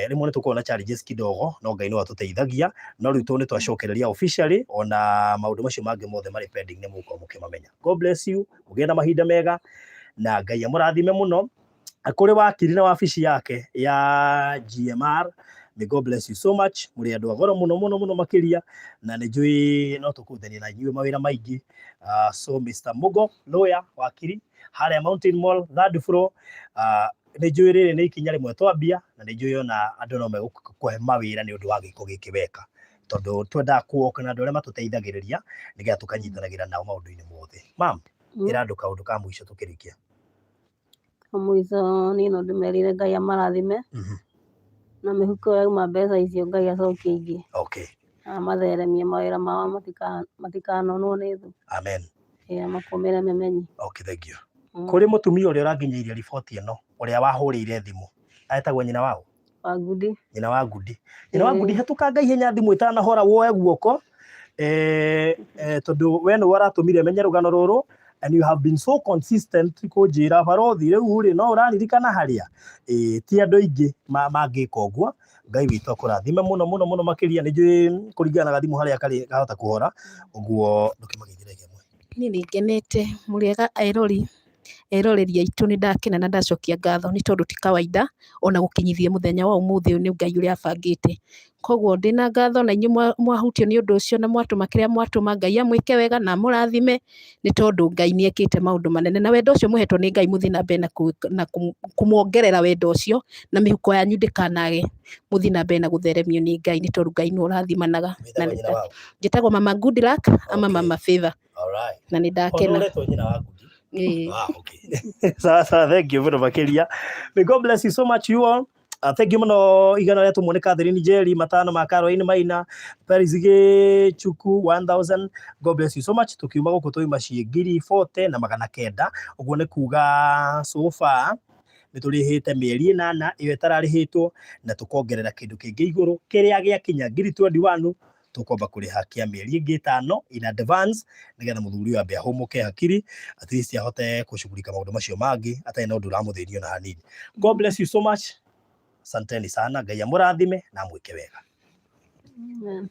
rĩmwe nĩ tũkorwo na challenges kidogo no Ngai no atũteithagia no rĩu nĩ twacokereria officially ona maũndũ macio mangĩ mothe marĩ pending nĩ mũgũkorwo mũkĩmamenya. God bless you mũgĩe na mahinda mega na Ngai amũrathime mũno. Kũrĩ wakiri na wabici yake ya GMR may God bless you so much. Mũrĩ andũ agoro mũno makĩria na nĩ njũĩ no tũkũrutania na inyuĩ mawĩra maingĩ. So Mr. Mugo lawyer wakiri harĩa Mountain Mall third floor nĩ njũĩ rĩrĩ nĩ ikinya rĩmwe twambia na nĩ njũĩ ona andũ no megũkũhe mawĩra nĩ ũndũ wa gĩko gĩkĩ weka tondũ twendaga kuoka na andũ arĩa matũteithagĩrĩria nĩgetha tũkanyitanagĩra nao maũndũ-inĩ mothe. Mam ĩra andũ kaũndũ ka mũico tũkĩrĩkia. Mũico niĩ no ndĩmerire Ngai amarathime na mĩhuko yauma mbeca icio Ngai acokie ingĩ. Okay. Amatheremie mawĩra mao matikanonwo nĩ thũ. Amen. Makũmĩre memenyi. Okay, thank you. Kũrĩ mũtumia ũrĩa ũranginyĩirie riboti ĩno ũrĩa wahũrĩire thimũ etagwo nyina wao wa Ngudi. Nyina wa Ngudi. Nyina wa Ngudi hetũkanga ihenya thimũ itanahora woe guoko tondũ we nĩ waratũmire menye rũgano rũrũ and you have been so consistent kũnjĩra barothi rĩu rĩ no ũraririkana harĩa ti andũ aingĩ mangĩka ũguo. Ngai witũ akũrathime mũno makĩria nĩ njũĩ kũringana na gathimũ harĩa karĩ kahota kũhora ũguo ndũkĩmagĩthĩre kĩmwe. Niĩ nĩngenete mũrĩega eroreri aitũ nĩ ndakena na ndacokia ngatho nĩ tondũ ti kawaida ona gũkinyithia mũthenya wa ũmũthĩ nĩ Ngai ũrĩa abangĩte. Koguo ndĩna ngatho na inyuĩ mwahutio nĩ ũndũ ũcio na mwatũma kĩrĩa mwatũma Ngai amwĩke wega na mũrathime nĩ tondũ Ngai nĩekĩte maũndũ manene na wendo ũcio mũhetwo nĩ Ngai mũthiĩ na mbere na kũmuongerera wendo ũcio na mĩhuko yanyu ndĩkanage mũthiĩ na mbere na gũtheremio nĩ Ngai nĩ tondũ Ngai nĩ ũrathimanaga. Njĩtagwo Mama Good Luck ama Mama Favor. Na nĩ ndakena. Okay. Sawa, thank you very much. May God bless you so much you all. Thank you muno igana rĩa tũmwe nĩ Catherine Jerry matano ma Caroline Maina Perizige Chuku 1000. God bless you so much. Tukiuma gũkũ tũima ciĩ 40 na 900 ũguo nĩ kuga so far nĩtũrĩhĩte mĩeri 8 ĩyo ĩtararĩhĩtwo na tũkongerera kĩndũ kĩngĩ igũrũ kĩrĩa gĩakinya 2021 tukwamba kuriha kia mieri ingi 5 in advance nigetha muthuri ambe ahumuke hakiri at least ahote kushughulika maundu macio mangi atari na undu uramuthirio na hanini. God bless you so much. Asanteni sana, Ngai amurathime na mwike wega. Amen.